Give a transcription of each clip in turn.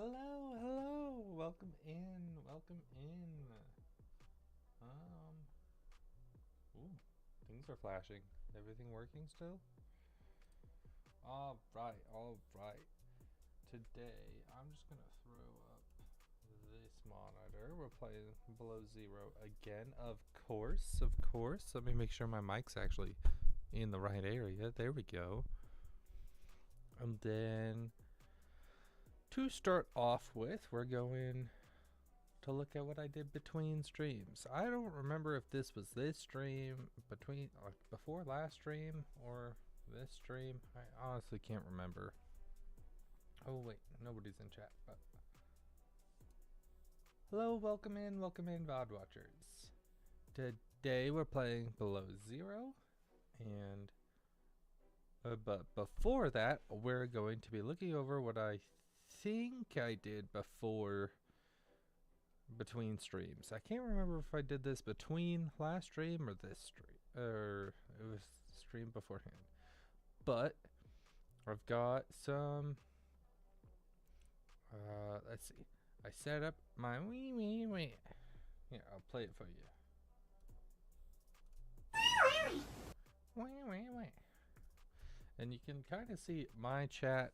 Hello, hello. Welcome in. Welcome in. Ooh, things are flashing. Everything working still? All right, all right. Today, I'm just gonna throw up this monitor. We're playing Below Zero again, of course, of course. Let me make sure my mic's actually in the right area. There we go. And then, to start off with, we're going to look at what I did between streams. I don't remember if this was this stream before last stream or this stream. I honestly can't remember. Oh wait, nobody's in chat. But hello, welcome in, VOD watchers. Today we're playing Below Zero, and but before that, we're going to be looking over what I think I did between streams. I can't remember if I did this between last stream or this stream, or it was stream beforehand. But I've got some. Let's see. I set up my wee. Yeah, I'll play it for you. Wee. And you can kind of see my chat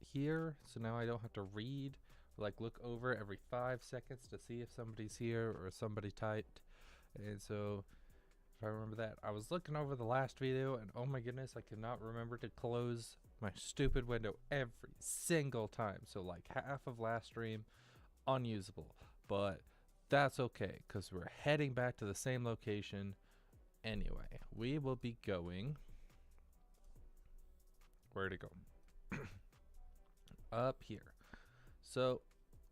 here, so now I don't have to read or like look over every 5 seconds to see if somebody's here or somebody typed. And so if I remember that, I was looking over the last video and oh my goodness, I could not remember to close my stupid window every single time. So like half of last stream unusable, but that's okay because we're heading back to the same location anyway. We will be going where to go. Up here. So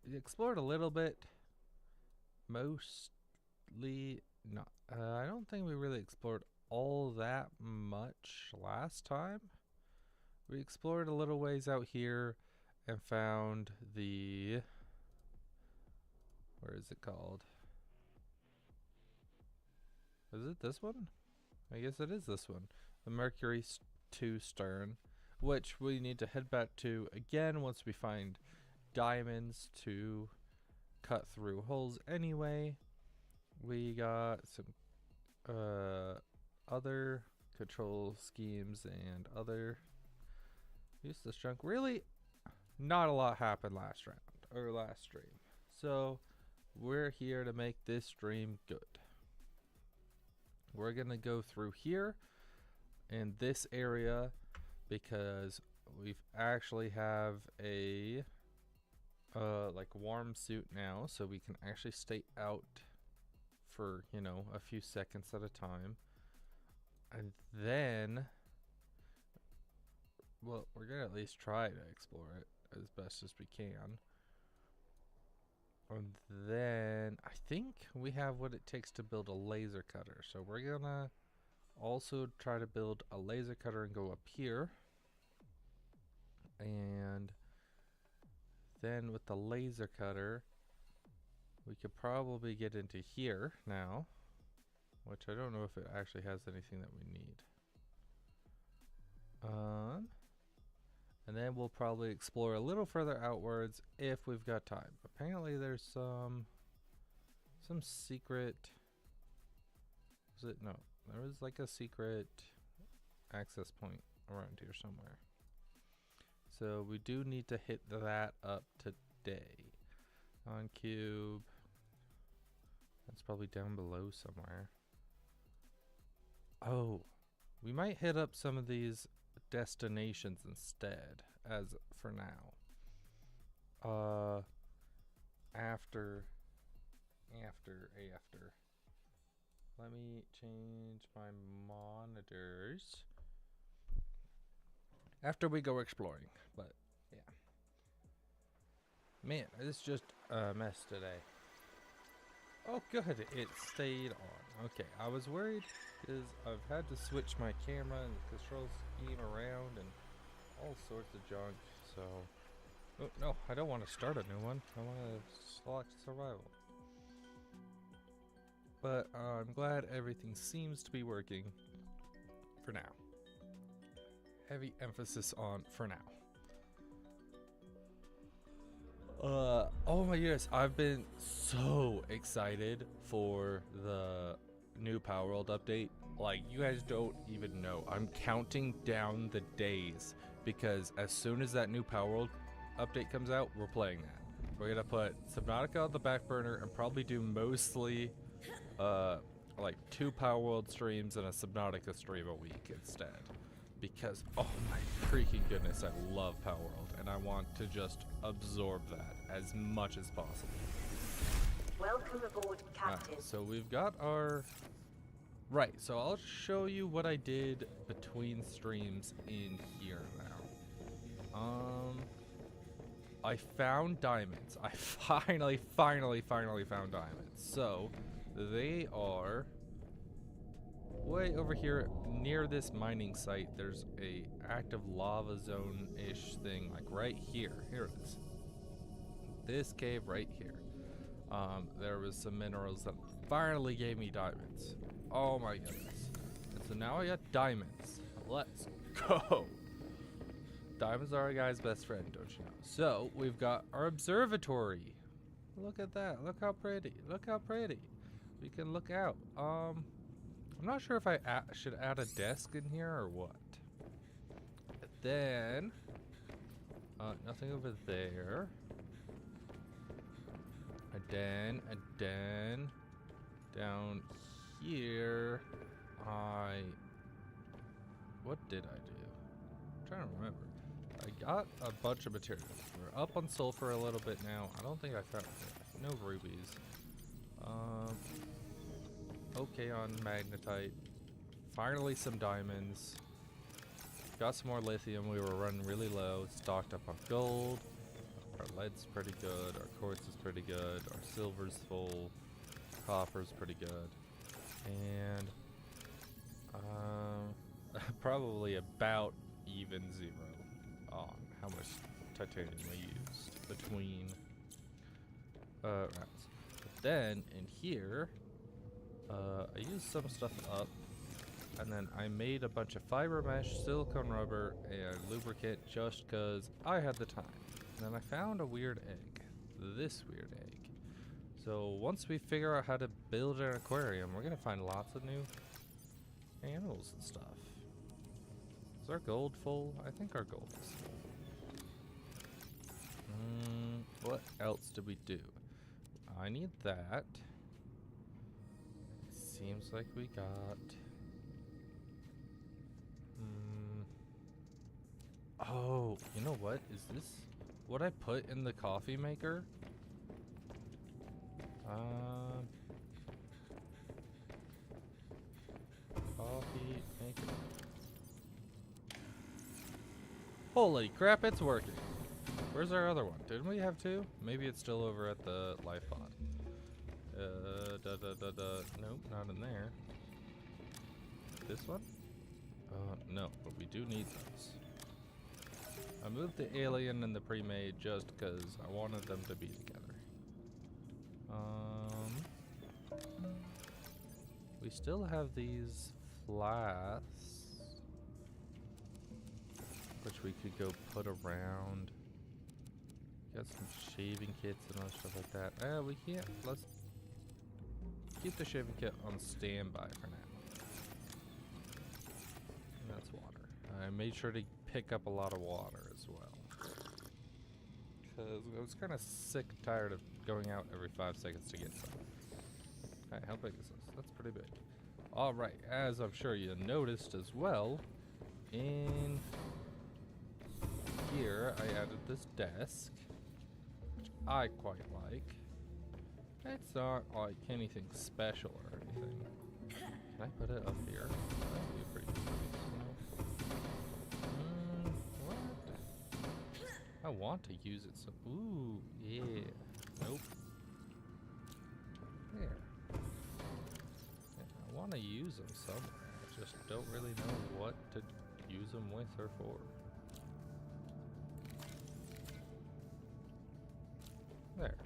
we explored a little bit, mostly not. I don't think we really explored all that much last time. We explored a little ways out here and found the, where is it called? Is it this one? I guess it is this one. The Mercury 2 stern, which we need to head back to again once we find diamonds to cut through holes anyway. We got some other control schemes and other useless junk. Really, not a lot happened last round or last stream. So we're here to make this stream good. We're gonna go through here in this area because we've actually have a like warm suit now, so we can actually stay out for, you know, a few seconds at a time. And then, well, we're gonna at least try to explore it as best as we can. And then I think we have what it takes to build a laser cutter, so we're gonna also try to build a laser cutter and go up here. And then with the laser cutter, we could probably get into here now, which I don't know if it actually has anything that we need. And then we'll probably explore a little further outwards if we've got time. Apparently there's some secret, no, there was like a secret access point around here somewhere. So we do need to hit that up today. On cube. That's probably down below somewhere. Oh, we might hit up some of these destinations instead, as for now. After. Let me change my monitors after we go exploring, but yeah. Man, it's just a mess today. Oh good, it stayed on. Okay, I was worried because I've had to switch my camera and the control scheme around and all sorts of junk, so... Oh, no, I don't want to start a new one. I want to select survival. But I'm glad everything seems to be working for now. Heavy emphasis on for now. Oh my goodness, I've been so excited for the new Power World update. Like, you guys don't even know. I'm counting down the days because as soon as that new Power World update comes out, we're playing that. We're gonna put Subnautica on the back burner and probably do mostly, like 2 Power World streams and a Subnautica stream a week instead. Because, oh my freaking goodness, I love Power World, and I want to just absorb that as much as possible. Welcome aboard, Captain. So we've got our... Right, so I'll show you what I did between streams in here now. I found diamonds. I finally found diamonds. So, they are... way over here near this mining site. There's a active lava zone-ish thing, like right here. Here it is. This cave right here. There was some minerals that finally gave me diamonds. Oh my goodness. And so now I got diamonds. Let's go. Diamonds are our guy's best friend, don't you know? So we've got our observatory. Look at that. Look how pretty. Look how pretty. We can look out. I'm not sure if I should add a desk in here or what. But then, nothing over there. And then, down here, what did I do? I'm trying to remember. I got a bunch of materials. We're up on sulfur a little bit now. I don't think I found it. No rubies. Okay on magnetite. Finally some diamonds. Got some more lithium. We were running really low. Stocked up on gold. Our lead's pretty good. Our quartz is pretty good. Our silver's full. Copper's pretty good. And probably about even 0 on how much titanium we used between rounds. But then in here, I used some stuff up, and then I made a bunch of fiber mesh, silicone rubber, and lubricant just because I had the time. And then I found a weird egg. This weird egg. So once we figure out how to build an aquarium, we're gonna find lots of new animals and stuff. Is our gold full? I think our gold is full. What else did we do? I need that. Seems like we got... Oh, you know what? Is this what I put in the coffee maker? Coffee maker. Holy crap, it's working. Where's our other one? Didn't we have 2? Maybe it's still over at the life pod. Nope, not in there. This one? No, but we do need those. I moved the alien and the pre-made just because I wanted them to be together. We still have these flasks, which we could go put around. Got some shaving kits and other stuff like that. We can't. Let's keep the shaving kit on standby for now. And that's water. I made sure to pick up a lot of water as well, because I was kind of sick and tired of going out every 5 seconds to get some. Alright, how big is this? That's pretty big. Alright, as I'm sure you noticed as well, in here I added this desk, which I quite like. It's not like anything special or anything. Can I put it up here? That would be pretty cool. What? I want to use it so... Ooh, yeah. Nope. There. Yeah, I want to use them somewhere. I just don't really know what to use them with or for. There.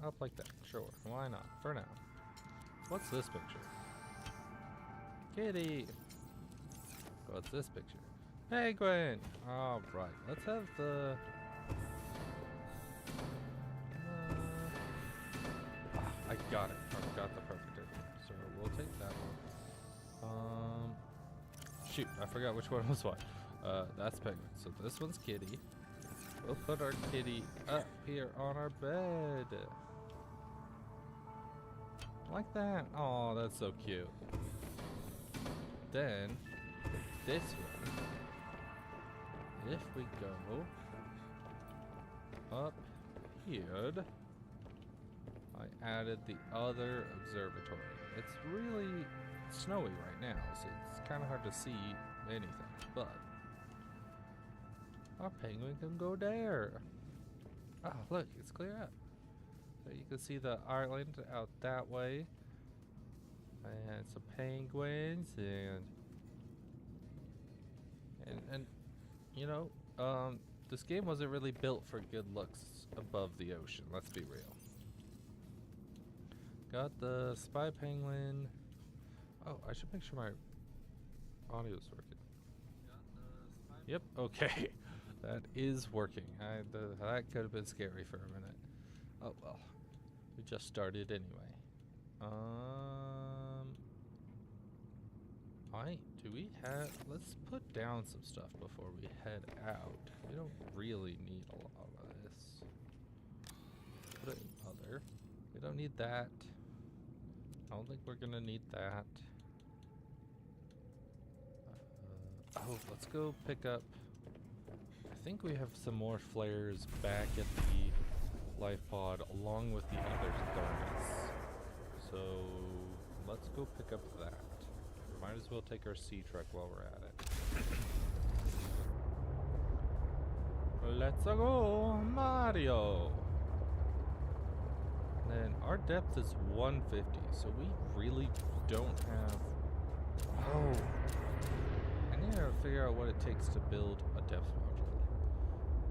Up like that. Sure. Why not? For now. What's this picture? Kitty! What's this picture? Penguin! Alright. Let's have the... I got it. I've got the perfect ending. So we'll take that one. Shoot, I forgot which one was what. That's Penguin. So this one's Kitty. We'll put our kitty up here on our bed. Like that. Oh, that's so cute. Then, this one, if we go up here, I added the other observatory. It's really snowy right now, so it's kind of hard to see anything, but our penguin can go there. Oh, look, it's clear up. So you can see the island out that way. And some penguins and you know, this game wasn't really built for good looks above the ocean, let's be real. Got the spy penguin. Oh, I should make sure my audio is working. Yep, okay. That is working. That could have been scary for a minute. Oh well, we just started anyway. Do we have, let's put down some stuff before we head out. We don't really need a lot of this. Put it in other. We don't need that. I don't think we're gonna need that. Oh, let's go pick up, I think we have some more flares back at the life pod along with the other thermos. So let's go pick up that. Might as well take our sea truck while we're at it. Let's go, Mario! Then our depth is 150, so we really don't have... Oh! I need to figure out what it takes to build a depth module.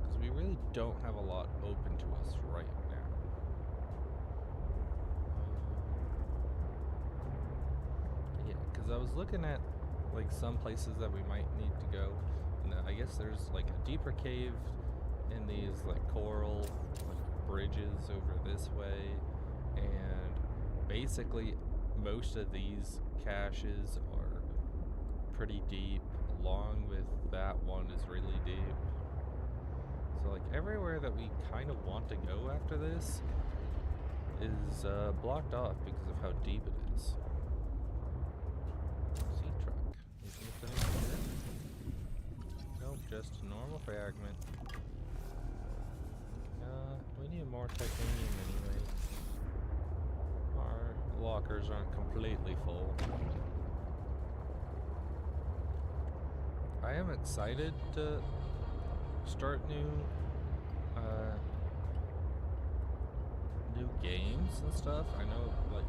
Because we really don't have a lot open to us right now. I was looking at like some places that we might need to go, and I guess there's like a deeper cave in these like coral like bridges over this way, and basically most of these caches are pretty deep, along with that one is really deep. So like everywhere that we kind of want to go after this is blocked off because of how deep it is. Nope, just a normal fragment. We need more titanium anyway. Our lockers aren't completely full. I am excited to start new games and stuff. I know like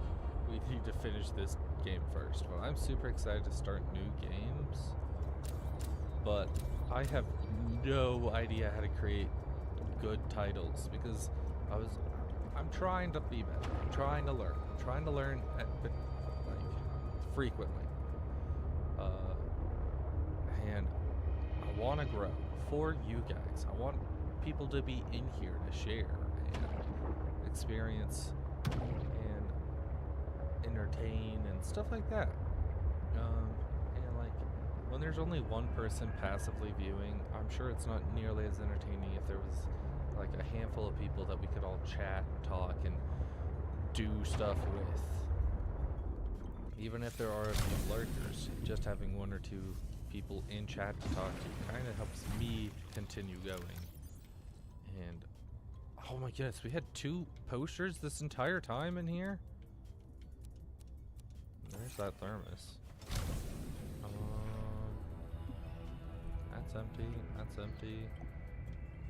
we need to finish this game first, but I'm super excited to start new games, but I have no idea how to create good titles because I'm trying to be better. I'm trying to learn like frequently, and I want to grow for you guys. I want people to be in here to share and experience and entertain and stuff like that. And like when there's only one person passively viewing, I'm sure it's not nearly as entertaining if there was like a handful of people that we could all chat and talk and do stuff with. Even if there are a few lurkers, just having one or two people in chat to talk to kind of helps me continue going. And oh my goodness, we had 2 posters this entire time in here? There's that thermos. That's empty. That's empty.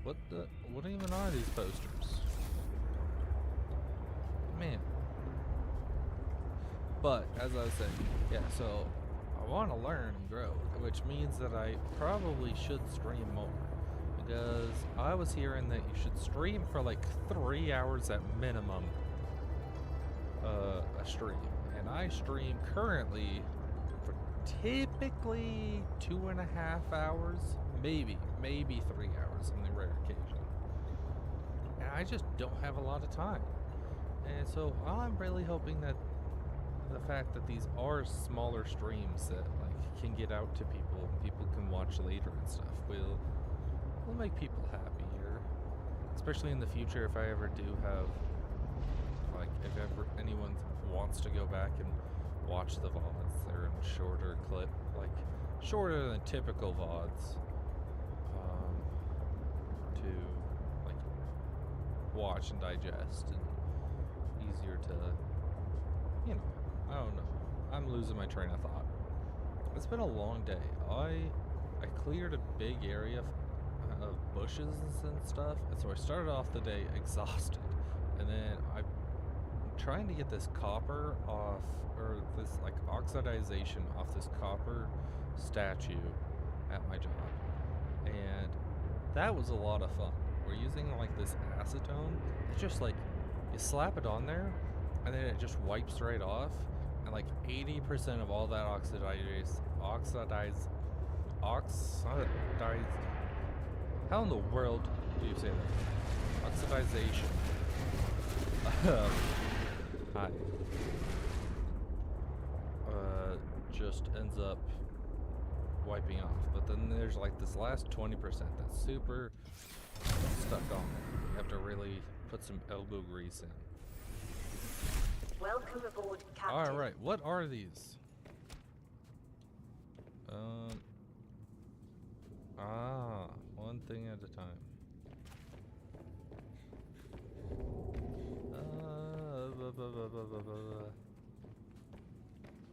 What even are these posters? Man. But as I was saying, yeah, so I want to learn and grow, which means that I probably should stream more. Because I was hearing that you should stream for like 3 hours at minimum a stream. And I stream currently for typically 2.5 hours, maybe 3 hours on the rare occasion. And I just don't have a lot of time. And so I'm really hoping that the fact that these are smaller streams that like can get out to people, people can watch later and stuff, will make people happier. Especially in the future, if I ever do have, like, if ever anyone wants to go back and watch the VODs, they're in shorter clip, like shorter than typical VODs, to like watch and digest, and easier to, you know, I don't know. I'm losing my train of thought. It's been a long day. I cleared a big area of bushes and stuff, and so I started off the day exhausted, and then I'm trying to get this copper off, or this like oxidization off this copper statue at my job, and that was a lot of fun. We're using like this acetone. It's just like you slap it on there, and then it just wipes right off, and like 80% of all that oxidized. How in the world do you say that? Oxidization. Hi. Just ends up wiping off. But then there's like this last 20% that's super stuck on there. You have to really put some elbow grease in. Welcome aboard, Captain. Alright, what are these? One thing at a time.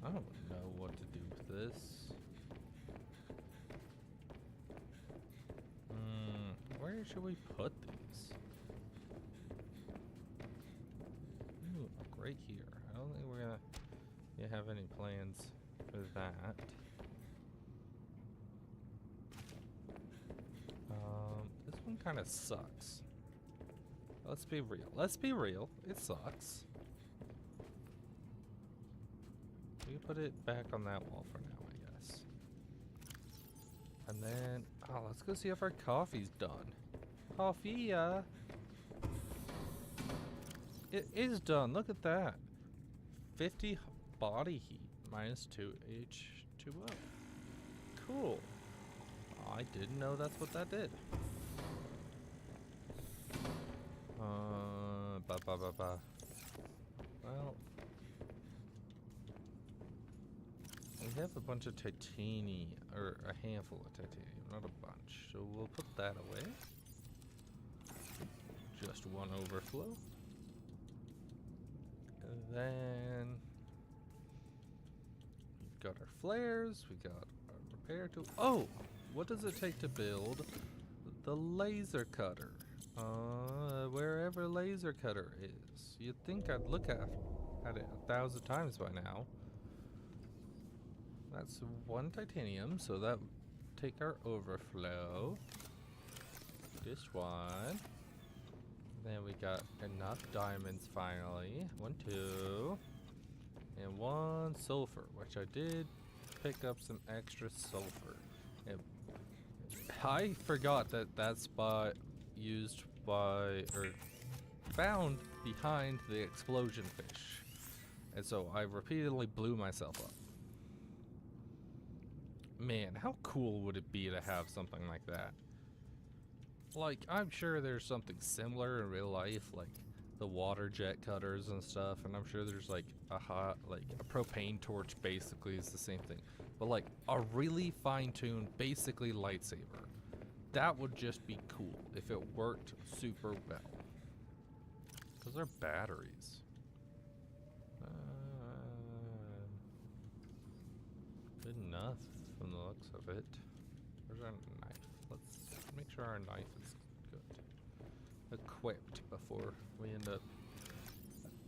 I don't know what to do with this. Where should we put these? Ooh, right here. I don't think we're gonna have any plans for that. This one kind of sucks. Let's be real. Let's be real. It sucks. We can put it back on that wall for now, I guess. And then, let's go see if our coffee's done. Coffee, it is done. Look at that. 50 body heat minus 2 H2O. Cool. I didn't know that's what that did. Well, we have a bunch of titanium, or a handful of titanium, not a bunch. So we'll put that away. Just one overflow. And then we've got our flares, we got our repair tool. Oh! What does it take to build the laser cutter? Wherever laser cutter is. You'd think I'd look at it 1,000 times by now. That's one titanium, so that would take our overflow. This one. Then we got enough diamonds finally. 1, 2. And 1 sulfur, which I did pick up some extra sulfur. I forgot that spot used by, or found behind the explosion fish. And so I repeatedly blew myself up. Man, how cool would it be to have something like that? Like, I'm sure there's something similar in real life, like the water jet cutters and stuff, and I'm sure there's like a propane torch basically is the same thing. But like a really fine-tuned, basically lightsaber. That would just be cool if it worked super well. Because they're batteries. Good enough from the looks of it. Where's our knife? Let's make sure our knife is good. Equipped before we end up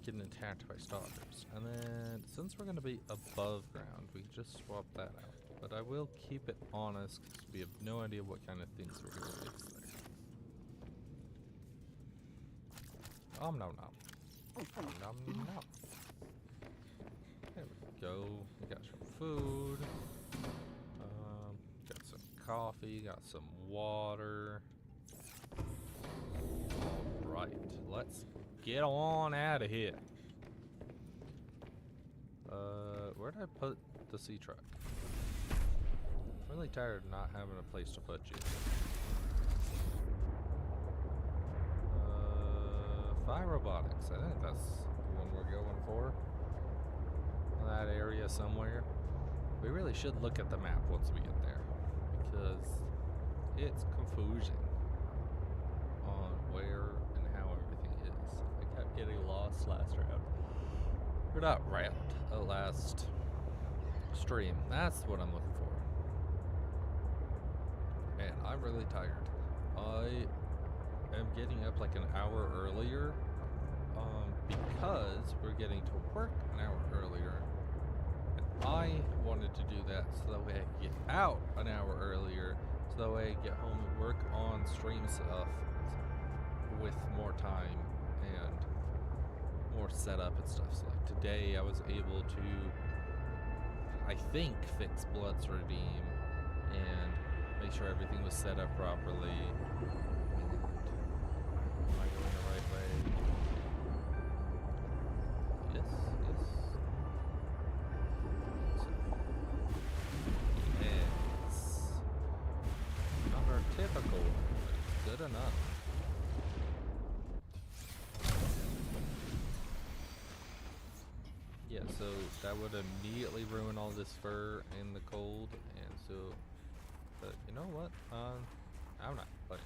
getting attacked by stalkers. And then, since we're going to be above ground, we can just swap that out. But I will keep it honest because we have no idea what kind of things we're going to release there. Nom nom. Nom nom. There we go. We got some food. Got some coffee. Got some water. Alright, let's get on out of here. Where'd I put the sea truck? I'm really tired of not having a place to put you. Fire robotics. I think that's the one we're going for. That area somewhere. We really should look at the map once we get there, because it's confusing on where and how everything is. I kept getting lost last round. Or not round, last stream. That's what I'm looking for. Man, I'm really tired. I am getting up like an hour earlier because we're getting to work an hour earlier. And I wanted to do that so that way I could get out an hour earlier, so that way I could get home and work on stream stuff with more time and more setup and stuff. So like today I was able to, I think, fix Blood's Redeem and make sure everything was set up properly. Am I going the right way? Yes, yes. Yes. Not our typical one, but it's good enough. Yeah, so that would immediately ruin all this fur in the cold, and so, but you know what? I'm not playing.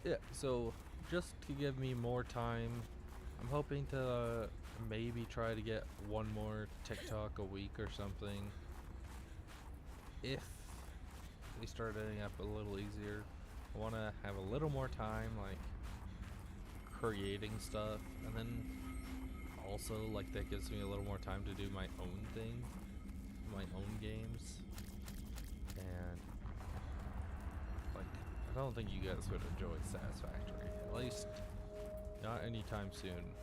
Yeah, so just to give me more time, I'm hoping to maybe try to get one more TikTok a week or something. If they start ending up a little easier, I want to have a little more time, like, creating stuff, and then also like that gives me a little more time to do my own thing, my own games, and like I don't think you guys would enjoy Satisfactory, at least not anytime soon,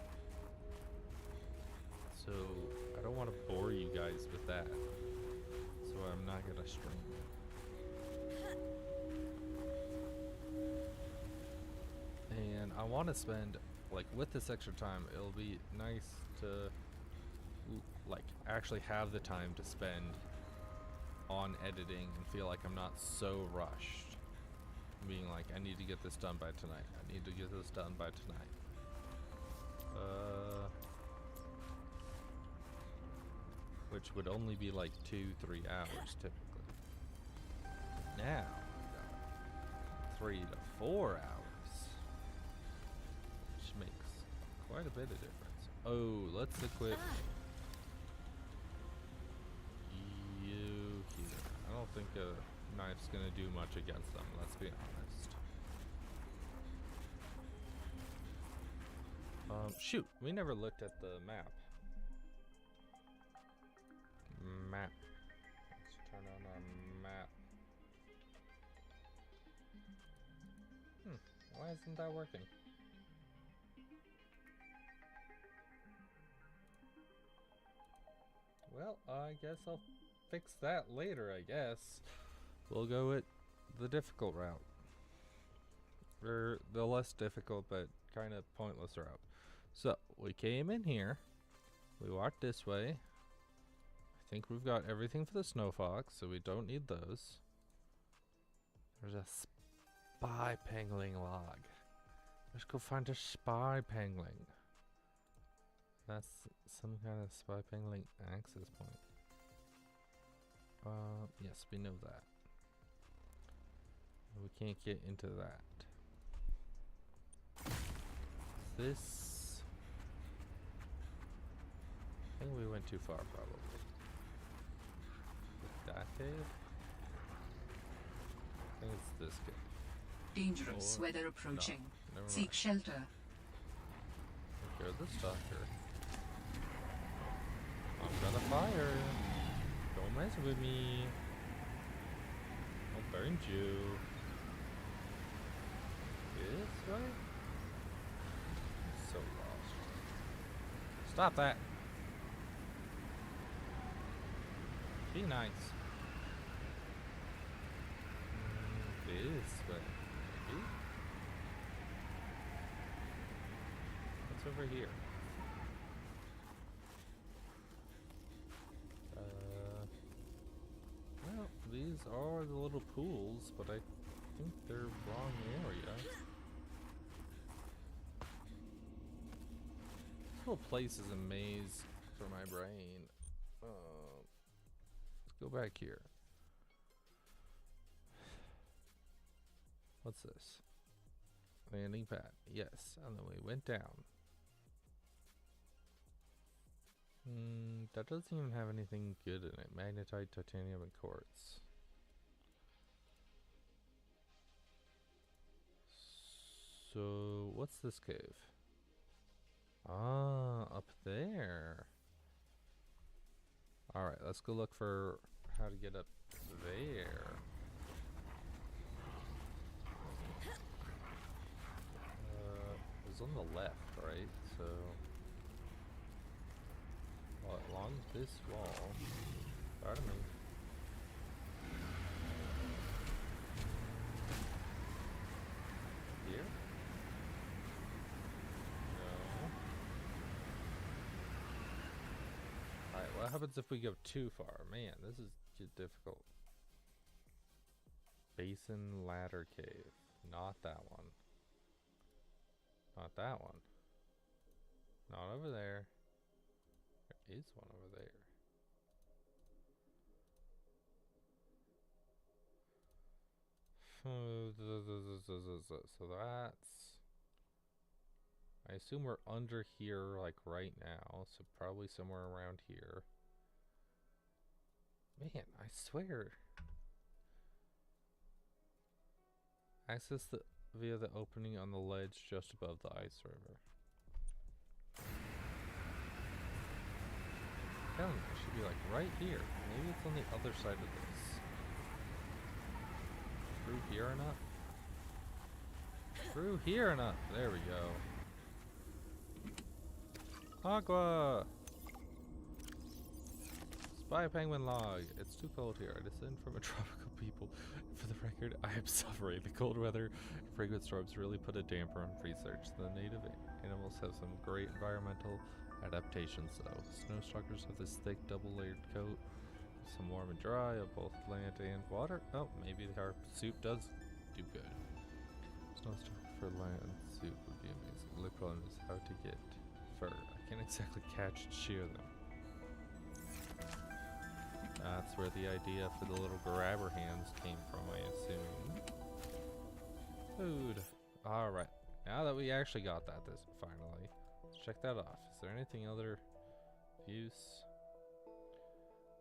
so I don't want to bore you guys with that, so I'm not gonna stream it. And I want to spend, like, with this extra time, it'll be nice to, like, actually have the time to spend on editing and feel like I'm not so rushed. Being like, I need to get this done by tonight. I need to get this done by tonight. Which would only be like 2-3 hours typically. Now, 3 to 4 hours. Makes quite a bit of difference. Oh, let's equip you here. I don't think a knife's gonna do much against them, let's be honest. Shoot, we never looked at the map. Let's turn on our map. Why isn't that working? Well, I guess I'll fix that later, I guess. We'll go with the difficult route. Or the less difficult, but kind of pointless route. So, we came in here. We walked this way. I think we've got everything for the snow fox, so we don't need those. There's a spy pangling log. Let's go find a spy pangling. That's some kind of spy pangling access point. Yes, we know that. We can't get into that. This... I think we went too far, probably. That cave? I think it's this cave. Dangerous weather approaching. No, Seek shelter. Here's the stalker. I'm gonna fire. Don't mess with me. I'll burn you. This way? I'm so lost. Stop that. Be nice. This way. Maybe? over here? Well, these are the little pools, but I think they're wrong area. This whole place is a maze for my brain. Let's go back here. What's this? Landing pad. Yes, and then we went down. That doesn't even have anything good in it. Magnetite, titanium, and quartz. So, what's this cave? Ah, up there. Alright, let's go look for how to get up there. It was on the left, right? So, well, along this wall. Pardon me. Here? No. Alright, what happens if we go too far? Man, this is difficult. Basin ladder cave. Not that one. Not that one. Not over there. There is one over there. So that's... I assume we're under here, like right now. So probably somewhere around here. Man, I swear. Access via the opening on the ledge just above the ice river. It should be like right here. Maybe it's on the other side of this. Through here and up? Through here and up. There we go. Aqua! Spy penguin log. It's too cold here. I descend from a tropical people. For the record, I am suffering. The cold weather and frequent storms really put a damper on research. The native animals have some great environmental adaptations, though. Snowstalkers have this thick, double-layered coat. Some warm and dry of both land and water. Oh, maybe our soup does do good. Snowstalker for land soup would be amazing. The problem is how to get fur. I can't exactly catch and shear them. That's where the idea for the little grabber hands came from, I assume. Food. Alright. Now that we actually got that finally, let's check that off. Is there anything other use?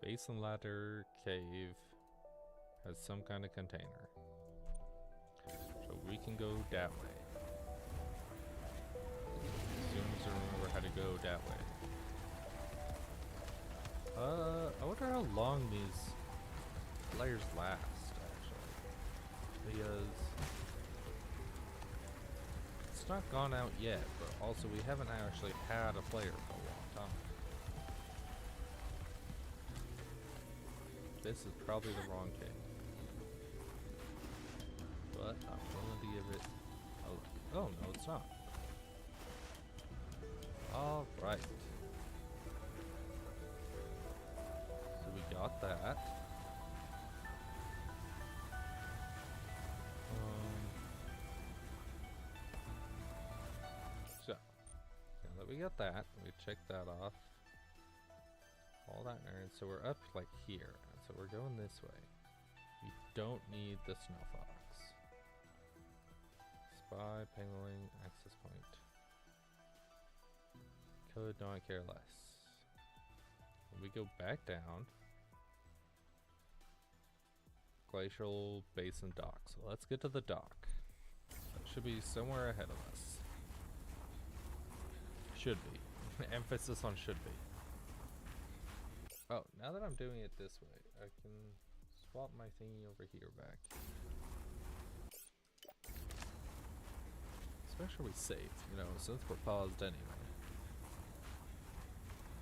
Basin ladder cave has some kind of container. So we can go that way. As soon as I remember how to go that way. I wonder how long these layers last, actually. Because it's not gone out yet, but also we haven't actually had a player for a long time. This is probably the wrong cave. But I'm willing to give it a look. Oh, no, it's not. Alright. So we got that. So, now that we got that, we checked that off. All that nerd. So we're up like here. So we're going this way. We don't need the snow fox. Spy, penguin, access point. Could not care less. When we go back down. Glacial Basin dock. So let's get to the dock. That should be somewhere ahead of us. Should be. Emphasis on should be. Oh, now that I'm doing it this way, I can swap my thingy over here back. Especially safe, you know, since we're paused anyway.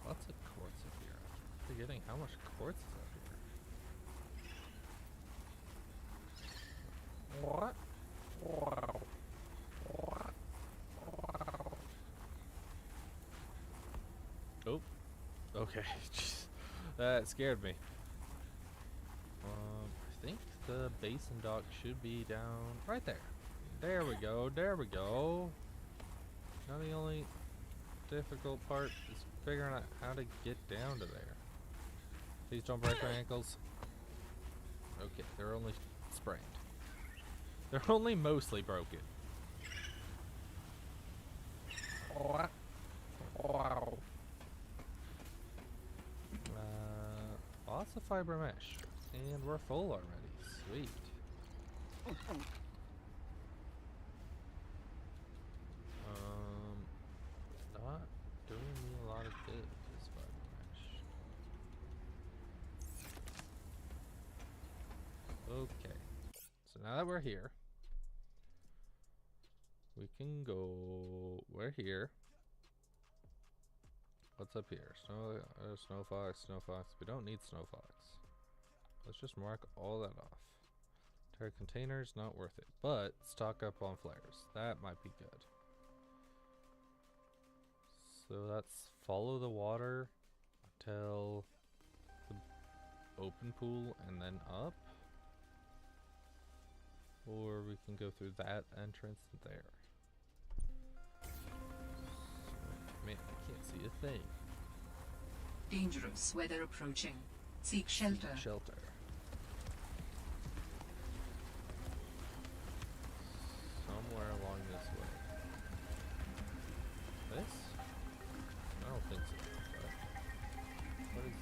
Lots of quartz up here. I'm forgetting how much quartz is up here. What? Okay. Jeez. That scared me. I think the basin dock should be down right there. There we go. There we go. Now the only difficult part is figuring out how to get down to there. Please don't break my ankles. Okay, they're only sprained. They're only mostly broken. Wow. Lots of fiber mesh. And we're full already. Sweet. Not doing me a lot of good, this fiber mesh. Okay. So now that we're here, we can go. We're here. What's up here? Snow fox, snow fox. We don't need snow fox. Let's just mark all that off. Terra containers, not worth it. But stock up on flares. That might be good. So let's follow the water until the open pool and then up. Or we can go through that entrance there. Man, I can't see a thing. Dangerous weather approaching. Seek shelter. Seek shelter. Somewhere along this way. This? I don't think so. But what is this?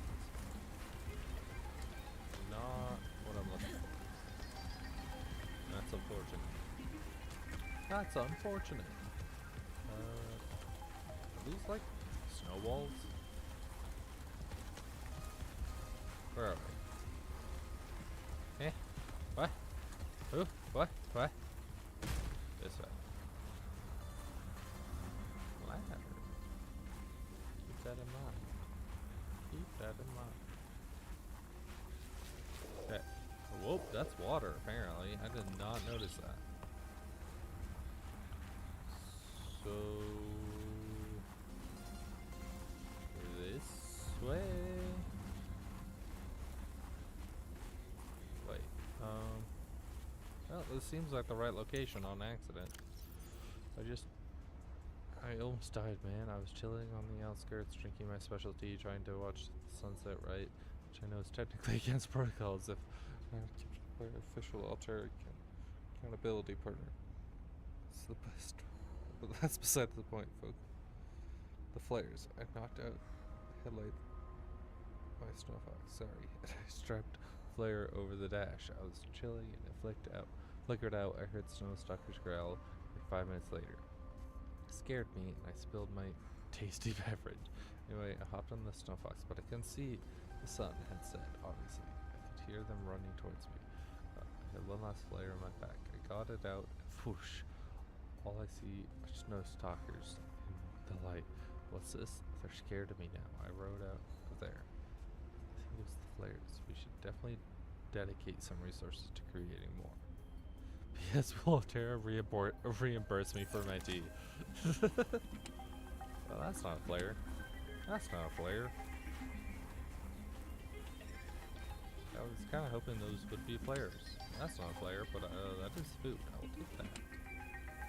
Not what I'm looking for. That's unfortunate. That's unfortunate. Are these like snowballs? Where are we? Eh? What? Who? What? What? This way. Ladder. Keep that in mind. Keep that in mind. Okay. Whoop, that's water apparently. I did not notice that. So this way. Wait. Well, this seems like the right location on accident. I almost died, man. I was chilling on the outskirts, drinking my specialty, trying to watch the sunset, right? Which I know is technically against protocols if I have to play official alter accountability partner. It's the best. But that's beside the point, folks. The flares. I knocked out headlight by snow fox. Sorry. I strapped flare over the dash. I was chilling and it flickered out. I heard snow stalkers growl like 5 minutes later. It scared me and I spilled my tasty beverage. Anyway, I hopped on the snow fox, but I couldn't see the sun had set, obviously. I could hear them running towards me. I had one last flare in my back. I got it out and whoosh. All I see are snow stalkers in the light. What's this? They're scared of me now. I rode out of there. I think it was the flares. We should definitely dedicate some resources to creating more. P.S. Will Terra reimburse me for my tea? Well, that's not a flare. That's not a flare. I was kind of hoping those would be flares. That's not a flare, but that is food. I will take that.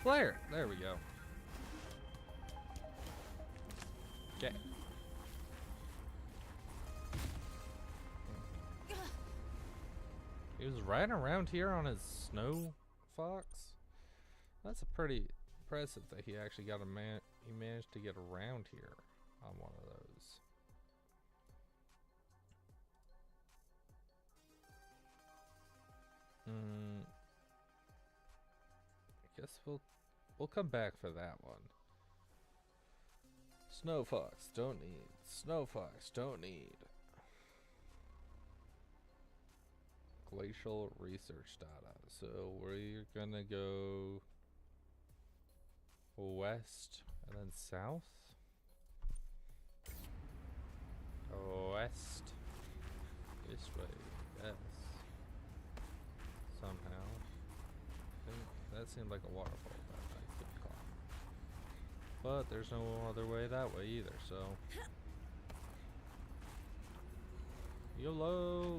Flare! There we go. Okay. He was riding around here on his snow fox. That's a pretty impressive that he actually got he managed to get around here on one of those. I guess we'll come back for that one. Snow fox don't need. Snow fox don't need. Glacial research data. So we're gonna go west and then south. West. This way, yes. Somehow. I think that seemed like a waterfall that I could climb. But there's no other way that way either, so. YOLO!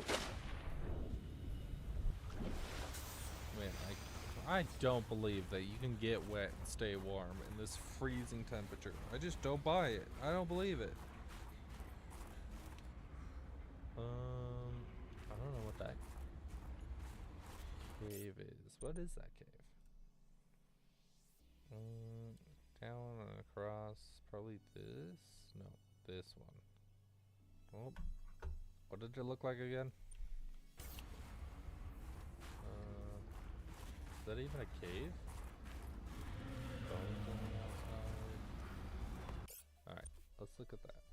Man, I don't believe that you can get wet and stay warm in this freezing temperature. I just don't buy it. I don't believe it. I don't know what that cave is. What is that cave? Down and across. Probably this? No, this one. Oh. What did it look like again? Is that even a cave? Bones on the outside. Alright, let's look at that.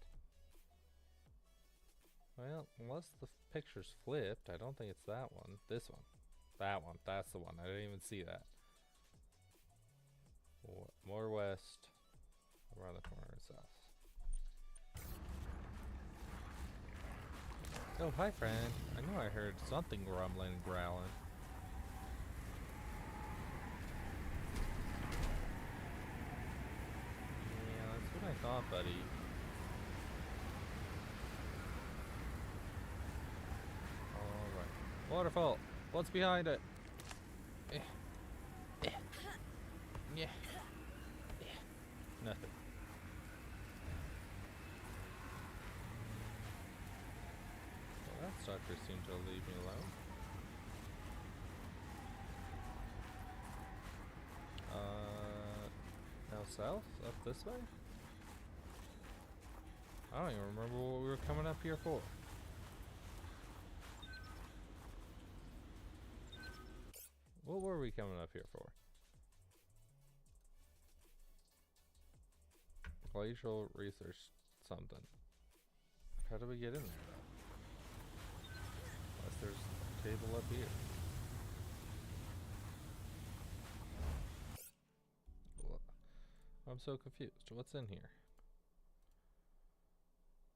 Well, unless the picture's flipped, I don't think it's that one. This one. That one. That's the one. I didn't even see that. More west. Around the corner south. Oh, hi, friend. I know I heard something rumbling and growling. Yeah, that's what I thought, buddy. Alright. Waterfall. What's behind it? Yeah. Nothing. Well, that sucker seemed to leave me alone. Now south? Up this way? I don't even remember what we were coming up here for. What were we coming up here for? Glacial research something. How do we get in there though? Unless there's a table up here. I'm so confused. What's in here?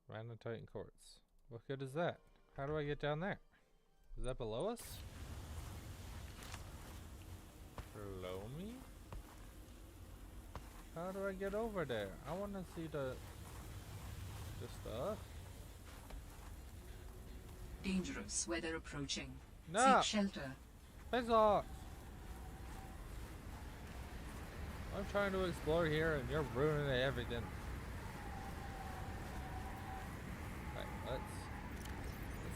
Random Titan Quartz. What good is that? How do I get down there? Is that below us? Below me? How do I get over there? I want to see the stuff. Dangerous weather approaching. No! Seek shelter. Piss off! I'm trying to explore here and you're ruining everything. Alright, let's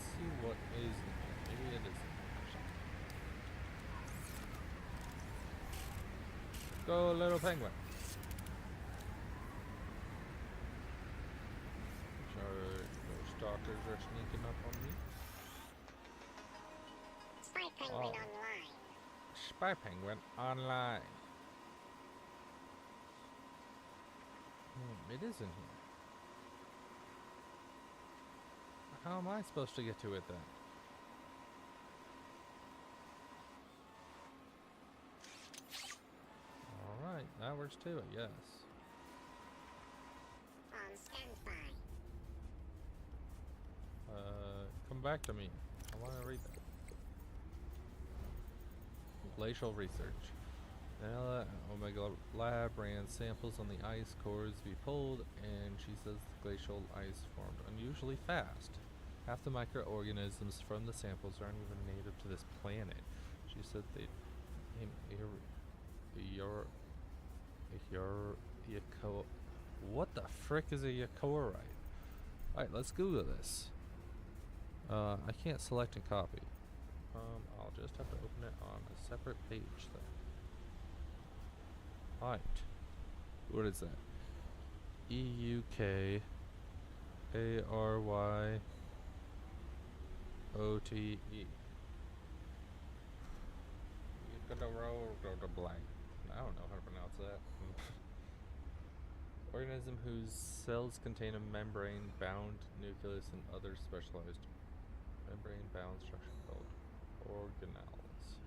see what is in here. Maybe it is. Go, little penguin. Sure, those stalkers are sneaking up on me. Spy Penguin online. Spy Penguin online. It is in here. How am I supposed to get to it then? Alright, that works too, I guess. On standby. Come back to me. I want to read that. Glacial research. Nella Omega Lab ran samples on the ice cores to be pulled, and she says the glacial ice formed unusually fast. Half the microorganisms from the samples aren't even native to this planet. She said they what the frick is a Yakorite? Alright, let's Google this. I can't select and copy. I'll just have to open it on a separate page then. Alright. What is that? EUKARYOTE. Blank. I don't know how to pronounce that. Organism whose cells contain a membrane-bound nucleus and other specialized membrane-bound structure called organelles.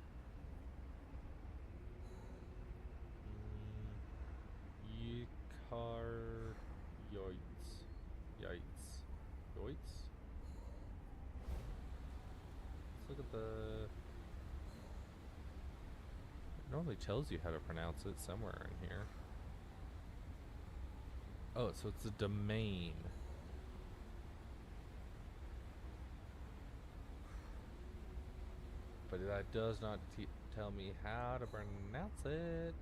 Eukaryotes. Yoites? Let's look at the... It normally tells you how to pronounce it somewhere in here. Oh, so it's a domain. but that does not tell me how to pronounce it.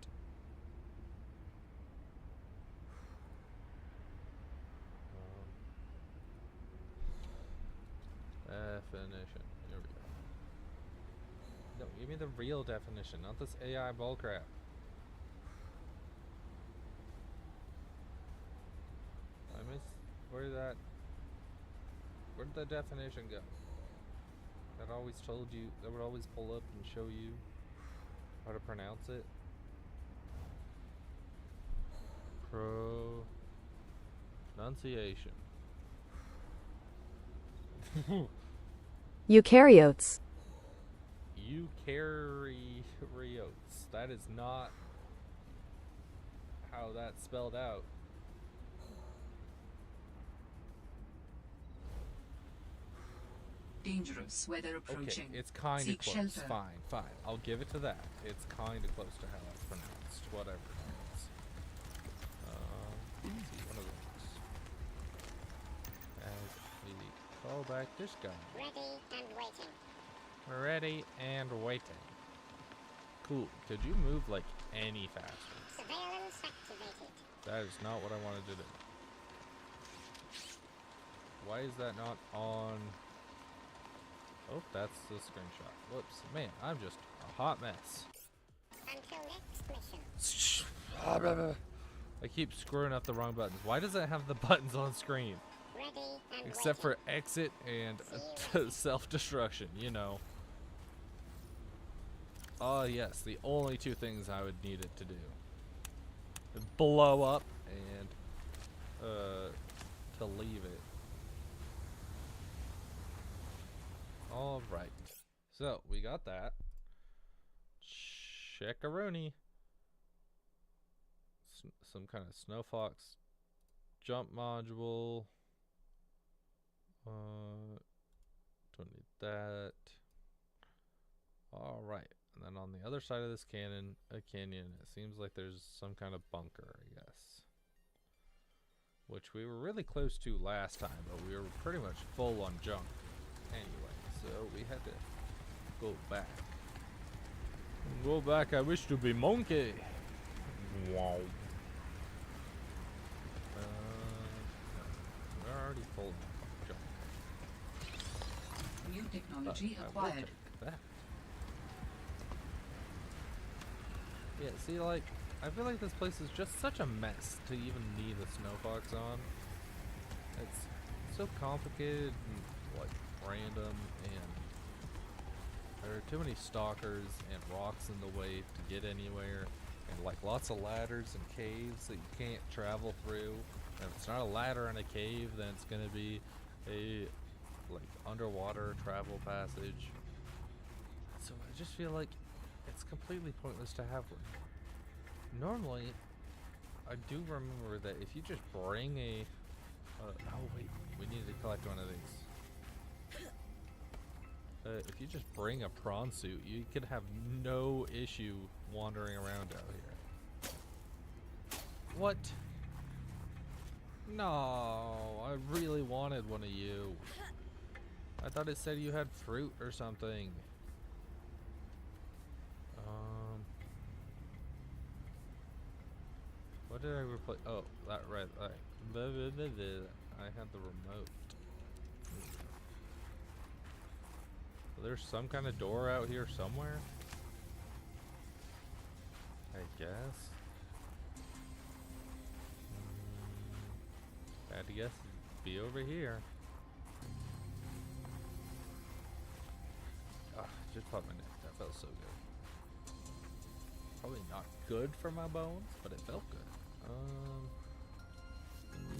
Definition. Here we go. No, give me the real definition, not this AI bullcrap. I miss where did the definition go? That always told you, that would always pull up and show you how to pronounce it. Pronunciation. Eukaryotes. Eukaryotes. That is not how that's spelled out. Dangerous weather approaching. Okay, it's kind of Seek close. shelter. Fine. I'll give it to that. It's kind of close to how that's pronounced. Whatever it is. Let's see, one of those. As we call back this guy. Ready and waiting. Ready and waiting. Cool. Could you move like any faster? Surveillance activated. That is not what I wanted to do. Why is that not on? Oh, that's the screenshot. Whoops. Man, I'm just a hot mess. Until next mission. I keep screwing up the wrong buttons. Why does it have the buttons on screen? Ready and Except waiting. for exit and self-destruction, you know. Oh, yes. The only two things I would need it to do. Blow up and to leave it. All right, so we got that. Checkaroni. Some kind of snow fox jump module. Don't need that. All right, and then on the other side of this canyon, it seems like there's some kind of bunker, I guess. Which we were really close to last time, but we were pretty much full on junk anyway. So we had to go back. Go back, I wish to be monkey. Wow. We're already full of junk. New technology I will acquired. take that. Yeah, see, like, I feel like this place is just such a mess to even need a snow fox on. It's so complicated and, like, random, and there are too many stalkers and rocks in the way to get anywhere, and like lots of ladders and caves that you can't travel through. And if it's not a ladder in a cave, then it's gonna be a like underwater travel passage. So I just feel like it's completely pointless to have one. Normally, I do remember that if you just bring a oh wait, we need to collect one of these. If you just bring a prawn suit, you could have no issue wandering around out here. What? No, I really wanted one of you. I thought it said you had fruit or something. What did I replace? Oh, that right. I had the remote. There's some kind of door out here somewhere, I guess. Had to guess it'd be over here. Ah, just popped my neck. That felt so good. Probably not good for my bones, but it felt good.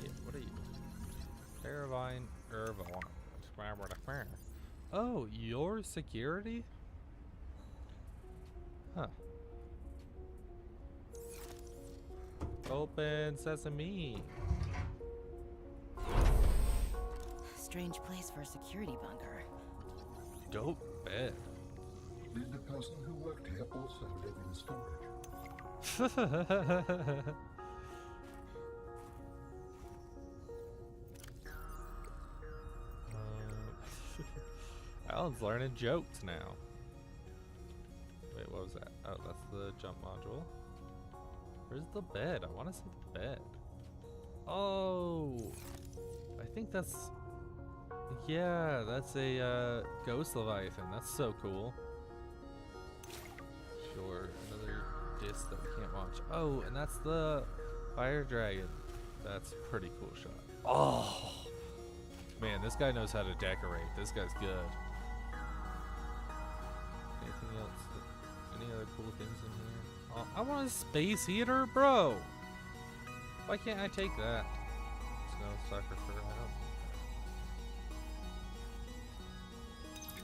Yeah, what are you? Irvine. Oh, your security? Huh. Open sesame. Strange place for a security bunker. Dope bed. Did the person who worked here also live in storage? Alan's learning jokes now. was that? Oh, that's the jump module. Where's the bed? I want to see the bed. Oh, I think that's... Yeah, that's a ghost Leviathan. That's so cool. Sure, another disc that we can't watch. Oh, and that's the fire dragon. That's a pretty cool shot. Oh, man, this guy knows how to decorate. This guy's good. Anything else? Any other cool things in here? Oh, I want a space heater, bro. Why can't I take that? Snow sucker for help.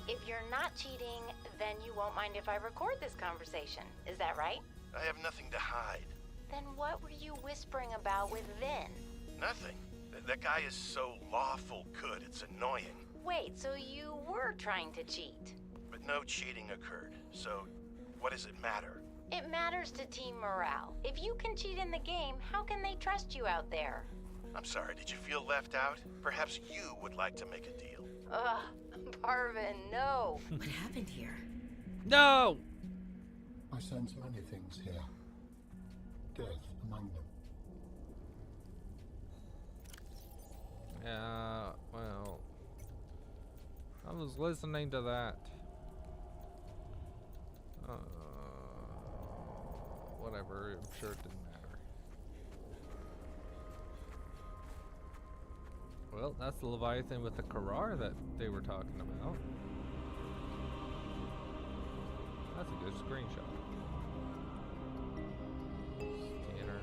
If you're not cheating, then you won't mind if I record this conversation. Is that right? I have nothing to hide. Then what were you whispering about with Vin? Nothing. That guy is so lawful good, it's annoying. Wait, so you were trying to cheat? But no cheating occurred. So, what does it matter? It matters to team morale. If you can cheat in the game, how can they trust you out there? I'm sorry, did you feel left out? Perhaps you would like to make a deal. Ugh, Parvin, no. What happened here? No! I sense many things here. Death among them. Yeah, well, I was listening to that. Whatever, I'm sure it didn't matter. Well, that's the Leviathan with the Karar that they were talking about. That's a good screenshot. Scanner.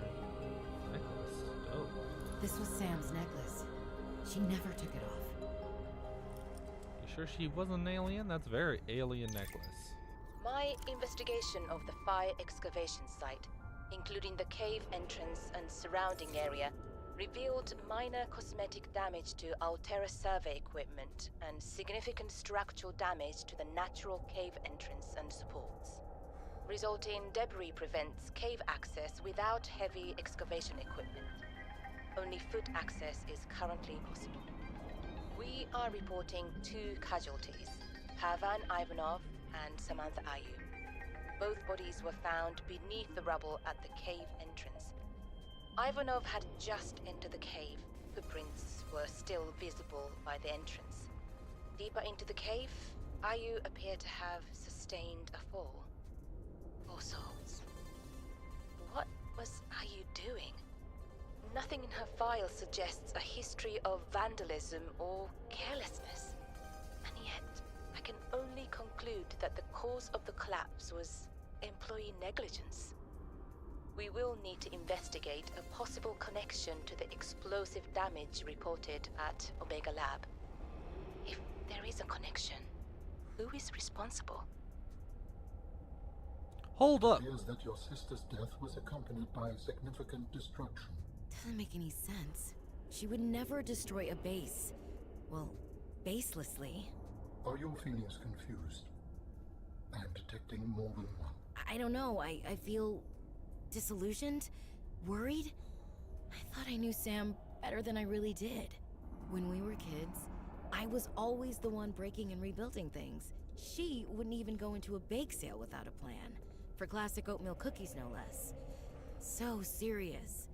Necklace. Oh. This was Sam's necklace. She never took it off. You sure she wasn't an alien? That's very alien necklace. My investigation of the fire excavation site, including the cave entrance and surrounding area, revealed minor cosmetic damage to Altera survey equipment and significant structural damage to the natural cave entrance and supports. Resulting debris prevents cave access without heavy excavation equipment. Only foot access is currently possible. We are reporting 2 casualties, Pavan Ivanov and Samantha Ayu. Both bodies were found beneath the rubble at the cave entrance. Ivanov had just entered the cave. Footprints were still visible by the entrance. Deeper into the cave, Ayu appeared to have sustained a fall. Poor souls. What was Ayu doing? Nothing in her file suggests a history of vandalism or carelessness. And yet, I can only conclude that the cause of the collapse was employee negligence. We will need to investigate a possible connection to the explosive damage reported at Omega Lab. If there is a connection, who is responsible? Hold up. It appears that your sister's death was accompanied by significant destruction. Doesn't make any sense. She would never destroy a base. Well, baselessly. Are your feelings confused? I am detecting more than one. I don't know. I feel disillusioned, worried. I thought I knew Sam better than I really did. When we were kids, I was always the one breaking and rebuilding things. She wouldn't even go into a bake sale without a plan. For classic oatmeal cookies, no less. So serious.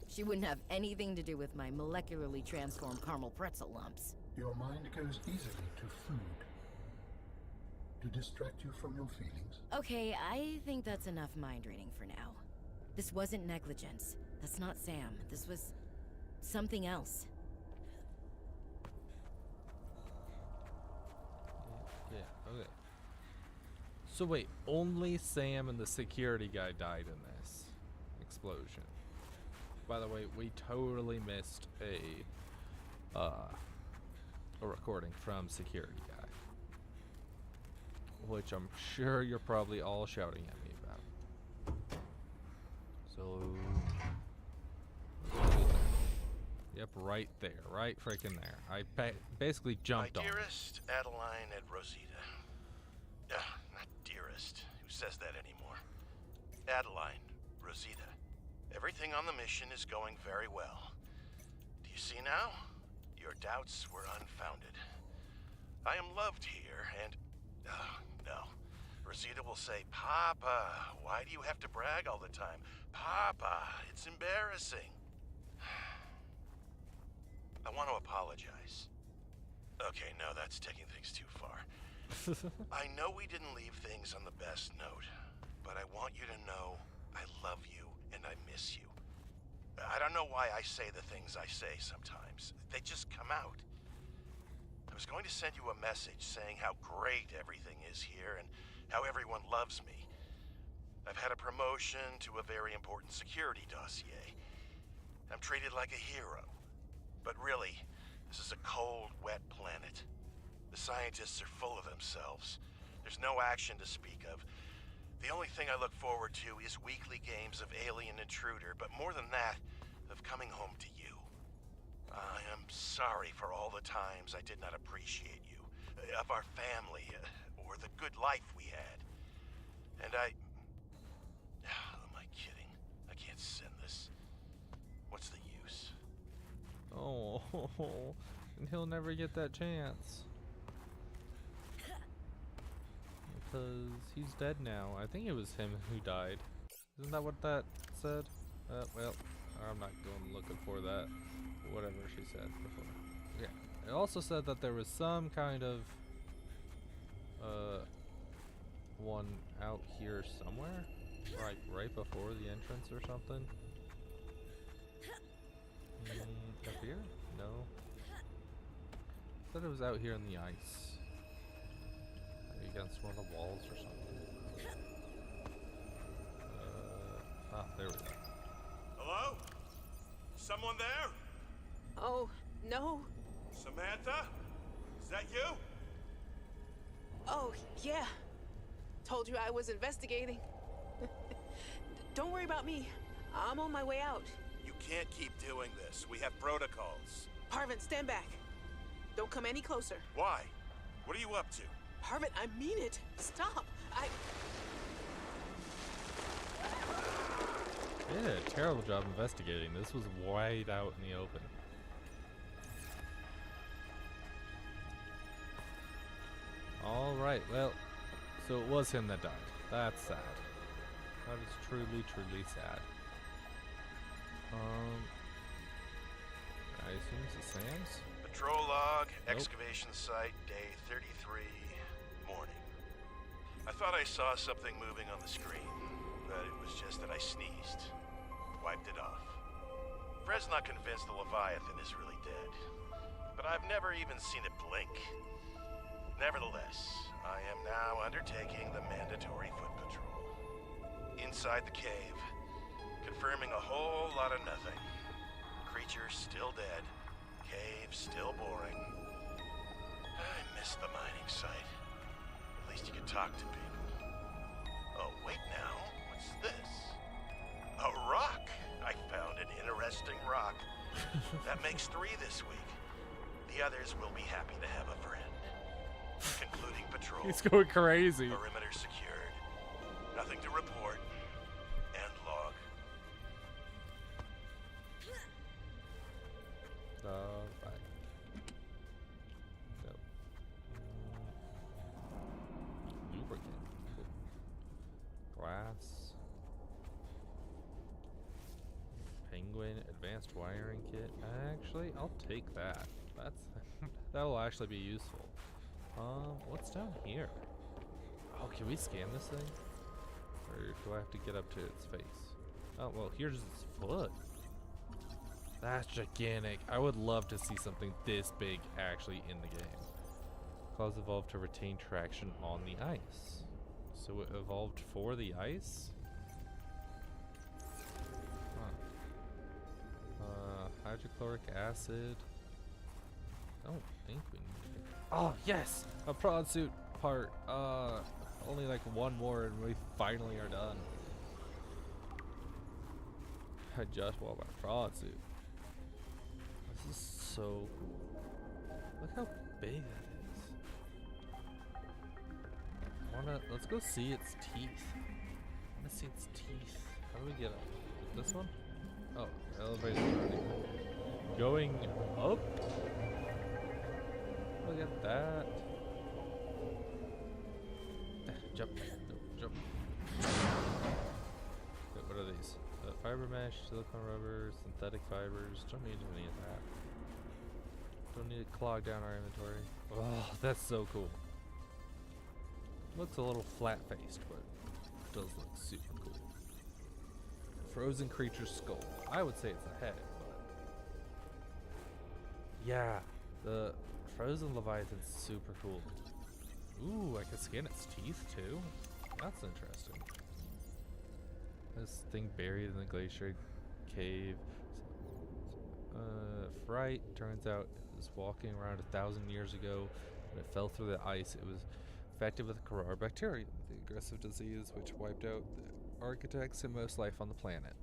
She wouldn't have anything to do with my molecularly transformed caramel pretzel lumps. Your mind goes easily to food. To distract you from your feelings. Okay, I think that's enough mind reading for now. This wasn't negligence. That's not Sam. This was something else. Yeah, okay. So wait, only Sam and the security guy died in this explosion. By the way, we totally missed a recording from security guy, which I'm sure you're probably all shouting at me about. So, yep, right there, right freaking there. I basically jumped on. My dearest Adeline and Rosita. Not dearest. Who says that anymore? Adeline, Rosita. Everything on the mission is going very well. Do you see now? Your doubts were unfounded. I am loved here, and... no. Rosita will say, Papa, why do you have to brag all the time? Papa, it's embarrassing. I want to apologize. Okay, no, that's taking things too far. I know we didn't leave things on the best note, but I want you to know I love you and I miss you. I don't know why I say the things I say sometimes. They just come out. I was going to send you a message saying how great everything is here and how everyone loves me. I've had a promotion to a very important security dossier. I'm treated like a hero. But really, this is a cold, wet planet. The scientists are full of themselves. There's no action to speak of. The only thing I look forward to is weekly games of Alien Intruder, but more than that, of coming home to you. I am sorry for all the times I did not appreciate you, of our family, or the good life we had. And am I kidding? I can't send this. What's the use? Oh, and he'll never get that chance. Because he's dead now. I think it was him who died. Isn't that what that said? Well, I'm not going looking for that. Whatever she said before. Yeah. It also said that there was some kind of one out here somewhere, like right before the entrance or something. Up here? No. Said it was out here in the ice, maybe against one of the walls or something. There we go. Hello? Someone there? Oh, no. Samantha? Is that you? Oh, yeah. Told you I was investigating. Don't worry about me. I'm on my way out. You can't keep doing this. We have protocols. Parvin, stand back. Don't come any closer. Why? What are you up to? Parvin, I mean it. Stop. They did a terrible job investigating. This was wide out in the open. Alright, well, so it was him that died. That's sad. That is truly, truly sad. I assume this is Sam's? Patrol log, Nope. excavation site, day 33, morning. I thought I saw something moving on the screen, but it was just that I sneezed. Wiped it off. Fred's not convinced the Leviathan is really dead, but I've never even seen it blink. Nevertheless, I am now undertaking the mandatory foot patrol. Inside the cave, confirming a whole lot of nothing. Creature still dead, cave still boring. I miss the mining site. At least you could talk to people. Oh, wait now, what's this? A rock! I found an interesting rock. That makes 3 this week. The others will be happy to have a friend. Concluding patrol. He's going crazy. Perimeter secured. Nothing to report. End log. Right. Go. Lubricant. Cool. Glass. Penguin advanced wiring kit. Actually, I'll take that. That will actually be useful. What's down here? Oh, can we scan this thing? Or do I have to get up to its face? Oh, well, here's its foot. That's gigantic. I would love to see something this big actually in the game. Claws evolved to retain traction on the ice. So it evolved for the ice? Huh. Hydrochloric acid. Don't think we need it. Oh, yes! A prod suit part. Only like one more and we finally are done. I just want my prod suit. This is so cool. Look how big that is. Let's go see its teeth. I wanna see its teeth. How do we get up? This one? Oh, the elevator's running. Going up? Look at that. Jump. Jump. Wait, what are these? Fiber mesh, silicone rubber, synthetic fibers. Don't need any of that. Don't need to clog down our inventory. Oh, that's so cool. Looks a little flat-faced, but does look super cool. Frozen creature skull. I would say it's a head, but yeah, the frozen Leviathan's super cool. Ooh, I can scan its teeth too. That's interesting. This thing buried in the glacier cave. Fright turns out it was walking around 1,000 years ago. When it fell through the ice, it was infected with Carrara bacterium, the aggressive disease which wiped out the architects and most life on the planet.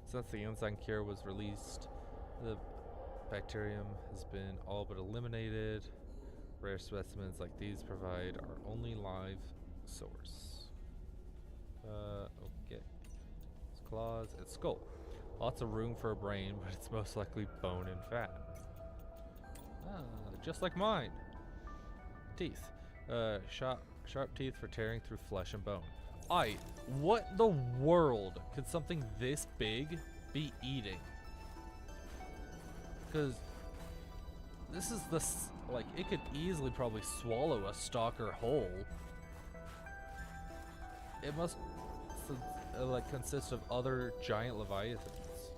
Since the enzyme cure was released, the bacterium has been all but eliminated. Rare specimens like these provide our only live source. Okay. It's claws, it's skull. Lots of room for a brain, but it's most likely bone and fat. Ah, just like mine. Teeth. Sharp teeth for tearing through flesh and bone. What in the world could something this big be eating? Because this is like, it could easily probably swallow a stalker whole. It must like consist of other giant leviathans.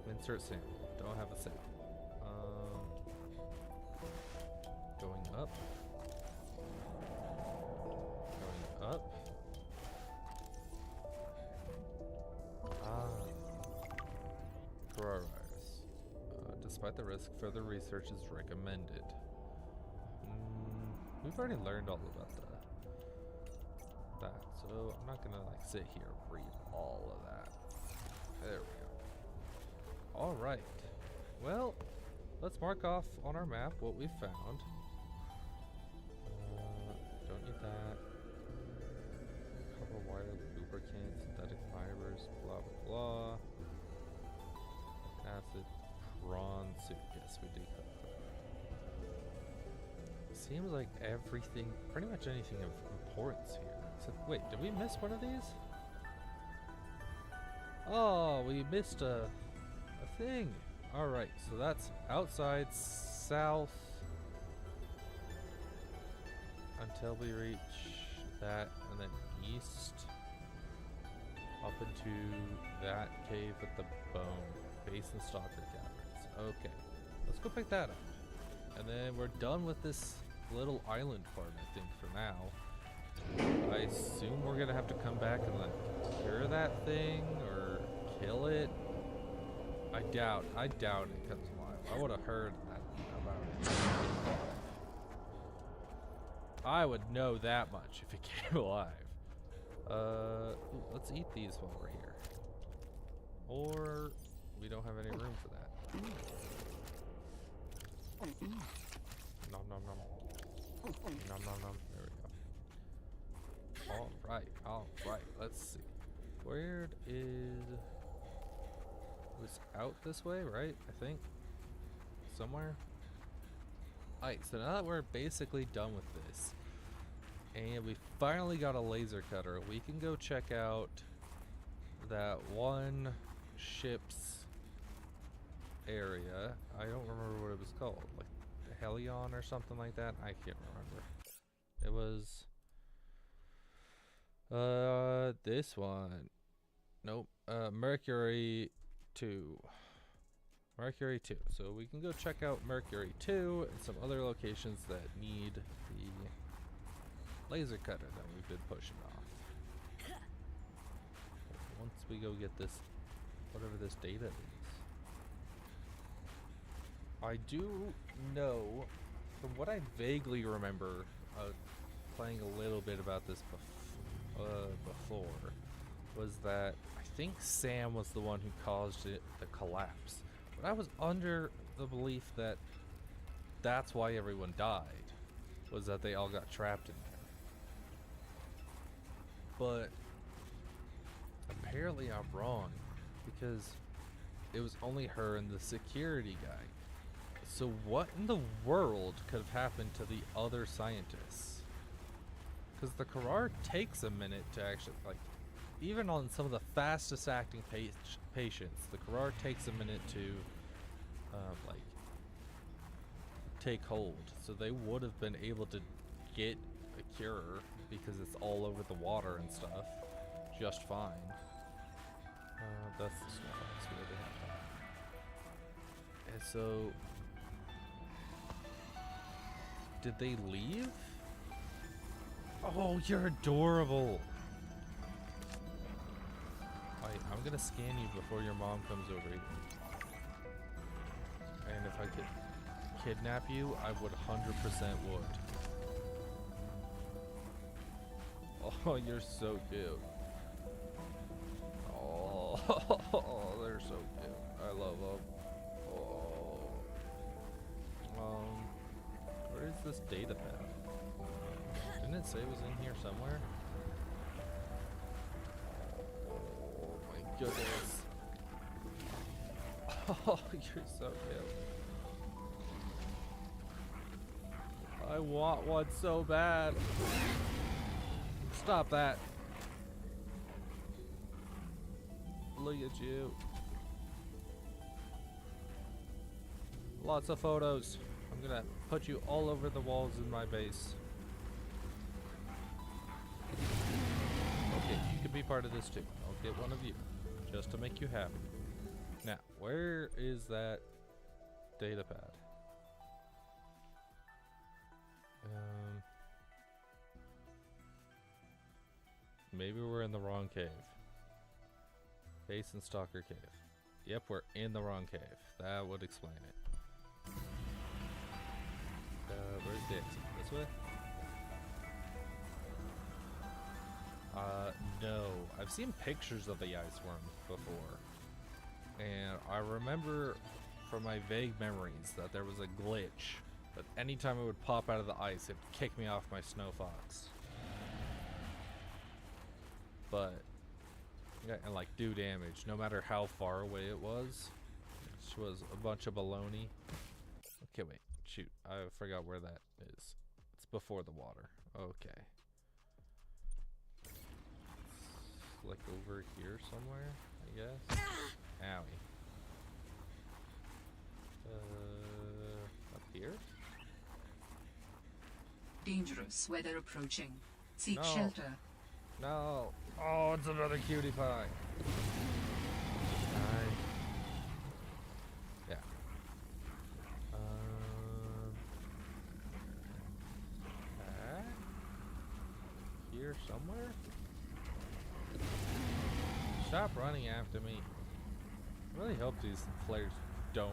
Insert sample. Don't have a sample. Going up. Going up. Coronavirus. Despite the risk, further research is recommended. We've already learned all about that, so I'm not gonna like sit here and read all of that. There we go. All right. Well, let's mark off on our map what we found. Don't need that. Copper wire, lubricant, synthetic fibers, blah blah blah. Acid, prawn soup. Yes, we do have that. Seems like everything, pretty much anything of importance here. So, wait, did we miss one of these? Oh, we missed a thing. Alright, so that's outside, south, until we reach that, and then east, up into that cave with the bone, base and stalker caverns. Okay, let's go pick that up. And then we're done with this little island part, I think, for now. I assume we're gonna have to come back and like cure that thing or kill it. I doubt it comes alive. I would have heard that about it. I would know that much if it came alive. Ooh, let's eat these while we're here. Or we don't have any room for that. Nom nom nom. Nom nom nom. There we go. Alright, let's see. Where is... It was out this way, right? I think. Somewhere. Alright, so now that we're basically done with this, and we finally got a laser cutter, we can go check out that one ship's area. I don't remember what it was called. Like the Helion or something like that? I can't remember. It was... this one. Nope. Mercury 2. Mercury 2. So we can go check out Mercury 2 and some other locations that need the laser cutter that we've been pushing off. Once we go get this, whatever this data is. I do know, from what I vaguely remember, playing a little bit about this before, was that I think Sam was the one who caused it to collapse. But I was under the belief that that's why everyone died, was that they all got trapped in there. But apparently I'm wrong, because it was only her and the security guy. So what in the world could have happened to the other scientists? Because the Karar takes a minute to actually, like, even on some of the fastest acting patients, the Karar takes a minute to, like, take hold. So they would have been able to get a cure because it's all over the water and stuff just fine. That's the snowflakes where they have that. And so, did they leave? Oh, you're adorable. I'm gonna scan you before your mom comes over here. And if I could kidnap you, I would 100% would. Oh, you're so cute. Oh, they're so cute. I love them. Oh. Where is this data pad? Didn't it say it was in here somewhere? Oh my goodness. Oh, you're so cute. I want one so bad. Stop that. Look at you. Lots of photos. I'm gonna put you all over the walls in my base. Okay, you can be part of this too. I'll get one of you, just to make you happy. Now, where is that data pad? Maybe we're in the wrong cave. Base and Stalker Cave. Yep, we're in the wrong cave. That would explain it. Where's the exit? This way? No. I've seen pictures of the ice worm before. And I remember from my vague memories that there was a glitch that anytime it would pop out of the ice, it'd kick me off my snow fox. But yeah, and like do damage no matter how far away it was, which was a bunch of baloney. Okay, wait, shoot, I forgot where that is. It's before the water. Okay, it's like over here somewhere, I guess. Owie. Up here? Dangerous weather approaching. Seek No. shelter. No. Oh, it's another cutie pie. Yeah. Here somewhere? Stop running after me. I really hope these flares don't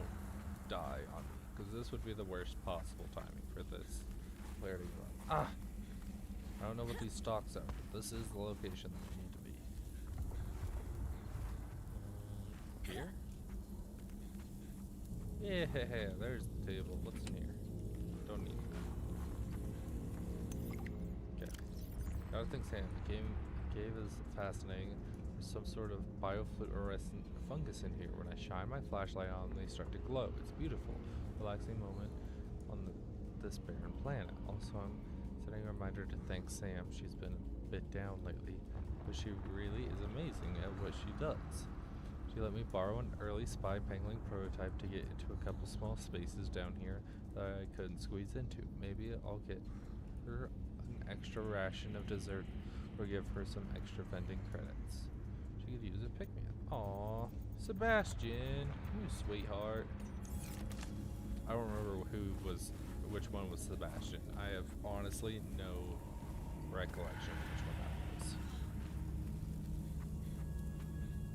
die on me, because this would be the worst possible timing for this flare to go on. Ah! I don't know what these stalks are, but this is the location that we need to be. Here? Yeah, there's the table. What's in here? Don't need it. Okay. Gotta think, Sam. The cave is fascinating. There's some sort of biofluorescent fungus in here. When I shine my flashlight on, they start to glow. It's beautiful, relaxing moment on this barren planet. Also, I'm setting a reminder to thank Sam. She's been a bit down lately, but she really is amazing at what she does. She let me borrow an early spy pangolin prototype to get into a couple small spaces down here that I couldn't squeeze into. Maybe I'll get her an extra ration of dessert or give her some extra vending credits. She could use a pick-me-up. Aw, Sebastian, you sweetheart. I don't remember which one was Sebastian. I have honestly no recollection of which one that was.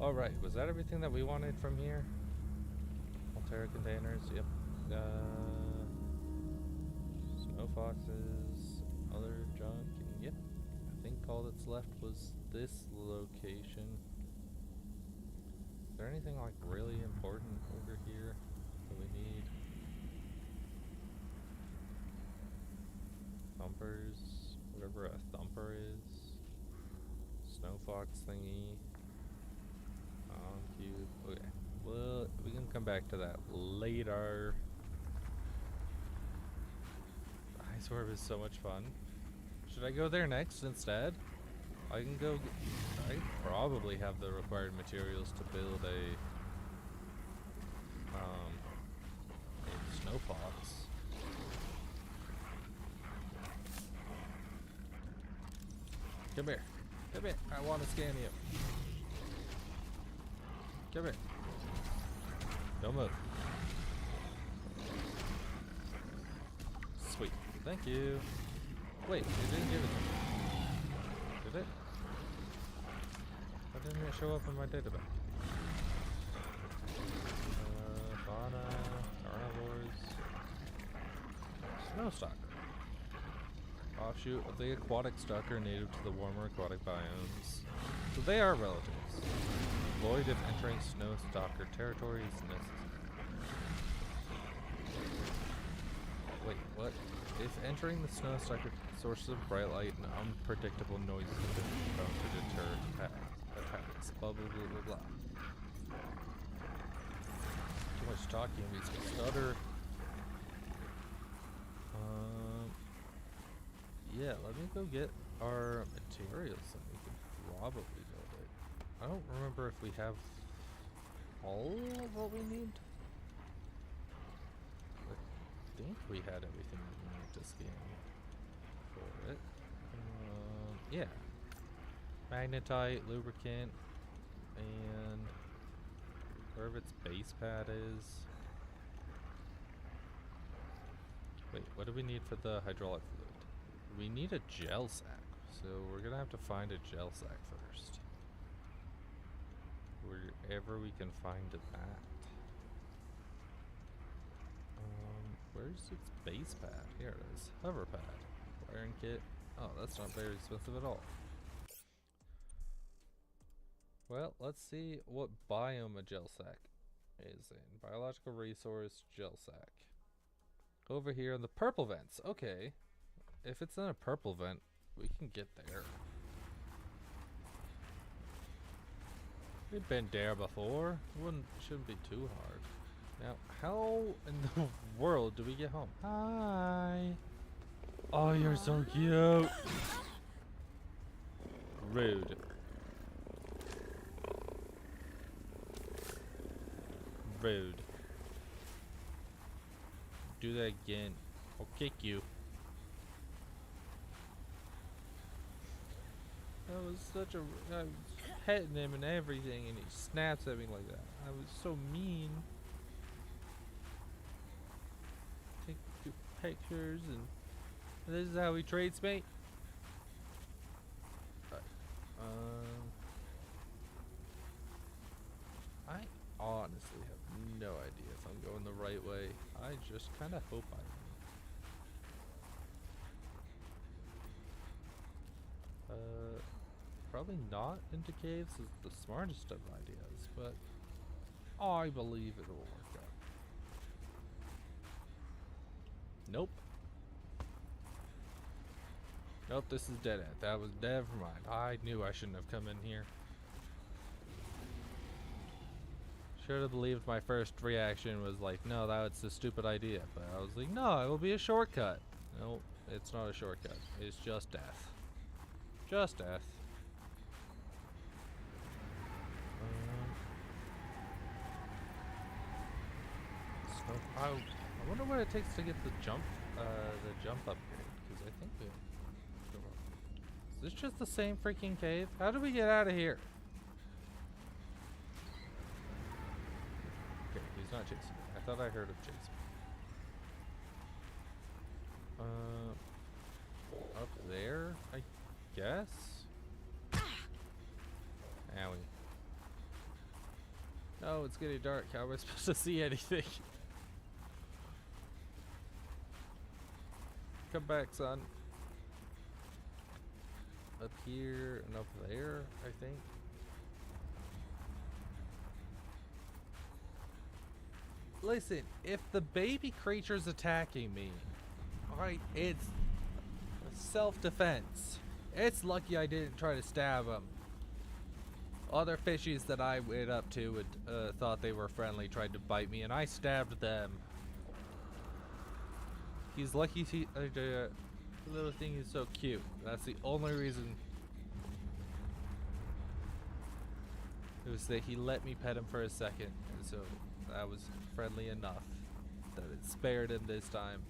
Alright, was that everything that we wanted from here? Altera containers, yep. Snow foxes, other junk, and yep. I think all that's left was this location. Is there anything like really important over here that we need? Thumpers, whatever a thumper is. Snow fox thingy. Cube. Okay. Well, we can come back to that later. The ice orb is so much fun. Should I go there next instead? I can go. I probably have the required materials to build a snow fox. Come here. Come here. I want to scan you. Come here. Don't move. Sweet. Thank you. Wait, it didn't give it to me. Did it? Why didn't it show up in my database? Fauna, carnivores, snow stalker. Offshoot of the aquatic stalker native to the warmer aquatic biomes. So they are relatives. Avoid if entering snow stalker territory is necessary. Wait, what? If entering the snow stalker sources of bright light and unpredictable noises have been found to deter attacks. Blah blah blah blah blah. Too much talking makes me stutter. Yeah, let me go get our materials and we can probably build it. I don't remember if we have all of what we need. I think we had everything we need to scan for it. Yeah. Magnetite, lubricant, and wherever its base pad is. Wait, what do we need for the hydraulic fluid? We need a gel sack, so we're gonna have to find a gel sack first. Wherever we can find that. Where's its base pad? Here it is. Hover pad. Wiring kit. Oh, that's not very expensive at all. Well, let's see what biome a gel sack is in. Biological resource gel sack. Over here in the purple vents. Okay. If it's in a purple vent, we can get there. We've been there before. Shouldn't be too hard. Now, how in the world do we get home? Hi. Oh, you're so cute. Rude. Rude. Do that again. I'll kick you. That was such a... I was petting him and everything and he snaps at me like that. I was so mean. Take pictures and this is how he treats me. Right. I honestly have no idea if I'm going the right way. I just kind of hope I am. Probably not into caves is the smartest of ideas, but I believe it will work out. Nope. Nope, this is dead end. That was never mind. I knew I shouldn't have come in here. Should have believed my first reaction was like, no, that's a stupid idea. But I was like, no, it will be a shortcut. No, it's not a shortcut. It's just death. Just death. I wonder what it takes to get the jump upgrade, because I think we. Is this just the same freaking cave? How do we get out of here? Okay, he's not chasing me. I thought I heard him chase me. Up there, I guess. Owie. No, it's getting dark. How am I supposed to see anything? Come back, son. Up here and up there, I think. Listen, if the baby creature's attacking me, alright, it's self-defense. It's lucky I didn't try to stab him. Other fishies that I went up to and thought they were friendly tried to bite me, and I stabbed them. He's lucky The little thing is so cute. That's the only reason. It was that he let me pet him for a second, and so that was friendly enough that it spared him this time.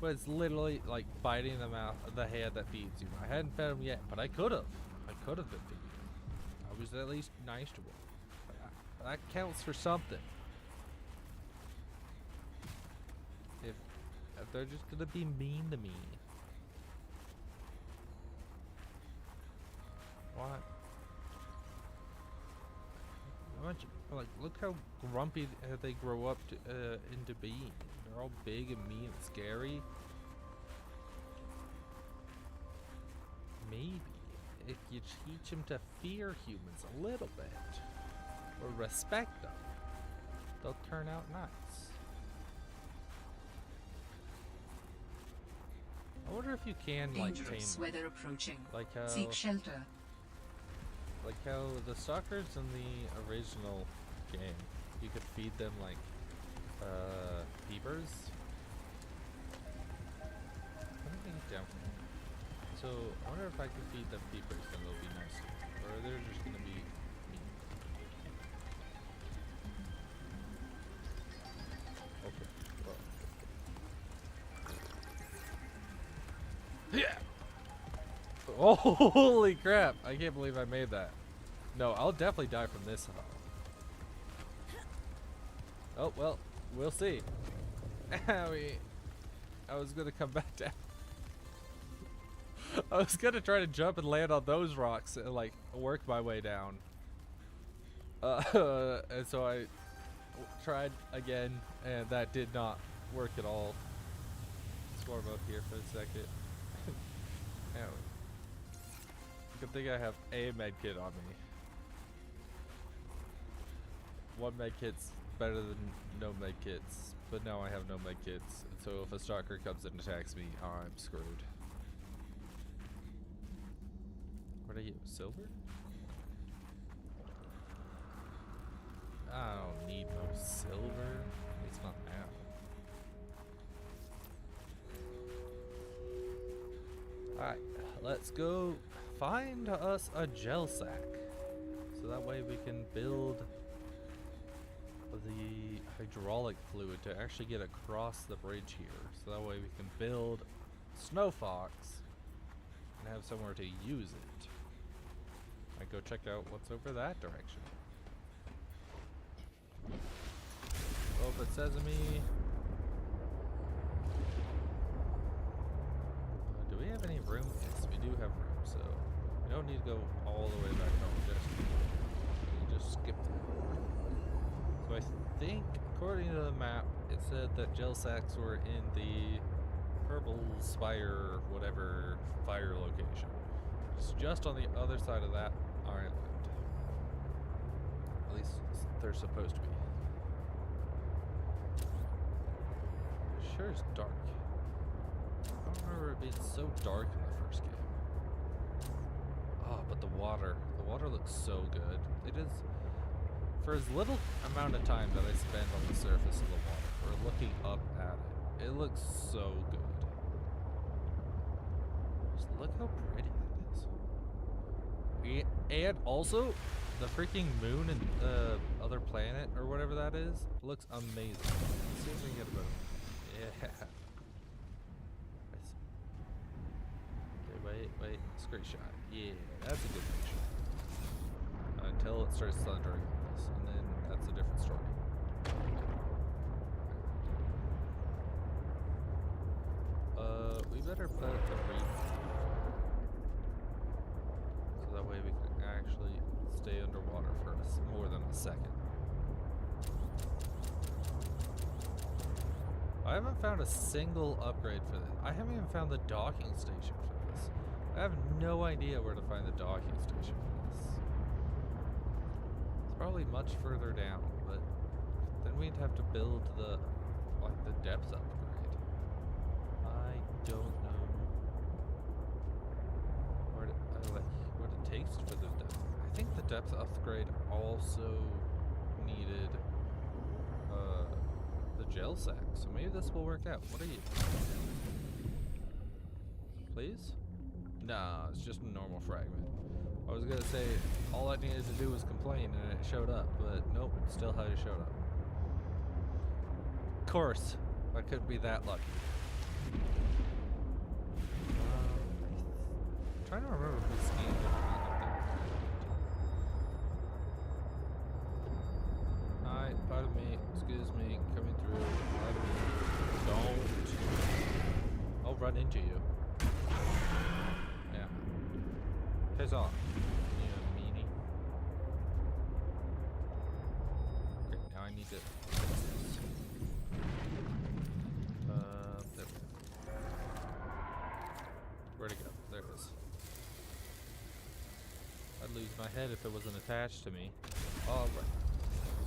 But it's literally like biting the mouth, the hand that feeds you. I hadn't fed him yet, but I could have. I could have been feeding him. I was at least nice to him. That counts for something. If they're just gonna be mean to me, what? Like, look how grumpy they grow up to, into being. They're all big and mean and scary. Maybe if you teach them to fear humans a little bit, or respect them, they'll turn out nice. I wonder if you can like tame Dangerous them. weather approaching. Like how Seek shelter. Like how the stalkers in the original game, you could feed them like peepers. Let me think down from here. So I wonder if I could feed them peepers, then they'll be nice. Or they're just gonna be mean. Okay. Well. Yeah. Oh, holy crap! I can't believe I made that. No, I'll definitely die from this. Oh well, we'll see. I was gonna come back down. I was gonna try to jump and land on those rocks and like work my way down. And so I tried again, and that did not work at all. Let's warm up here for a second. Anyway. Good thing I have a med kit on me. One med kit's better than no med kits, but now I have no med kits, so if a stalker comes and attacks me, I'm screwed. What are you, silver? I don't need no silver. At least not now. Alright, let's go find us a gel sack. So that way we can build the hydraulic fluid to actually get across the bridge here. So that way we can build Snow Fox and have somewhere to use it. I go check out what's over that direction. Open sesame. Do we have any room? Yes, we do have room, so we don't need to go all the way back home. Just skip that. So I think, according to the map, it said that gel sacks were in the Purple Spire, whatever, fire location. It's just on the other side of that island. At least they're supposed to be. It sure is dark. I don't remember it being so dark in the first game. Oh, but the water looks so good. It is, for as little amount of time that I spend on the surface of the water, or looking up at it, it looks so good. Just look how pretty that is. And also, the freaking moon and the other planet, or whatever that is, looks amazing. Let's see if we can get a better. Yeah. Okay, wait. Screenshot. Yeah, that's a good picture. Until it starts thundering on us, and then that's a different story. We better put the reef so that way we can actually stay underwater for more than a second. I haven't found a single upgrade for this. I haven't even found the docking station for this. I have no idea where to find the docking station for this. It's probably much further down, but then we'd have to build the depth upgrade. I don't know what it takes for the depth. I think the depth upgrade also needed the gel sack, so maybe this will work out. What are you? please? Nah, it's just a normal fragment. I was gonna say all I needed to do was complain and it showed up, but nope, still hadn't showed up. Of course, I couldn't be that lucky. I'm trying to remember if we scanned it. Hi, pardon me, excuse me, coming through. Pardon me. Don't. I'll run into you. Yeah. Piss off. You meanie. Okay, now I need to fix this. There. Where'd it go? There it is. I'd lose my head if it wasn't attached to me. Alright.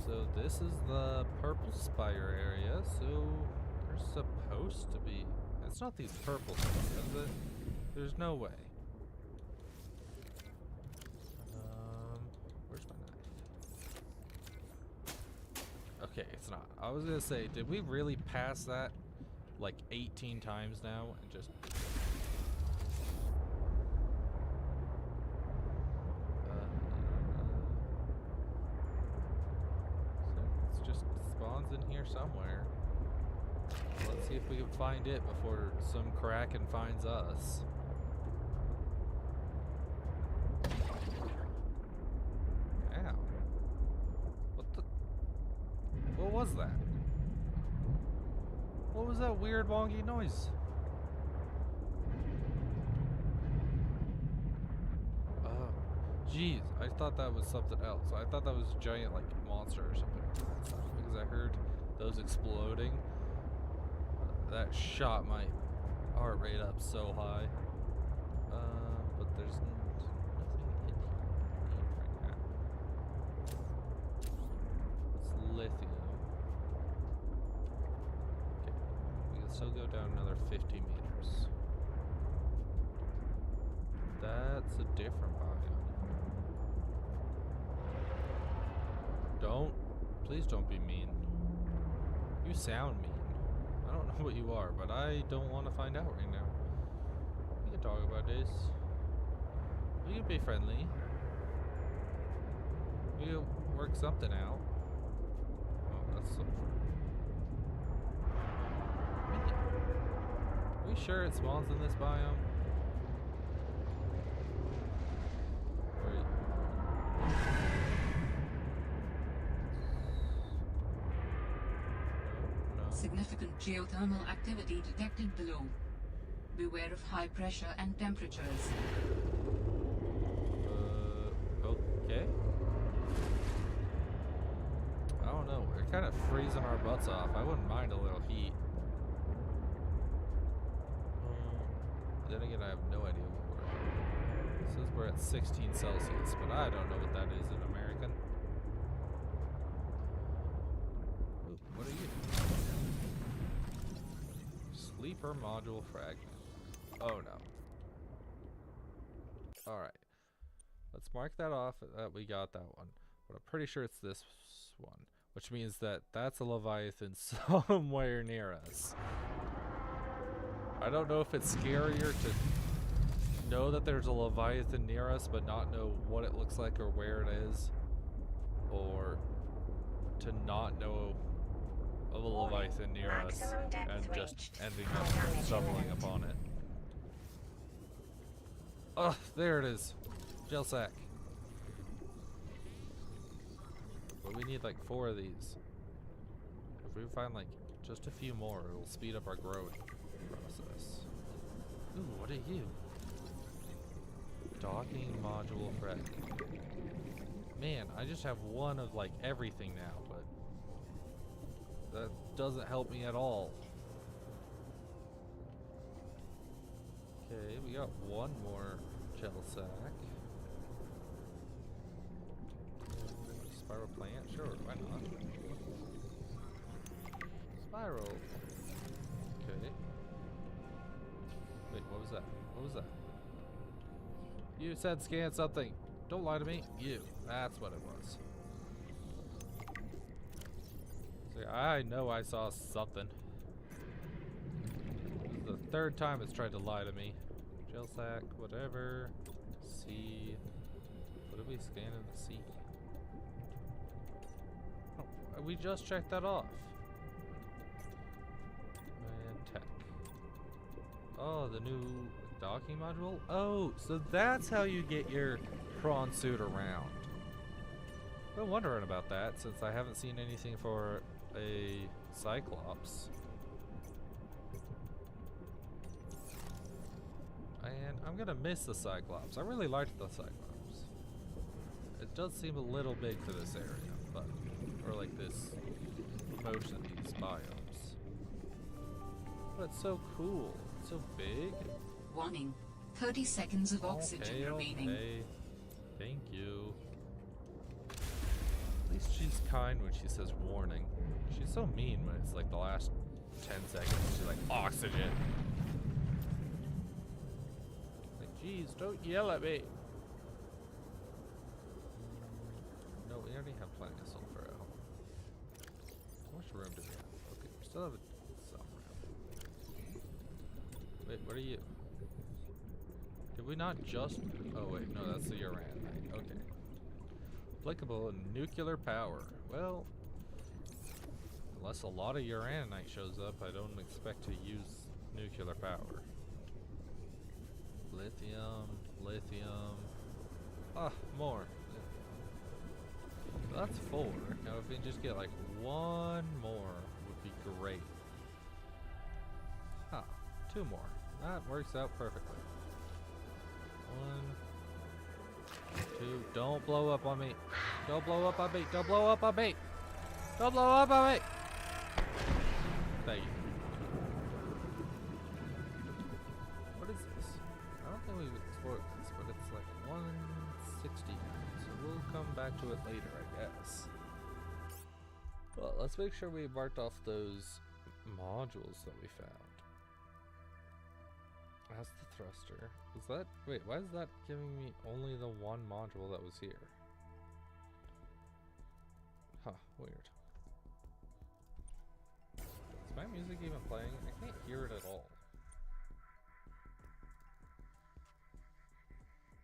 So this is the purple spire area, so there's supposed to be... It's not these purple things, is it? There's no way. Where's my knife? Okay, it's not. I was gonna say, did we really pass that like 18 times now and just... So it just spawns in here somewhere. Let's see if we can find it before some Kraken finds us. Ow. What the... What was that? What was that weird wonky noise? Jeez, I thought that was something else. I thought that was a giant, like, monster or something because I heard those exploding. That shot my heart rate up so high. But there's nothing in here right now. It's lithium. Okay, we can still go down another 50 meters. That's a different biome. Please don't be mean. You sound mean. I don't know what you are, but I don't want to find out right now. We can talk about this. We can be friendly. We can work something out. Oh, that's sulfur. Are we sure it spawns in this biome? Significant geothermal activity detected below. Beware of high pressure and temperatures. Okay. I don't know. We're kind of freezing our butts off. I wouldn't mind a little heat. Then again, I have no idea what we're at. It says we're at 16 Celsius, but I don't know what that is in American. Ooh, what are you? Sleeper module fragment. Oh no. Alright. Let's mark that off that we got that one. But I'm pretty sure it's this one. Which means that that's a Leviathan somewhere near us. I don't know if it's scarier to know that there's a Leviathan near us but not know what it looks like or where it is. Or to not know of a Leviathan near us and just ending up stumbling upon it. Oh, there it is. Gel sack. But we need like 4 of these. If we find like just a few more, it'll speed up our growing process. Ooh, what are you? Docking module fragment. Man, I just have one of like everything now, but that doesn't help me at all. Okay, we got one more gel sack. Spiral plant? Sure, why not? Spiral. Okay. Wait, what was that? What was that? You said scan something. Don't lie to me. You. That's what it was. See, I know I saw something. This is the 3rd time it's tried to lie to me. Shell sack, whatever. Sea. What did we scan in the sea? Oh, we just checked that off. And tech. Oh, the new docking module? Oh, so that's how you get your prawn suit around. I've been wondering about that since I haven't seen anything for a Cyclops. And I'm gonna miss the Cyclops. I really liked the Cyclops. It does seem a little big for this area, but or like this most of these biomes. But it's so cool. It's so big. Warning. 30 seconds of oxygen remaining. Okay. Thank you. At least she's kind when she says warning. She's so mean when it's like the last 10 seconds. She's like, oxygen. Like, geez, don't yell at me. No, we already have plenty of sulfur at home. How much room do we have? Okay, we still have some room. Wait, what are you? Did we not just... Oh wait, no, that's the Uranite. Okay. Applicable in nuclear power. Well, unless a lot of Uranite shows up, I don't expect to use nuclear power. Lithium, lithium. Ah, more. So that's 4. Now if we can just get like 1 more would be great. Ah, 2 more. That works out perfectly. 1, 2. Don't blow up on me. Don't blow up on me. Don't blow up on me. Don't blow up on me. Thank you. What is this? I don't think we've explored this, but it's like 160. So we'll come back to it later, I guess. Well, let's make sure we marked off those modules that we found. That's the thruster. Is that... Wait, why is that giving me only the 1 module that was here? Huh, weird. Is my music even playing? I can't hear it at all.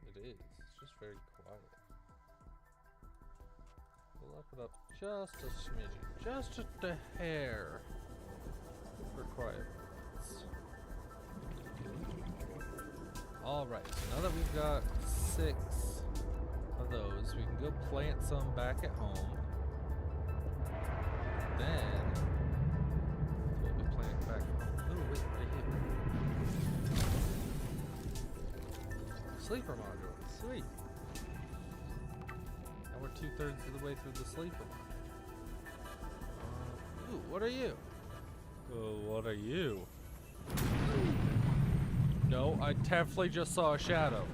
It is. It's just very quiet. We'll up it up just a smidgen. Just a hair. For quietness. Alright, so now that we've got 6 of those, we can go plant some back at home. Then, what we plant back at home? Oh, wait, right here. Sleeper module, sweet. Now we're 2/3 of the way through the sleeper module. Ooh, what are you? Oh, what are you? No, I definitely just saw a shadow.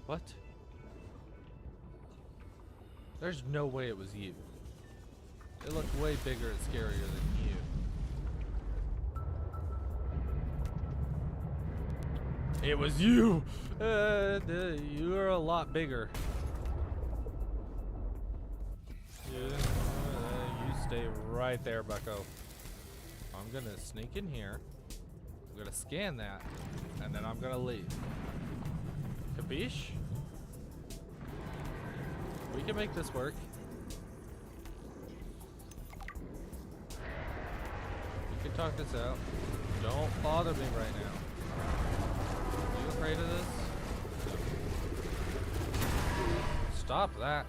What? There's no way it was you. It looked way bigger and scarier than you. It was you! You are a lot bigger. You stay right there, bucko. I'm gonna sneak in here. I'm gonna scan that, and then I'm gonna leave. Capiche? We can make this work. We can talk this out. Don't bother me right now. Are you afraid of this? Stop that.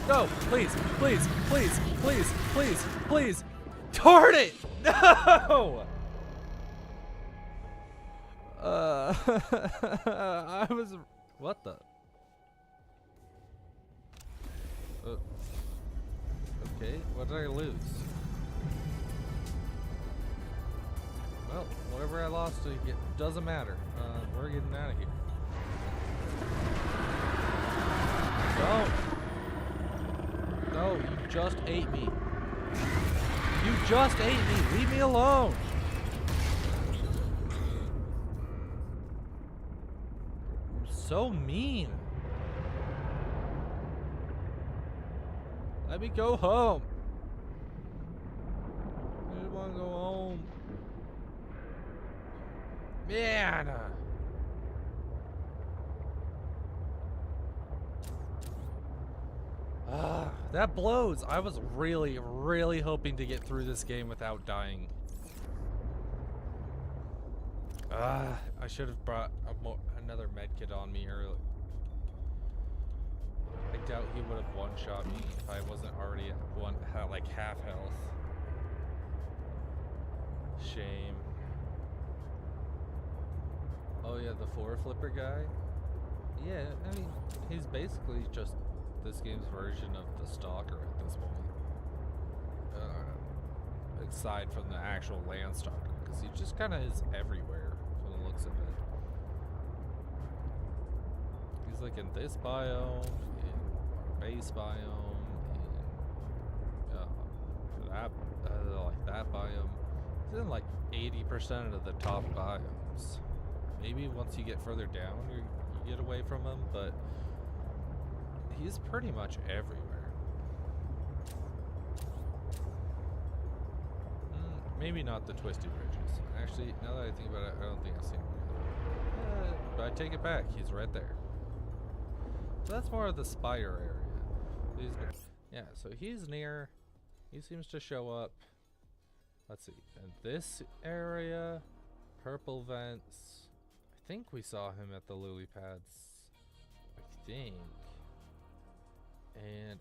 No, please, please, please, please, please, please. Darn it! No! I was... What the? Okay, what did I lose? Well, whatever I lost, it doesn't matter. We're getting out of here. Don't! No, you just ate me. You just ate me! Leave me alone! so mean. Let me go home. I just want to go home. Man. That blows. I was really, really hoping to get through this game without dying. I should have brought another medkit on me early. I doubt he would have one-shot me if I wasn't already at like half health. Shame. Oh yeah, the floor flipper guy? Yeah, I mean, he's basically just this game's version of the Stalker at this point. Aside from the actual land Stalker, because he just kind of is everywhere from the looks of it. He's like in this biome, in our base biome, in like that biome. He's in like 80% of the top biomes. Maybe once you get further down, you get away from him, but he's pretty much everywhere. Maybe not the twisty bridges. Actually, now that I think about it, I don't think I've seen him. But I take it back. He's right there. So that's more of the spider area. Yeah, so he's near. He seems to show up. Let's see. In this area, purple vents. I think we saw him at the lily pads. I think. And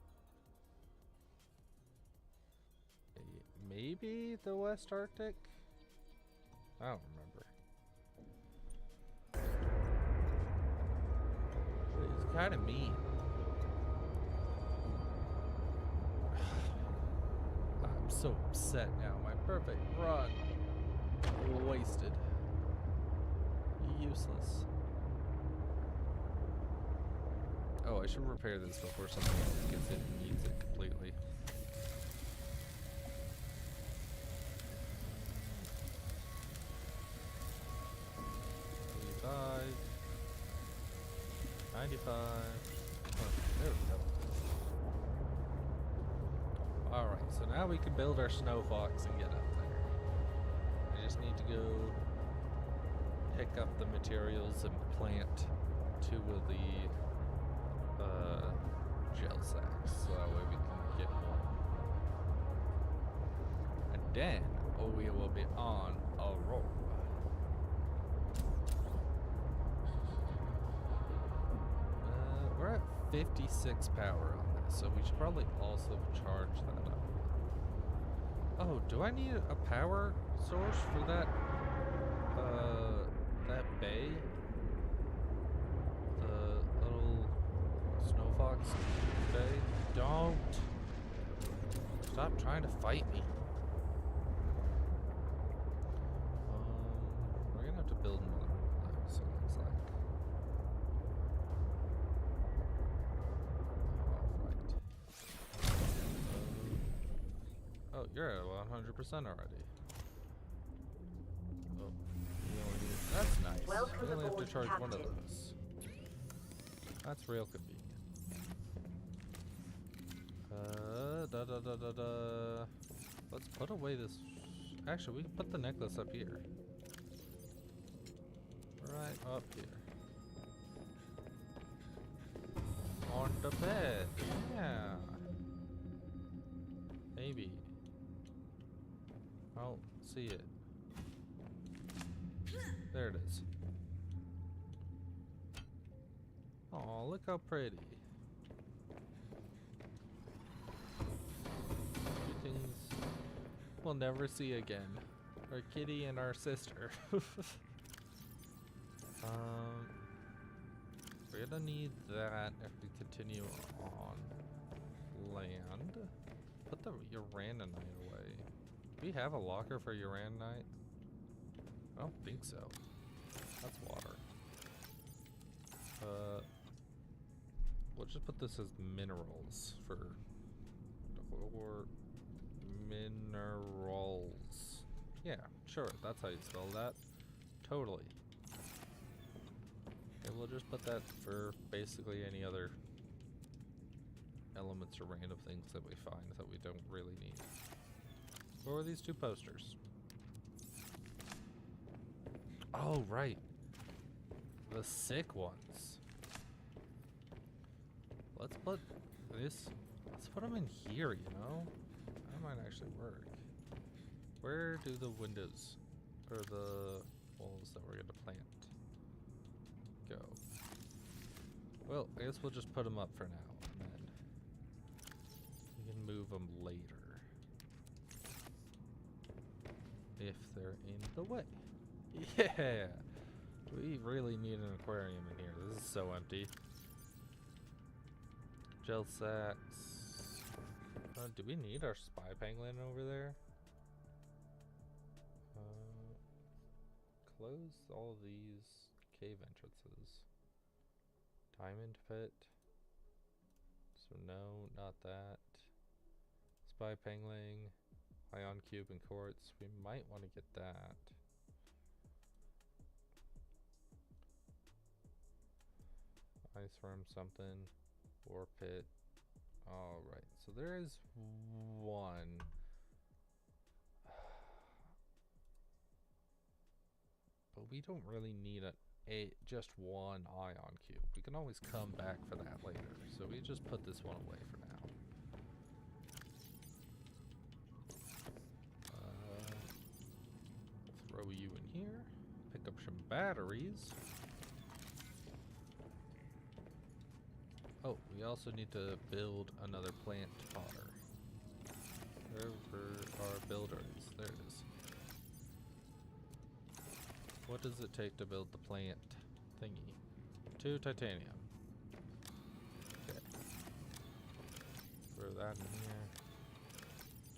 maybe the West Arctic? I don't remember. He's kind of mean. I'm so upset now. My perfect run. Wasted. Useless. Oh, I should repair this before something else gets it and eats it completely. 95. Oh, there we go. Alright, so now we can build our snow fox and get up there. I just need to go pick up the materials and plant 2 of the gel sacks, so that way we can get more. And then we will be on a roll. We're at 56 power on this, so we should probably also charge that up. Oh, do I need a power source for that bay? The little snow fox bay? Don't! Stop trying to fight me. We're gonna have to build another one of those, it looks like. Oh, you're at 100% already. Oh, that's nice. We only have to charge one of those. That's real convenient. Let's put away this. Actually, we can put the necklace up here. Right up here. On the bed. Yeah. Maybe. I don't see it. There it is. Oh, look how pretty. Things we'll never see again. Our kitty and our sister. We're gonna need that if we continue on land. Put the Uranite away. Do we have a locker for Uranite? I don't think so. That's water. We'll just put this as minerals for minerals. Yeah, sure. That's how you spell that. Totally. Okay, we'll just put that for basically any other elements or random things that we find that we don't really need. What were these two posters? Oh, right. The sick ones. Let's put this. Let's put them in here, you know? That might actually work. Where do the windows or the walls that we're going to plant go? Well, I guess we'll just put them up for now, and then we can move them later if they're in the way. Yeah! We really need an aquarium in here. This is so empty. Gel sacks. Do we need our spy pangolin over there? Close all these cave entrances. Diamond pit. So no, not that. Spy pangling. Ion cube and quartz. We might want to get that. Ice worm something. War pit. Alright, so there is one. But we don't really need just one ion cube. We can always come back for that later. So we just put this one away for now. Throw you in here. Pick up some batteries. Oh, we also need to build another plant potter. Wherever our builder is. There it is. What does it take to build the plant thingy? 2 titanium. Okay. Throw that in here.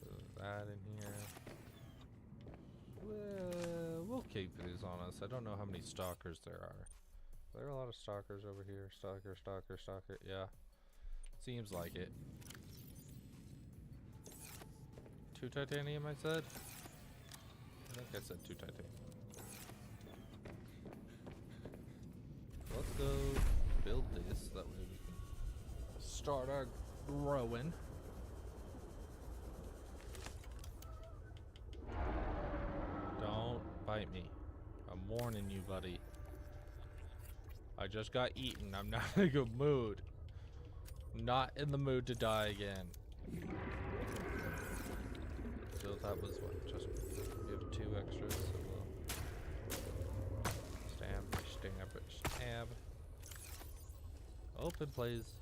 Throw that in here. Well, we'll keep these on us. I don't know how many stalkers there are. There are a lot of stalkers over here. Stalker, stalker, stalker. Yeah. Seems like it. 2 titanium, I said? I think I said 2 titanium. Let's go build this. That way we can start our growing. Don't bite me. I'm warning you, buddy. I just got eaten. I'm not in a good mood. Not in the mood to die again. So that was what? Just we have 2 extras. So we'll stab. Open, please.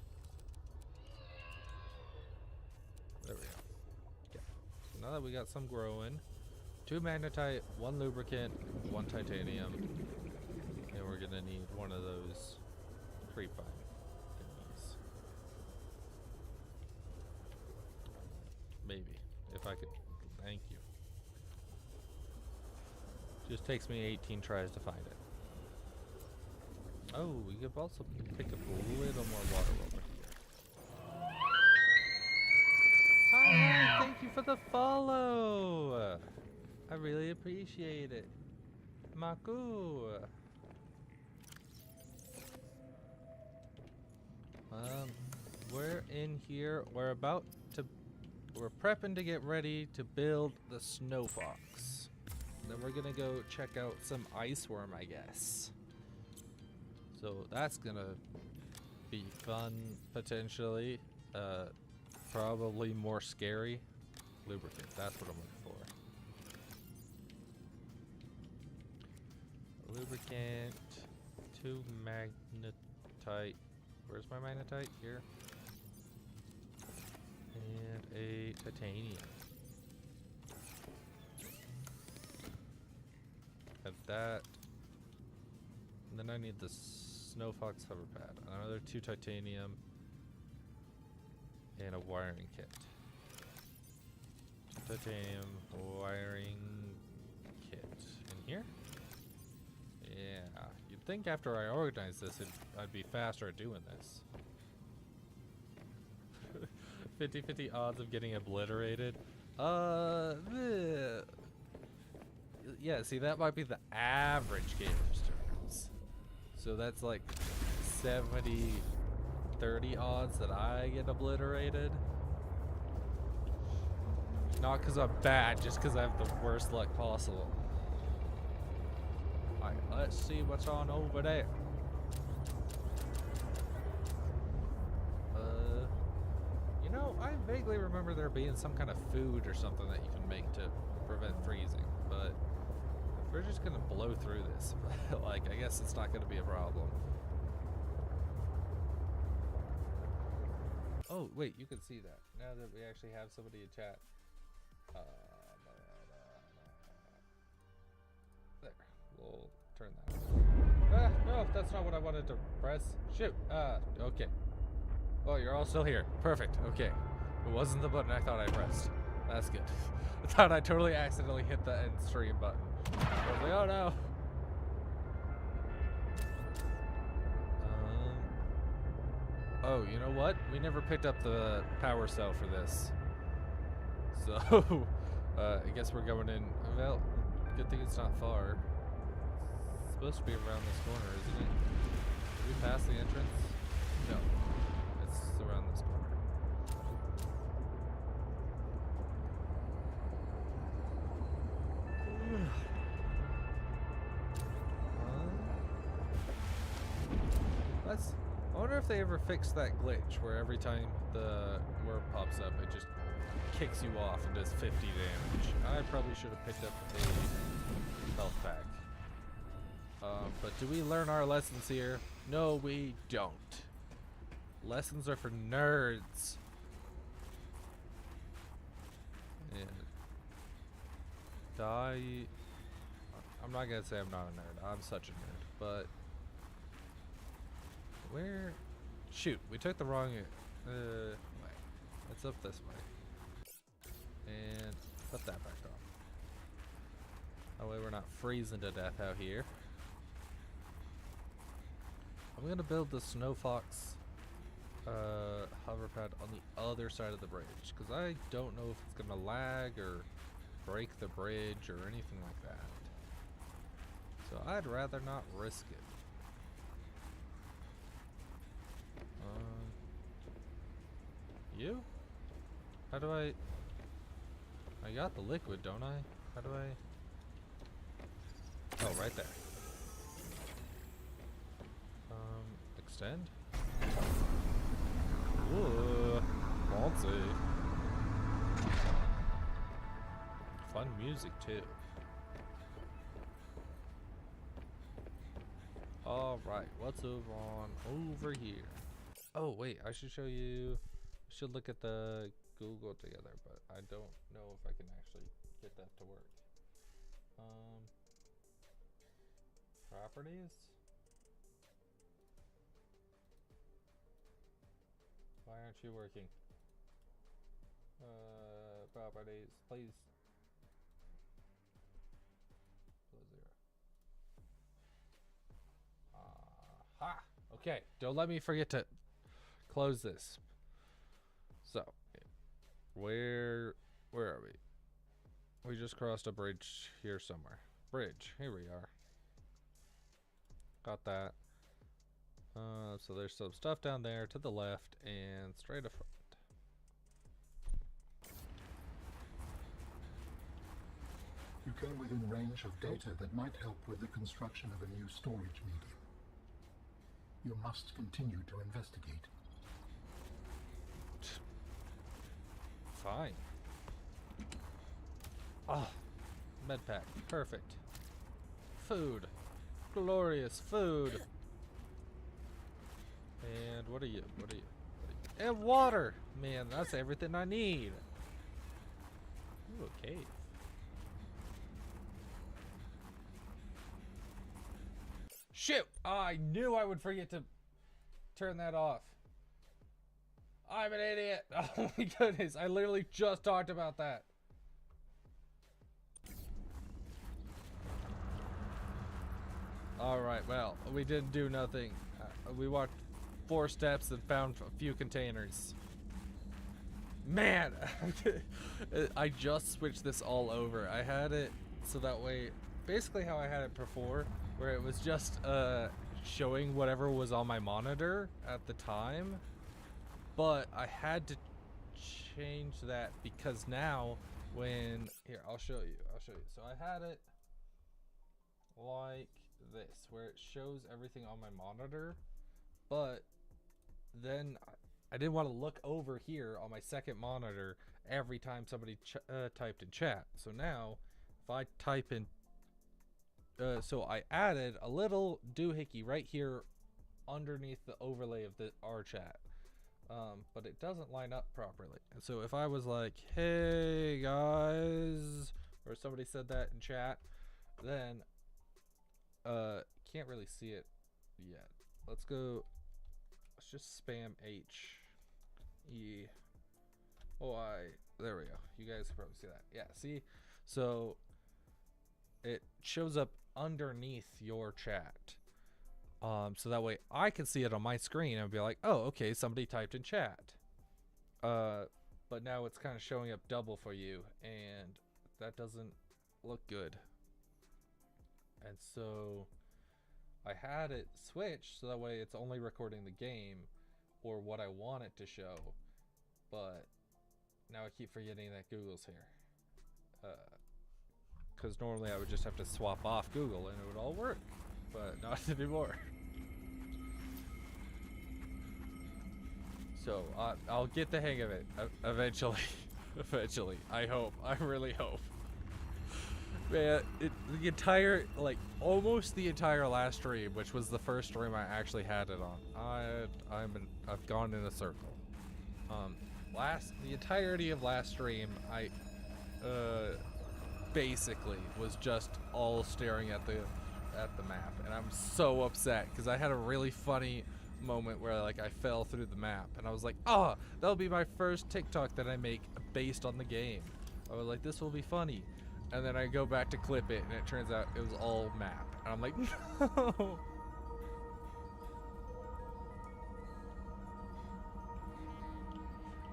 There we go. Okay. So now that we got some growing, 2 magnetite, 1 lubricant, 1 titanium. And we're gonna need one of those creep vine thingies. Maybe. If I could. Thank you. Just takes me 18 tries to find it. Oh, we could also pick up a little more water over here. Hi, thank you for the follow. I really appreciate it. Maku. We're in here. We're prepping to get ready to build the snow fox. Then we're gonna go check out some ice worm, I guess. So that's gonna be fun, potentially. Probably more scary. Lubricant, that's what I'm looking for. Lubricant, 2 magnetite. Where's my magnetite? Here. And a titanium. Have that. And then I need the Snow Fox hover pad. Another 2 titanium. And a wiring kit. 2 titanium wiring kit. In here? Yeah. You'd think after I organize this, I'd be faster at doing this. 50-50 odds of getting obliterated. Yeah, see, that might be the average gamer's turns. So that's like 70-30 odds that I get obliterated. Not because I'm bad, just because I have the worst luck possible. Alright, let's see what's on over there. You know, I vaguely remember there being some kind of food or something that you can make to prevent freezing, but if we're just gonna blow through this, like, I guess it's not gonna be a problem. Oh, wait, you can see that now that we actually have somebody in chat. There, we'll turn that on. No, that's not what I wanted to press. Shoot. Okay. Oh, you're all still here. Perfect. Okay. It wasn't the button I thought I pressed. That's good. I thought I totally accidentally hit the end stream button. I was like, oh no. Oh, you know what? We never picked up the power cell for this. So, I guess we're going in. Well, good thing it's not far. It's supposed to be around this corner, isn't it? Did we pass the entrance? No. It's around this corner. I wonder if they ever fixed that glitch where every time the worm pops up, it just kicks you off and does 50 damage. I probably should have picked up a health pack. But do we learn our lessons here? No, we don't. Lessons are for nerds. And I'm not gonna say I'm not a nerd. I'm such a nerd, but where? Shoot, we took the wrong way. It's up this way. And put that back on. That way we're not freezing to death out here. I'm gonna build the Snow Fox hover pad on the other side of the bridge, because I don't know if it's gonna lag or break the bridge or anything like that. So I'd rather not risk it. You? How do I got the liquid, don't I? How do I? Oh, right there. Extend? Ooh, fancy. Fun music too. Alright, what's over here? Oh wait, I should show you. I should look at the Google together, but I don't know if I can actually get that to work. Properties? Why aren't you working? Properties, please. Aha! Okay, don't let me forget to close this. So, where are we? We just crossed a bridge here somewhere. Bridge, here we are. Got that. So there's some stuff down there to the left and straight up front. You came within range of data that might help with the construction of a new storage medium. You must continue to investigate. Fine. Ah, medpack, perfect. Food, glorious food. And what are you? What are you? And water, man. That's everything I need. Ooh, a cave. Shoot! I knew I would forget to turn that off. I'm an idiot. Oh my goodness. I literally just talked about that. Alright, well, we didn't do nothing. We walked 4 steps and found a few containers. Man! I just switched this all over. I had it so that way, basically how I had it before, where it was just showing whatever was on my monitor at the time, but I had to change that because now when here I'll show you. So I had it like this where it shows everything on my monitor, but then I didn't want to look over here on my second monitor every time somebody typed in chat. So now if I type in so I added a little doohickey right here underneath the overlay of our chat, but it doesn't line up properly. And so if I was like, hey guys, or somebody said that in chat, then can't really see it yet. Let's just spam HEOI. There we go. You guys can probably see that. Yeah, see? So it shows up underneath your chat. So that way I can see it on my screen and be like, oh, okay, somebody typed in chat. But now it's kind of showing up double for you, and that doesn't look good. And so I had it switched so that way it's only recording the game or what I want it to show. But now I keep forgetting that Google's here. Because normally I would just have to swap off Google and it would all work, but not anymore. So I'll get the hang of it eventually. Eventually, I hope. I really hope. Man, the entire, like, almost the entire last stream, which was the first stream I actually had it on, I've gone in a circle. The entirety of last stream, I basically was just all staring at the map, and I'm so upset because I had a really funny moment where like I fell through the map, and I was like, that'll be my first TikTok that I make based on the game. I was like, this will be funny. And then I go back to clip it, and it turns out it was all map. And I'm like, no!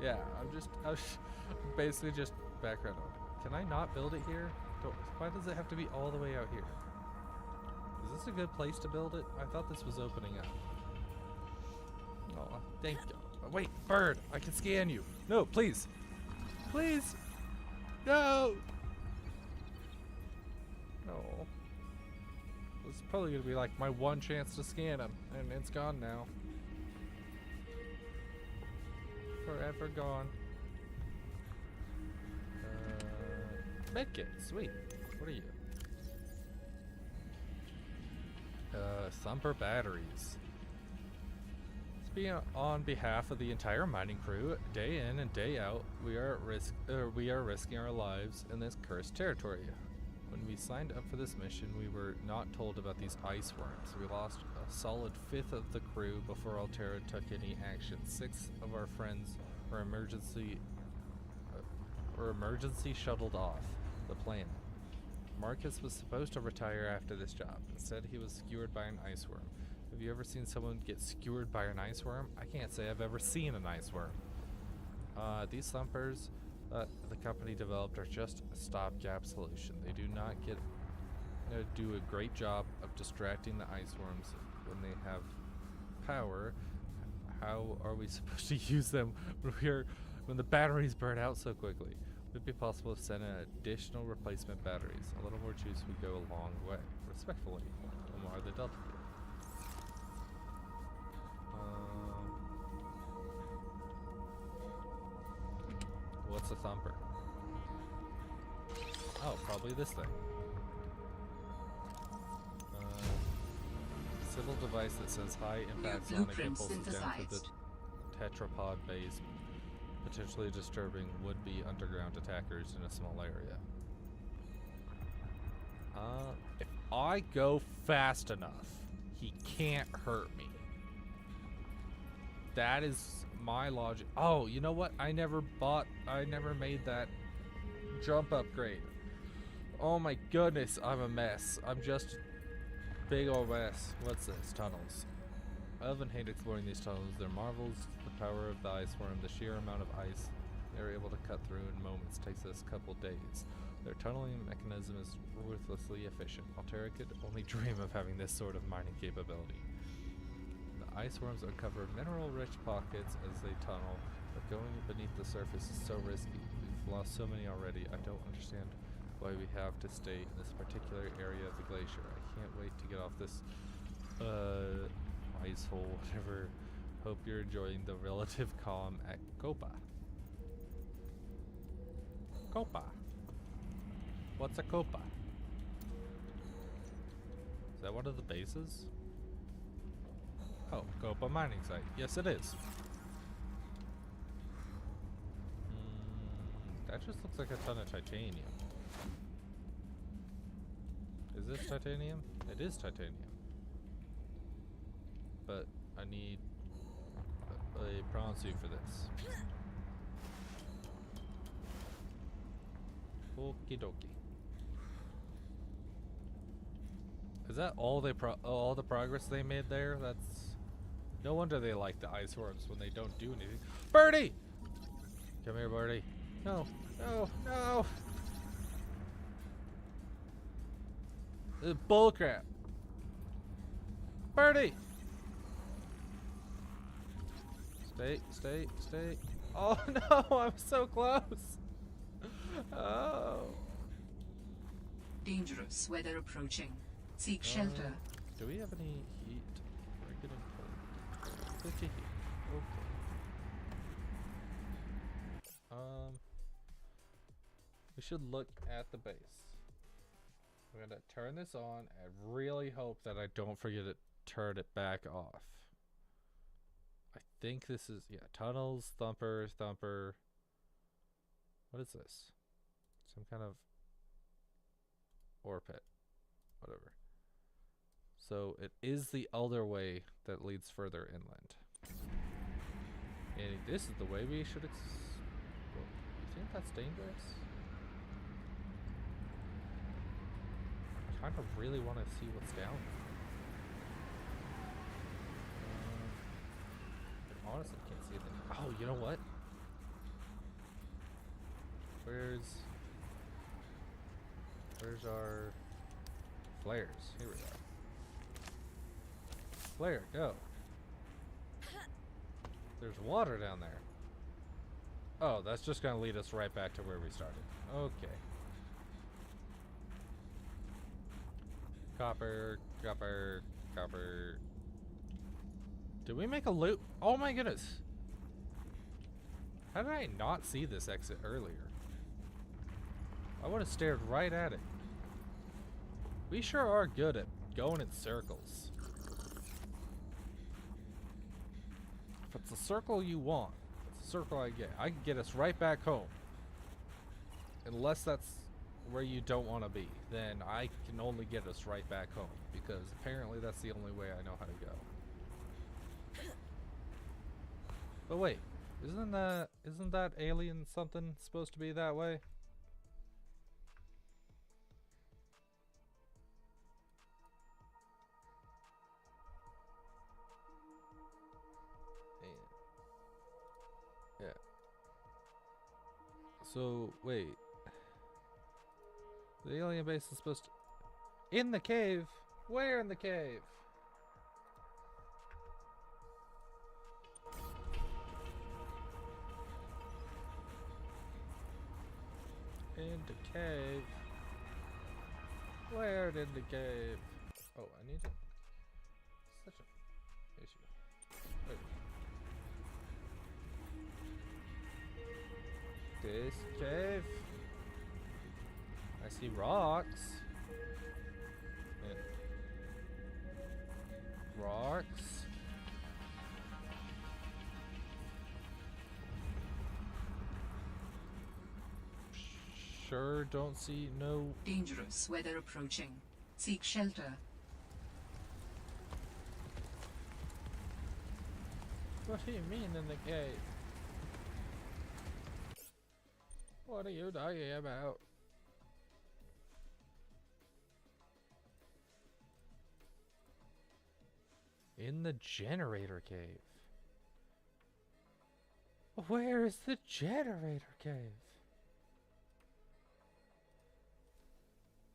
Yeah, I'm basically just background on it. Can I not build it here? Why does it have to be all the way out here? Is this a good place to build it? I thought this was opening up. Oh, thank you. Wait, bird! I can scan you! No, please! Please! No! No. This is probably gonna be like my one chance to scan him, and it's gone now. Forever gone. Medkit, sweet. What are you? Thumper batteries. Speaking on behalf of the entire mining crew, day in and day out, we are risking our lives in this cursed territory. When we signed up for this mission, we were not told about these ice worms. We lost a solid fifth of the crew before Altera took any action. 6 of our friends were emergency shuttled off the planet. Marcus was supposed to retire after this job. Instead, he was skewered by an ice worm. Have you ever seen someone get skewered by an ice worm? I can't say I've ever seen an ice worm. These thumpers the company developed are just a stopgap solution. They do not do a great job of distracting the ice worms when they have power. How are we supposed to use them when the batteries burn out so quickly? Would it be possible to send in additional replacement batteries? A little more juice would go a long way. Respectfully, Omar the Delta Kid. What's a thumper? Oh, probably this thing. Civil device that says high impact sonic impulses down to the tetrapod base, potentially disturbing would-be underground attackers in a small area. If I go fast enough, he can't hurt me. That is my logic. Oh, you know what? I never made that jump upgrade. Oh my goodness, I'm a mess. I'm just big old mess. What's this? Tunnels. I often hate exploring these tunnels. They're marvels. The power of the ice worm, the sheer amount of ice they're able to cut through in moments takes us a couple days. Their tunneling mechanism is ruthlessly efficient. Altera could only dream of having this sort of mining capability. Ice worms uncover mineral-rich pockets as they tunnel, but going beneath the surface is so risky. We've lost so many already. I don't understand why we have to stay in this particular area of the glacier. I can't wait to get off this ice hole, whatever. Hope you're enjoying the relative calm at Copa. Copa. What's a Copa? Is that one of the bases? Oh, Copa mining site. Yes, it is. That just looks like a ton of titanium. Is this titanium? It is titanium. But I need a prawn suit for this. Okie dokie. Is that all all the progress they made there? That's no wonder they like the ice worms when they don't do anything. Birdie! Come here, Birdie. No, no, no! This is bullcrap. Birdie! Stay, stay, stay. Oh no, I'm so close. Oh. Dangerous weather approaching. Seek shelter. Do we have any heat? We're getting cold. 50 heat. Okay. We should look at the base. I'm gonna turn this on and really hope that I don't forget to turn it back off. I think this is, yeah, tunnels, thumper, thumper. What is this? Some kind of ore pit. Whatever. So it is the other way that leads further inland. And this is the way we should well, you think that's dangerous? I kind of really want to see what's down there. I honestly can't see anything. Oh, you know what? Where's our flares? Here we go. Flare, go. There's water down there. Oh, that's just gonna lead us right back to where we started. Okay. Copper, copper, copper. Did we make a loop? Oh my goodness. How did I not see this exit earlier? I would have stared right at it. We sure are good at going in circles. If it's a circle you want, it's a circle I get. I can get us right back home. Unless that's where you don't want to be, then I can only get us right back home, because apparently that's the only way I know how to go. But wait, isn't that alien something supposed to be that way? Yeah. So wait. The alien base is supposed to... In the cave? Where in the cave? In the cave. Where in the cave? Oh, I need to... Such a issue. Wait. This cave? I see rocks. Yeah. Rocks. Sure, don't see no... Dangerous weather approaching. Seek shelter. What do you mean in the cave? What are you talking about? In the generator cave. Where is the generator cave?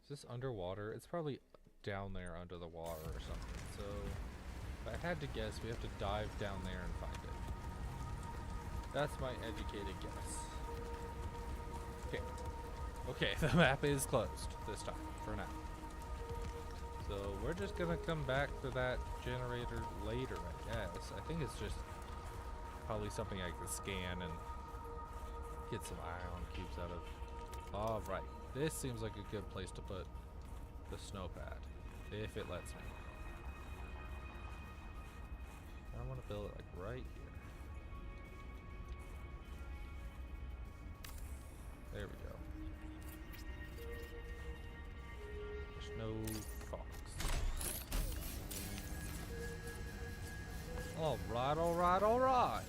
Is this underwater? It's probably down there under the water or something. So If I had to guess, we have to dive down there and find it. That's my educated guess. Okay. Okay, the map is closed this time, for now. So we're just gonna come back for that generator later, I guess. I think it's just probably something I can scan and get some ion cubes out of. Alright, this seems like a good place to put the snow pad, if it lets me. I want to build it like right here. There we go. There's no fox. Alright, alright, alright.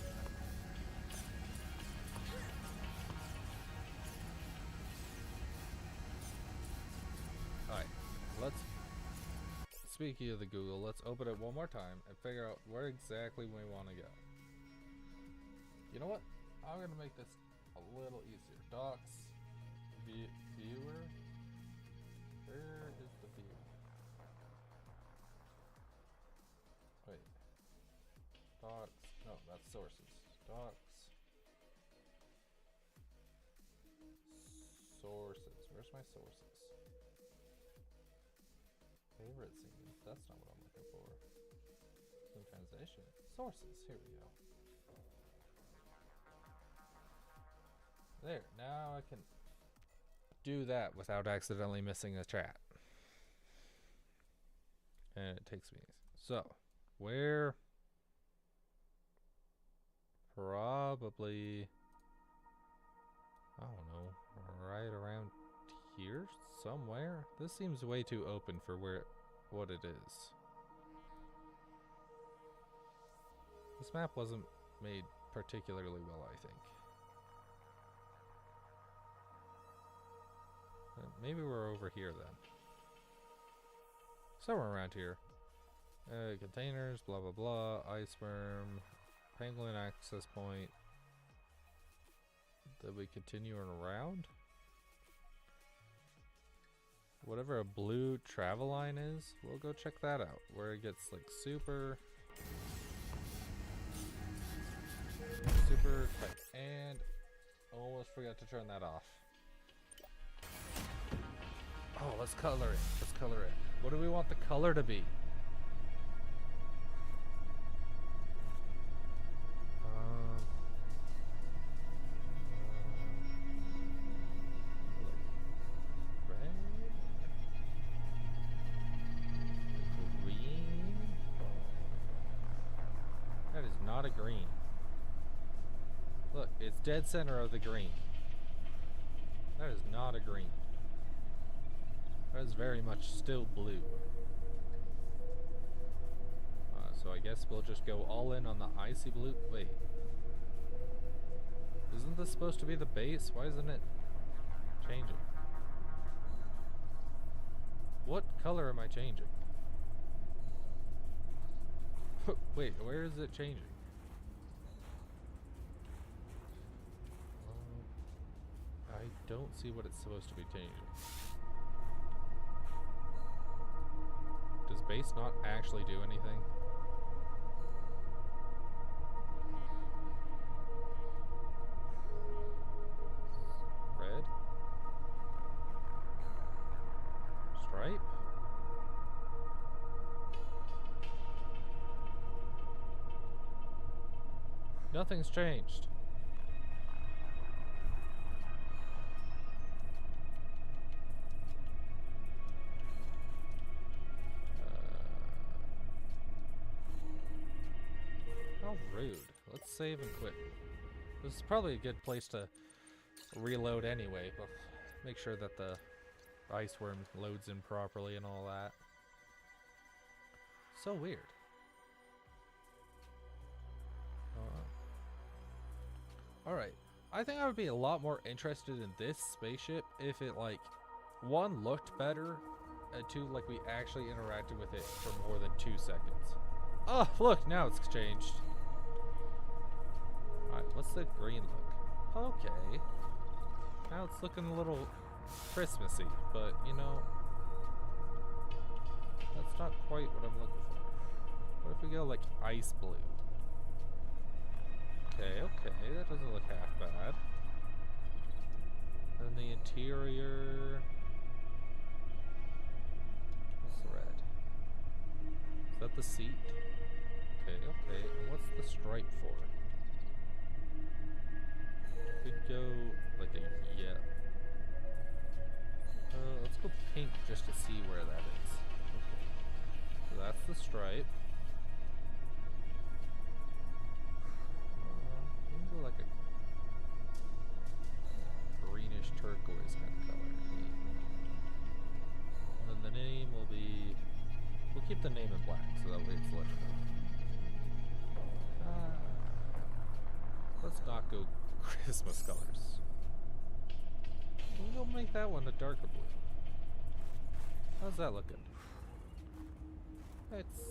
Alright, let's, speaking of the Google, let's open it one more time and figure out where exactly we want to go. You know what? I'm going to make this a little easier. Docs, viewer. Where is the viewer? Wait. Docs. No, that's sources. Docs. Sources. Where's my sources? Favorite scenes. That's not what I'm looking for. Some translation. Sources. Here we go. There. Now I can do that without accidentally missing a chat. And it takes me. So, where? Probably, I don't know, right around here somewhere. This seems way too open for what it is. This map wasn't made particularly well, I think. Maybe we're over here then. Somewhere around here. Containers, blah blah blah, ice worm, pangolin access point. Then we continue around. Whatever a blue travel line is, we'll go check that out. Where it gets like super tight. And almost forgot to turn that off. Oh, let's color it. Let's color it. What do we want the color to be? Red? Green? That is not a green. Look, it's dead center of the green. That is not a green. That is very much still blue. So I guess we'll just go all in on the icy blue. Wait. Isn't this supposed to be the base? Why isn't it changing? What color am I changing? Wait, where is it changing? I don't see what it's supposed to be changing. Does base not actually do anything? Red? Stripe? Nothing's changed. How rude. Let's save and quit. This is probably a good place to reload anyway, but make sure that the ice worm loads in properly and all that. So weird. Alright, I think I would be a lot more interested in this spaceship if it, like, one, looked better, and two, like, we actually interacted with it for more than 2 seconds. Oh, look, now it's changed. Alright, what's the green look? Okay. Now it's looking a little Christmassy, but, you know, that's not quite what I'm looking for. What if we go like ice blue? Okay, okay, that doesn't look half bad. And the interior. What's the red? Is that the seat? Okay, okay. And what's the stripe for? Could go like a yeah. Let's go pink just to see where that is. Okay. So that's the stripe. We can go like a greenish turquoise kind of color. And then the name will be. We'll keep the name in black so that way it's legible. Let's not go Christmas colors. We'll go make that one a darker blue. How's that looking? It's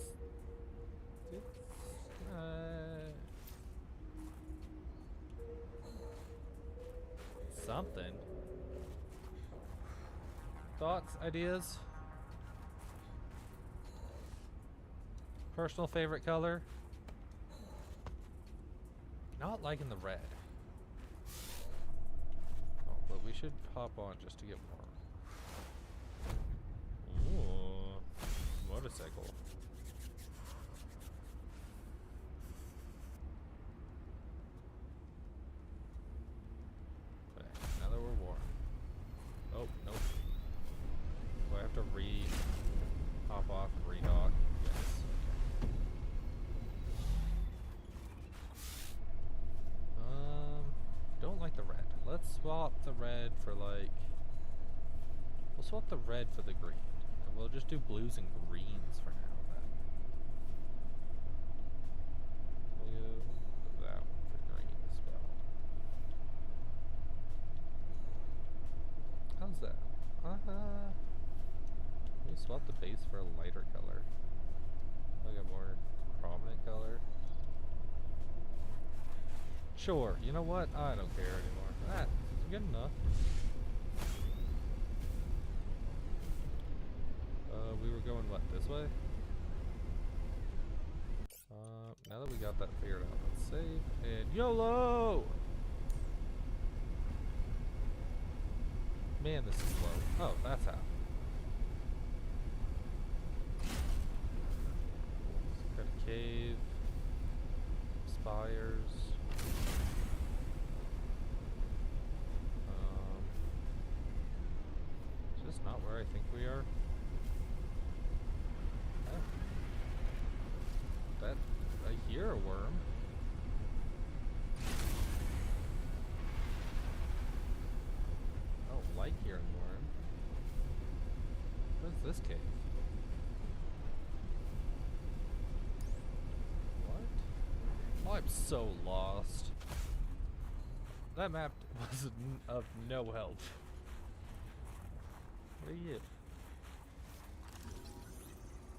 something. Thoughts, ideas? Personal favorite color? Not liking the red. Oh, but we should hop on just to get more. Ooh, motorcycle. Okay, now that we're warm. Oh, nope. Do I have to hop off and redock? Yes. Don't like the red. Let's swap the red for like. We'll swap the red for the green, and we'll just do blues and greens for now. Then we'll go that one for green as well. How's that? Can we swap the base for a lighter color, like a more prominent color? Sure, you know what? I don't care anymore. That's good enough. We were going what, this way? Now that we got that figured out, let's save and YOLO! Man, this is slow. Oh, that's how. Got a cave, spires. Is this not where I think we are? That I hear a worm. I don't like hearing worm. What is this cave? What? Oh, I'm so lost. That map was of no help. What are you?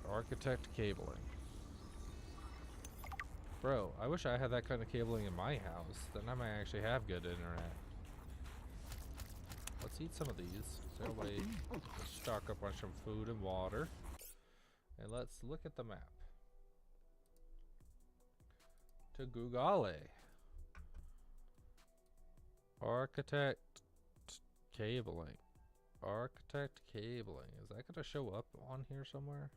Architect cabling. Bro, I wish I had that kind of cabling in my house. Then I might actually have good internet. Let's eat some of these. So wait, let's stock up on some food and water. And let's look at the map. To Google. Architect cabling. Architect cabling. Is that gonna show up on here somewhere?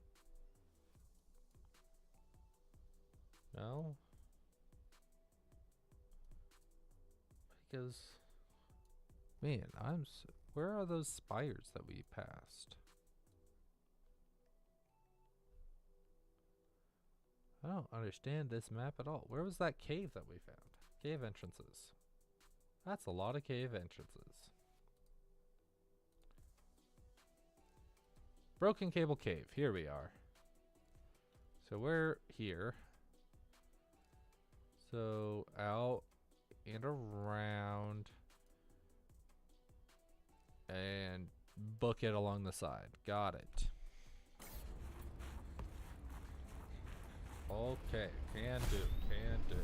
No? Because, man, where are those spires that we passed? I don't understand this map at all. Where was that cave that we found? Cave entrances. That's a lot of cave entrances. Broken Cable Cave. Here we are. So we're here. So out and around and book it along the side. Got it. Okay, can do, can do.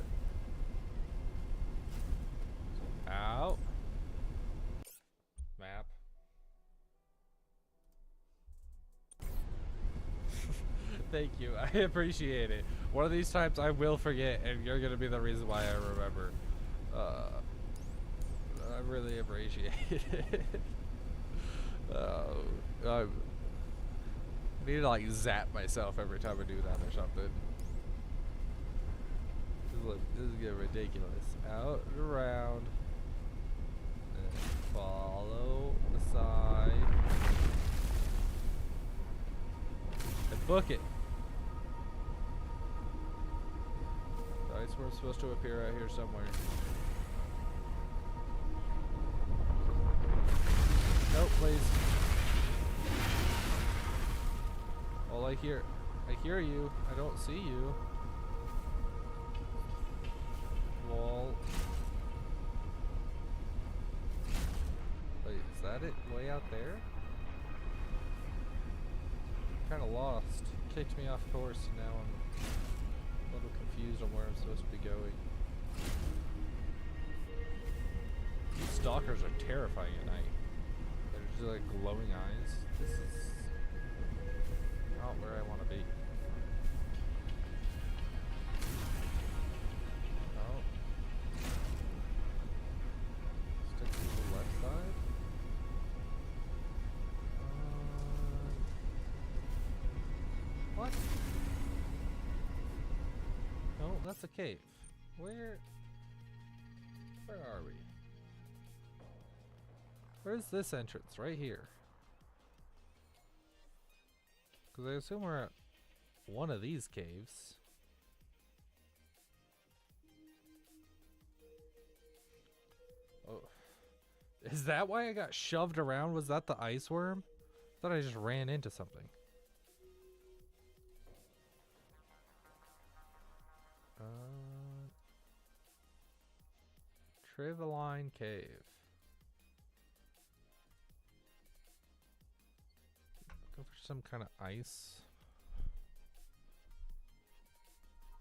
So out. Map. Thank you. I appreciate it. One of these times I will forget, and you're gonna be the reason why I remember. I really appreciate it. I need to like zap myself every time I do that or something. This is getting ridiculous. Out and around. And follow the side. And book it. The ice worm's supposed to appear out here somewhere. Nope, please. All I hear you. I don't see you. Wall. Wait, is that it? Way out there? Kinda lost. Kicked me off course and now I'm a little confused on where I'm supposed to be going. These stalkers are terrifying at night. They're just like glowing eyes. This is not where I want to be. Oh. Stick to the left side. What? No, that's a cave. Where are we? Where's this entrance? Right here. Because I assume we're at one of these caves. Oh. Is that why I got shoved around? Was that the ice worm? I thought I just ran into something. Trivaline Cave. Go for some kind of ice.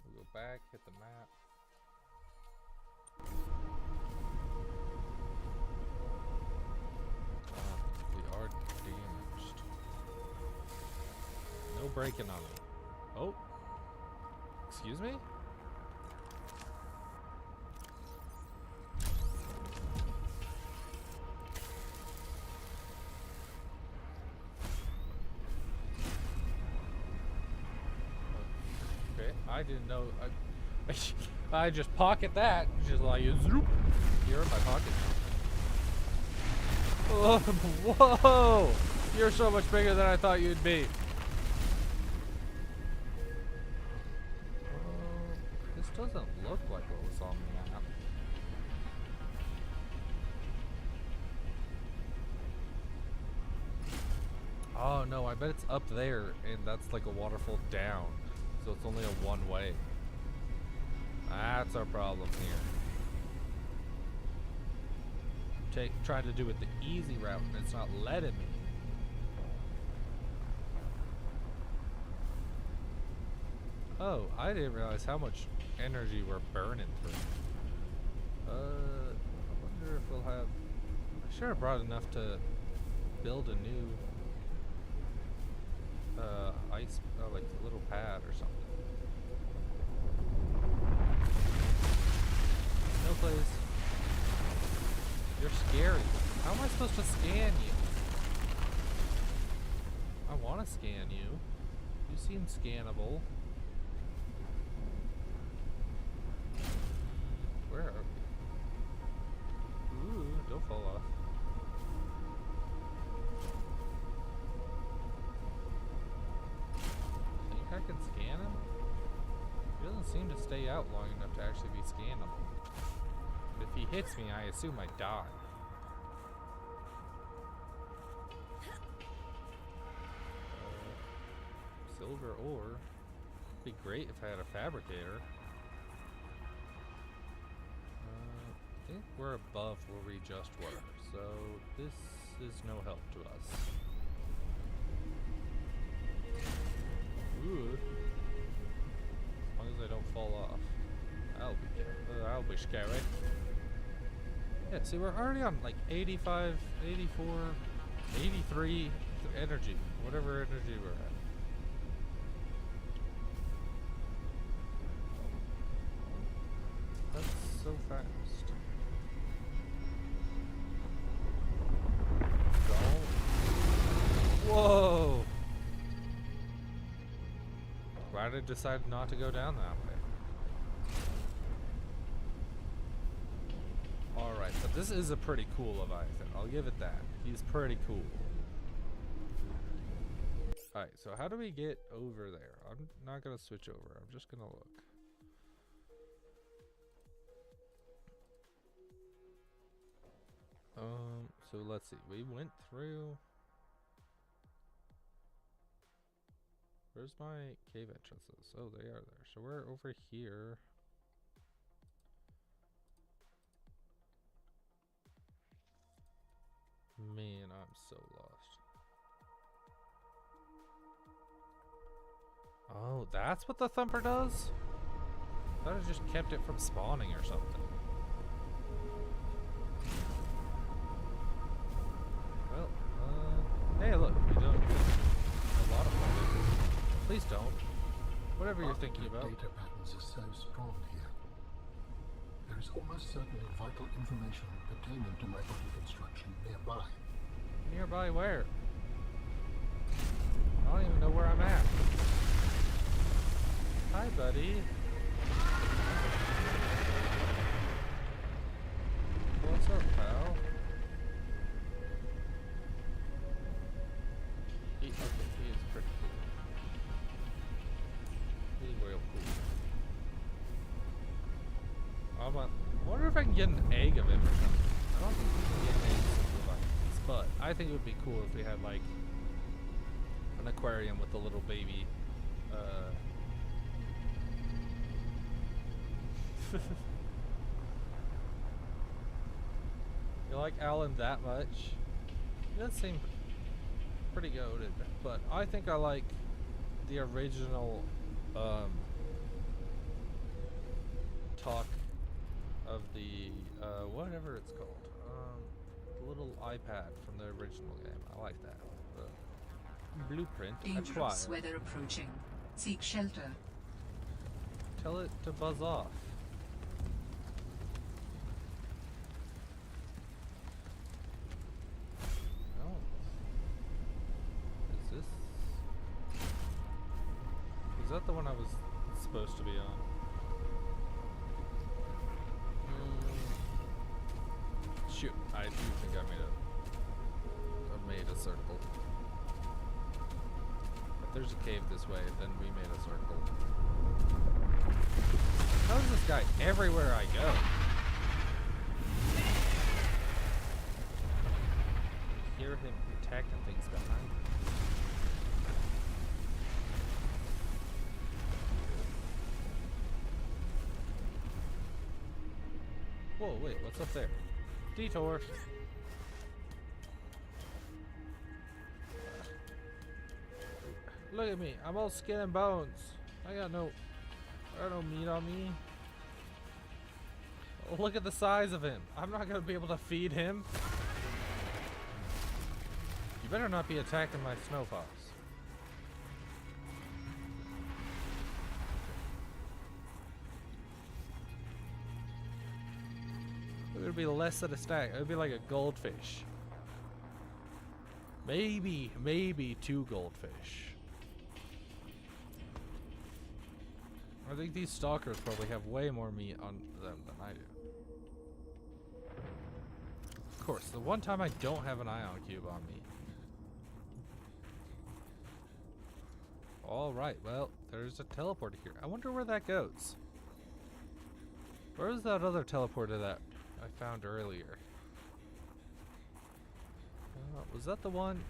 We'll go back, hit the map. We are damaged. No breaking on me. Oh. Excuse me? I didn't know. I just pocket that. Just like zoop. You're in my pocket. Oh, whoa! You're so much bigger than I thought you'd be. This doesn't look like what was on the map. Oh no! I bet it's up there, and that's like a waterfall down. So it's only a one way. That's our problem here. Trying to do it the easy route and it's not letting me. Oh, I didn't realize how much energy we're burning through. I wonder if we'll have... I should have brought enough to build a new ice, like a little pad or something. No, please. You're scary. How am I supposed to scan you? I want to scan you. You seem scannable. Where are we? Ooh, don't fall off. Think I can scan him? He doesn't seem to stay out long enough to actually be scannable. If he hits me, I assume I die. Silver ore. Be great if I had a fabricator. I think we're above where we just were, so this is no help to us. Ooh. As long as I don't fall off. That'll be scary. Yeah, see, we're already on like 85, 84, 83 energy. Whatever energy we're at. fast. Don't. Whoa! Glad I decided not to go down that way. Alright, but this is a pretty cool Leviathan. I'll give it that. He's pretty cool. Alright, so how do we get over there? I'm not gonna switch over. I'm just gonna look. So let's see. We went through. Where's my cave entrances? Oh, they are there. So we're over here. Man, I'm so lost. Oh, that's what the thumper does? I thought it just kept it from spawning or something. Well, hey, look, we don't a lot of fun. Please don't. Whatever you're thinking about. Data patterns are so strong here. There is almost certainly vital information pertaining to my body construction nearby. Nearby where? I don't even know where I'm at. Hi, buddy. What's up, pal? Okay, he is pretty cool. He's real cool. I wonder if I can get an egg of him or something. I don't think we can get eggs of Leviathans, but I think it would be cool if we had like an aquarium with a little baby. You like Alan that much? He does seem pretty goated, but I think I like the original talk of the whatever it's called, the little iPad from the original game. I like that. The blueprint Dangerous acquired. weather approaching. Seek shelter. Tell it to buzz off. Oh. Is this? Is that the one I was supposed to be on? Shoot, I do think I made a circle. If there's a cave this way, then we made a circle. How is this guy everywhere I go? I hear him attacking things behind me. Whoa, wait, what's up there? Detour. Look at me, I'm all skin and bones. I got no meat on me. Oh, look at the size of him. I'm not gonna be able to feed him. You better not be attacking my snow fox. It would be less than a stack. It would be like a goldfish. Maybe 2 goldfish. I think these stalkers probably have way more meat on them than I do. Of course, the one time I don't have an ion cube on me. Alright, well, there's a teleporter here. I wonder where that goes. Where was that other teleporter that I found earlier? Was that the one?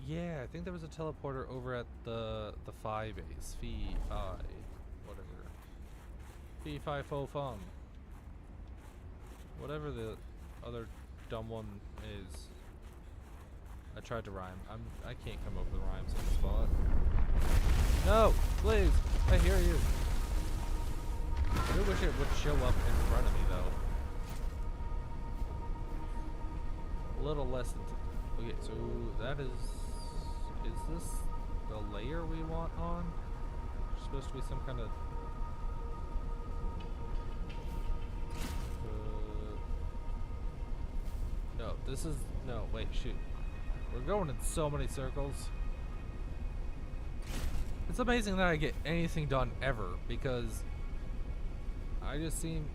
Yeah, I think there was a teleporter over at the Phi base. Phi, whatever. Phi Phi Fo Fum. Whatever the other dumb one is. I tried to rhyme. I can't come up with rhymes on the spot. No, please, I hear you. I do wish it would show up in front of me though. A little less than. Okay, so that is this the layer we want on? There's supposed to be some kind of This is... No, wait, shoot. We're going in so many circles. It's amazing that I get anything done ever, because I just seem...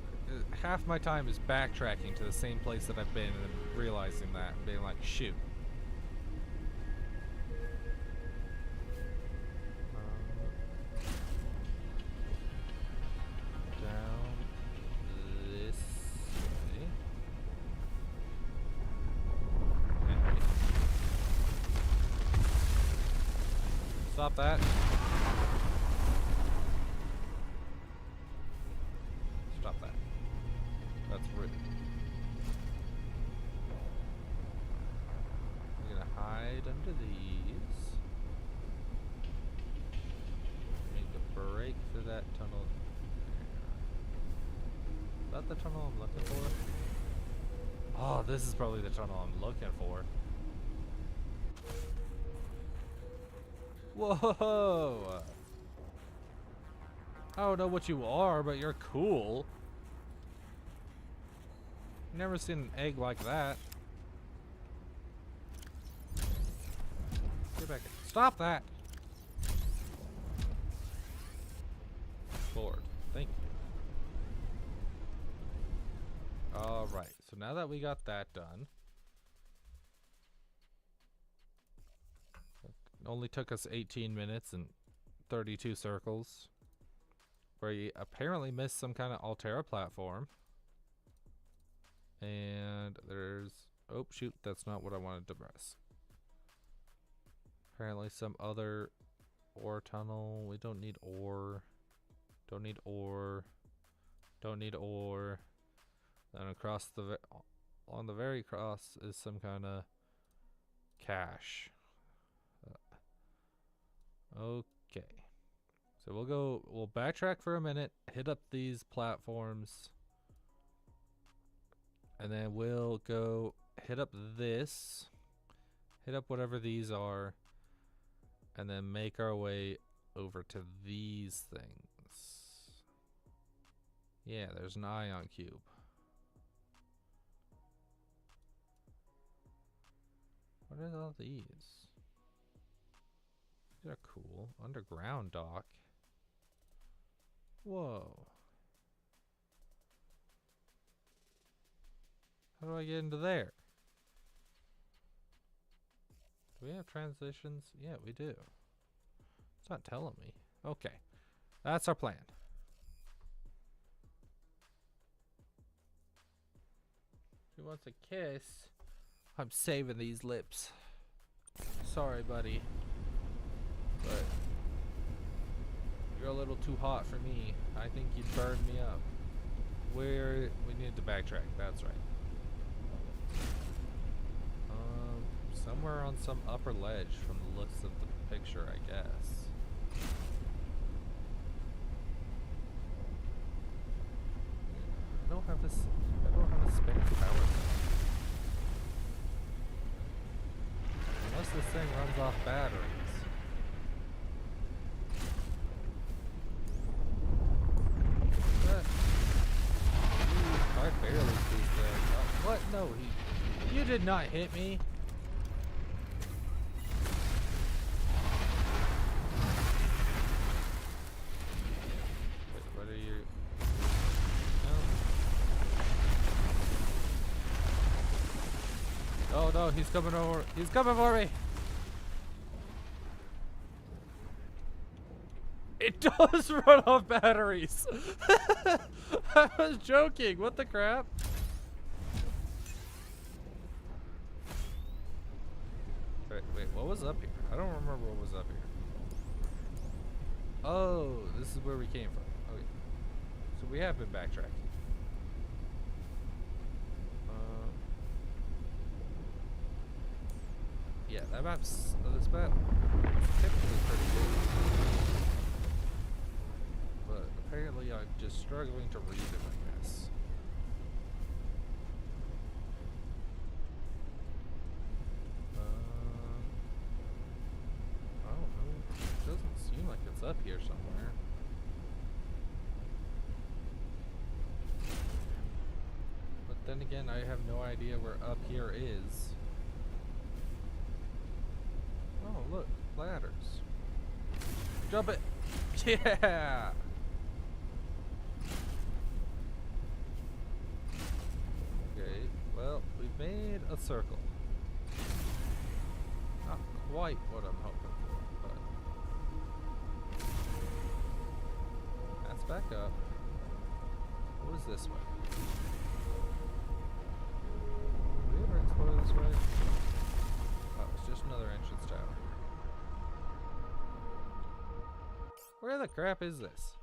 half my time is backtracking to the same place that I've been and then realizing that and being like, shoot. Down this way. And stop that. Stop that. That's rude. I'm gonna hide under these. Need to break through that tunnel. Is that the tunnel I'm looking for? Oh, this is probably the tunnel I'm looking for. Whoa! I don't know what you are, but you're cool. Never seen an egg like that. Get back in. Stop that! Forward. Thank you. Alright, so now that we got that done. It only took us 18 minutes and 32 circles. We apparently missed some kind of Altera platform. And there's... Oh, shoot, that's not what I wanted to press. Apparently some other ore tunnel. We don't need ore. Don't need ore. Don't need ore. Then across the... on the very cross is some kind of cache. Okay. So we'll backtrack for a minute, hit up these platforms, and then we'll go hit up this, hit up whatever these are, and then make our way over to these things. Yeah, there's an ion cube. What are all these? These are cool. Underground dock. Whoa. How do I get into there? Do we have transitions? Yeah, we do. It's not telling me. Okay. That's our plan. She wants a kiss. I'm saving these lips. Sorry, buddy. But you're a little too hot for me. I think you'd burn me up. We need to backtrack. That's right. Somewhere on some upper ledge from the looks of the picture, I guess. I don't have this. I don't have a spare power. Unless this thing runs off batteries. I barely squeezed that. What? No, you did not hit me. Wait, what are you? No. Oh no, he's coming over. He's coming for me. It does run off batteries. I was joking. What the crap? Wait, what was up here? I don't remember what was up here. Oh, this is where we came from. Okay. So we have been backtracking. Yeah, this map is typically pretty good. But apparently I'm just struggling to read it, I guess. I don't know. It doesn't seem like it's up here somewhere. What then again, I have no idea where up here is. Oh, look, ladders. Jump it! Yeah! Okay, well, we've made a circle. Not quite what I'm hoping for, but... That's back up. What is this way? Did we ever explore this way? Oh, it's just another entrance tower. Where the crap is this?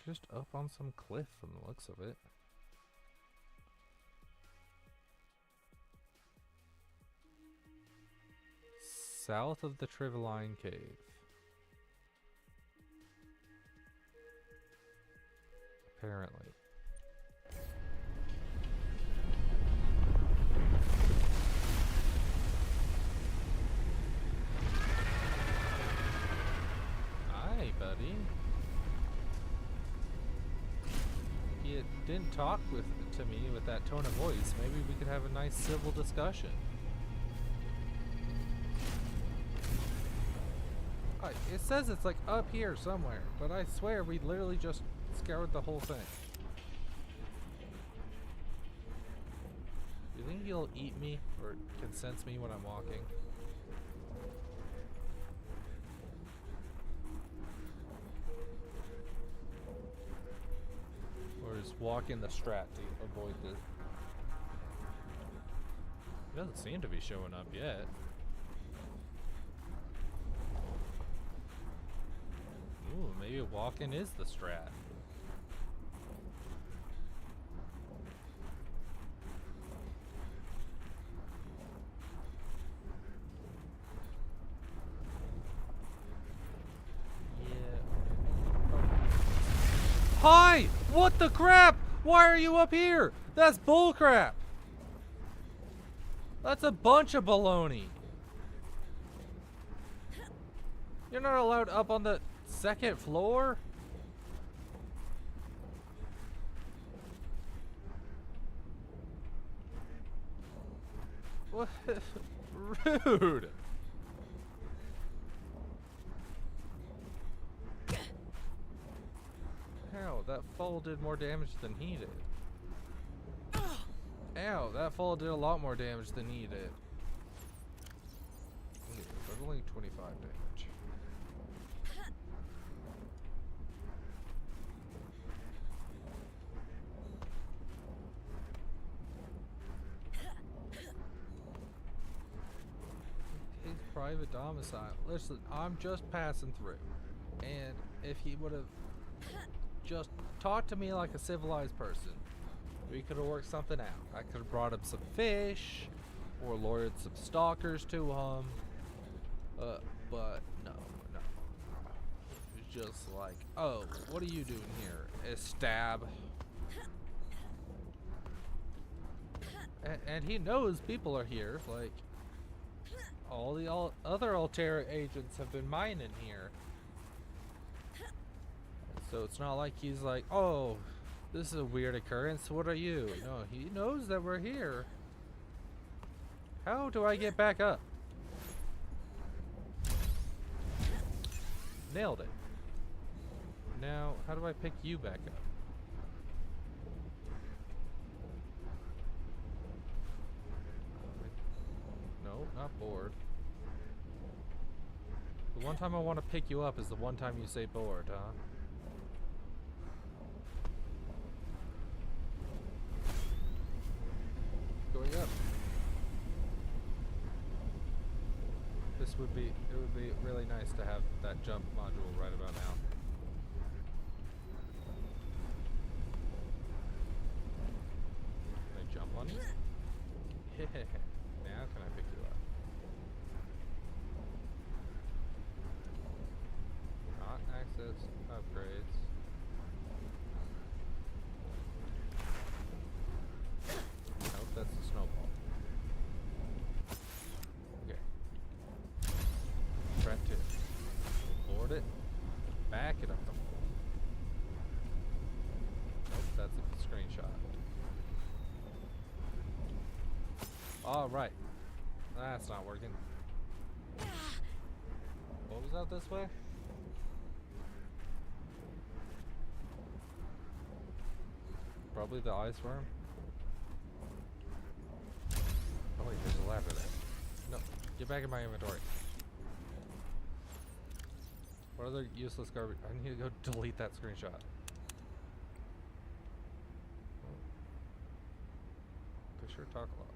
Just up on some cliff from the looks of it. South of the Trivaline Cave. Apparently. Hi, buddy. You didn't talk to me with that tone of voice. Maybe we could have a nice civil discussion. It says it's like up here somewhere, but I swear we literally just scoured the whole thing. Do you think you'll eat me or can sense me when I'm walking? Or just walk in the strat to avoid this? It doesn't seem to be showing up yet. Ooh, maybe walking is the strat. Hi! What the crap? Why are you up here? That's bullcrap! That's a bunch of baloney. You're not allowed up on the second floor? What? Rude! Ow, that fall did more damage than he did. Ow, that fall did a lot more damage than he did. But only 25 damage. His private domicile. Listen, I'm just passing through. And if he would have just talked to me like a civilized person, we could have worked something out. I could have brought him some fish or lured some stalkers to him. But no. It was just like, oh, what are you doing here? A stab. And he knows people are here. Like, all the other Altera agents have been mining here. So it's not like he's like, oh, this is a weird occurrence. What are you? No, he knows that we're here. How do I get back up? Nailed it. Now, how do I pick you back up? No, not bored. The one time I want to pick you up is the one time you say bored, huh? Going up. It would be really nice to have that jump module right about now. Can I jump on you? Now can I pick you up? Not access upgrades. Nope, that's the snowball. Okay. Threat 2. All right. That's not working. What was that this way? Probably the ice worm. Oh wait, there's a ladder there. No, get back in my inventory. What other useless garbage? I need to go delete that screenshot. They sure talk a lot.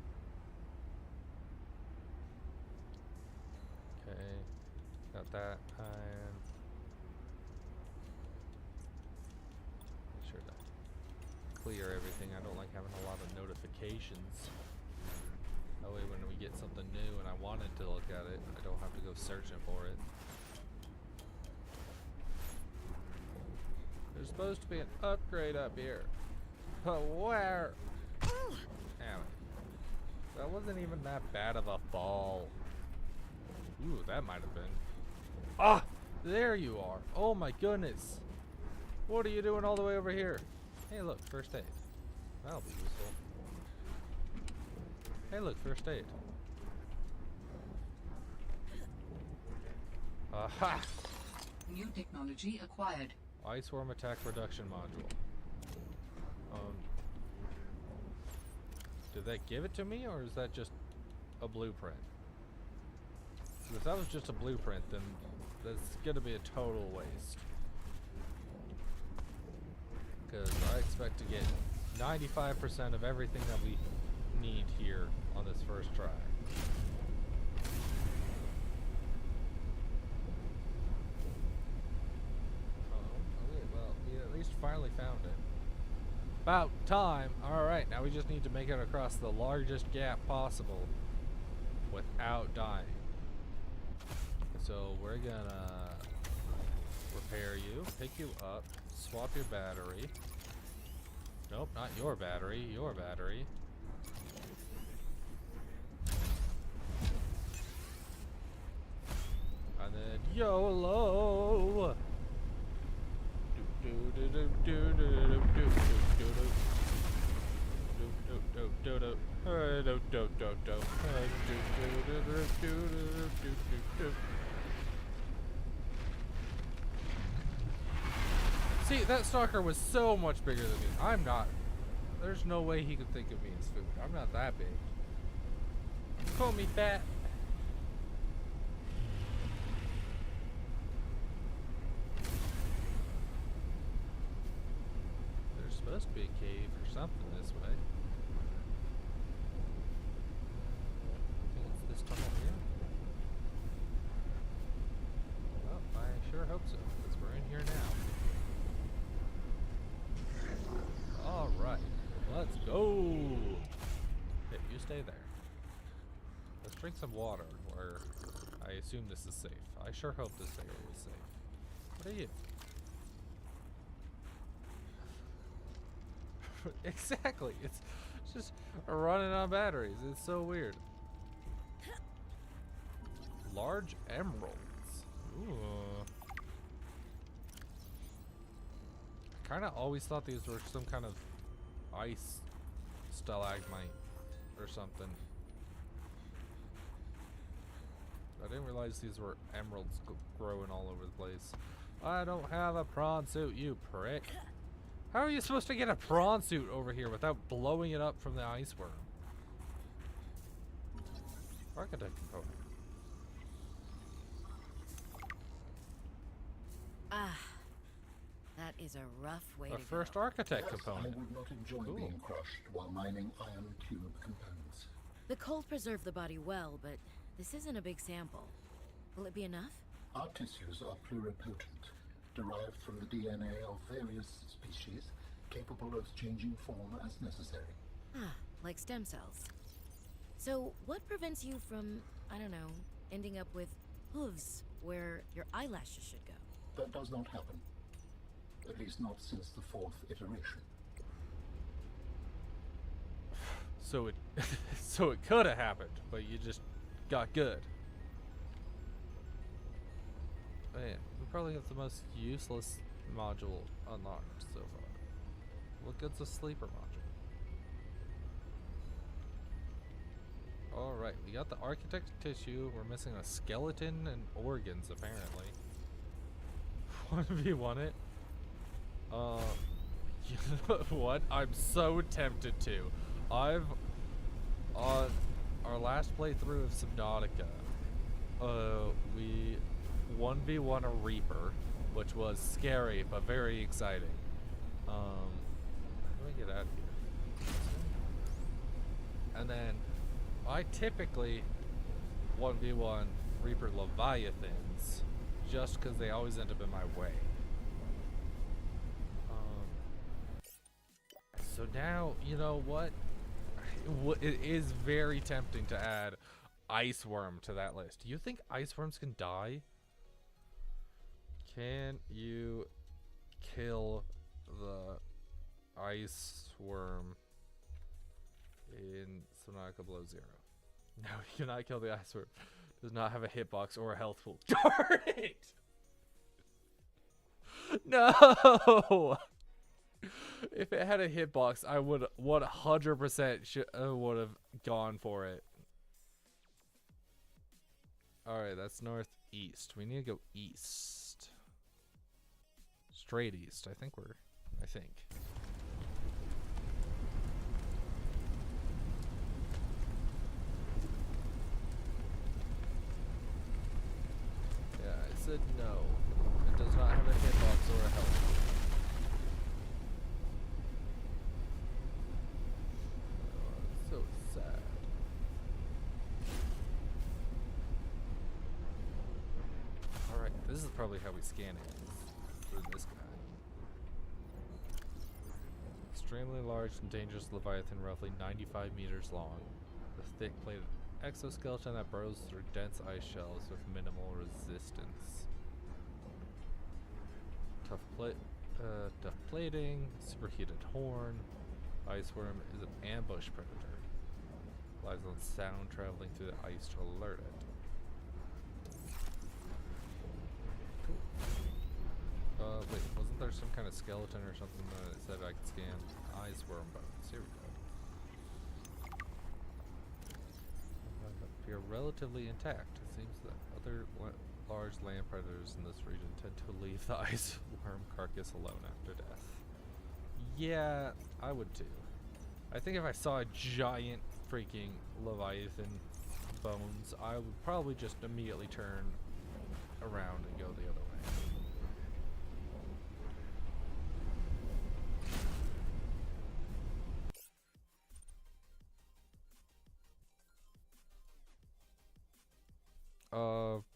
Okay, got that. And make sure to clear everything. I don't like having a lot of notifications. That way when we get something new and I wanted to look at it, I don't have to go searching for it. There's supposed to be an upgrade up here. But where? Damn it. That wasn't even that bad of a fall. Ooh, that might have been. Ah! There you are. Oh my goodness. What are you doing all the way over here? Hey look, first aid. That'll be useful. Hey look, first aid. Aha! New technology acquired. Ice worm attack reduction module. Did they give it to me, or is that just a blueprint? If that was just a blueprint, then that's gonna be a total waste. Because I expect to get 95% of everything that we need here on this first try. Okay, well, we at least finally found it. About time. Alright, now we just need to make it across the largest gap possible without dying. So we're gonna repair you, pick you up, swap your battery. Nope, not your battery, your battery. And then YOLO! See, that stalker was so much bigger than me. I'm not. There's no way he could think of me as food. I'm not that big. Call me fat. There's supposed to be a cave or something this way. I think it's this tunnel here. Well, I sure hope so, because we're in here now. Alright, let's go! Hey, you stay there. Let's drink some water, where I assume this is safe. I sure hope this area is safe. What are you? Exactly, it's just running on batteries. It's so weird. Large emeralds. Ooh. I kind of always thought these were some kind of ice stalagmite or something. I didn't realize these were emeralds growing all over the place. I don't have a prawn suit, you prick. How are you supposed to get a prawn suit over here without blowing it up from the ice worm? Architect component. Ah, that is a rough way Our to first go. architect Yes, component. I would not enjoy Cool. being crushed while mining iron cube components. The cold preserved the body well, but this isn't a big sample. Will it be enough? Our tissues are pluripotent, derived from the DNA of various species, capable of changing form as necessary. Ah, like stem cells. So, what prevents you from, I don't know, ending up with hooves where your eyelashes should go? That does not happen. At least not since the 4th iteration. So it so it could have happened, but you just got good. Man, we probably have the most useless module unlocked so far. What good's a sleeper module? Alright, we got the architect tissue. We're missing a skeleton and organs, apparently. 1v1 it. You know what? I'm so tempted to. I've on our last playthrough of Subnautica, we 1v1 a Reaper, which was scary but very exciting. How do I get out of here? And then I typically 1v1 Reaper Leviathans just because they always end up in my way. So now, you know what? It is very tempting to add Ice Worm to that list. Do you think Ice Worms can die? Can you kill the Ice Worm in Subnautica Below Zero? No, you cannot kill the Ice Worm. Does not have a hitbox or a health pool. Darn it! No! If it had a hitbox, I would 100% would have gone for it. Alright, that's northeast. We need to go east. Straight east. I think. Yeah, I said no. It does not have a hitbox or a health. So sad. Alright, this is probably how we scan it. Through this guy. Extremely large and dangerous Leviathan, roughly 95 meters long. The thick-plated exoskeleton that burrows through dense ice shells with minimal resistance. Tough plating, superheated horn. Ice worm is an ambush predator. Relies on sound traveling through the ice to alert it. Wait, wasn't there some kind of skeleton or something that said I could scan? Ice worm bones. Here we go. Appear relatively intact. It seems that other large land predators in this region tend to leave the ice worm carcass alone after death. Yeah, I would too. I think if I saw a giant freaking Leviathan bones, I would probably just immediately turn around and go the other way.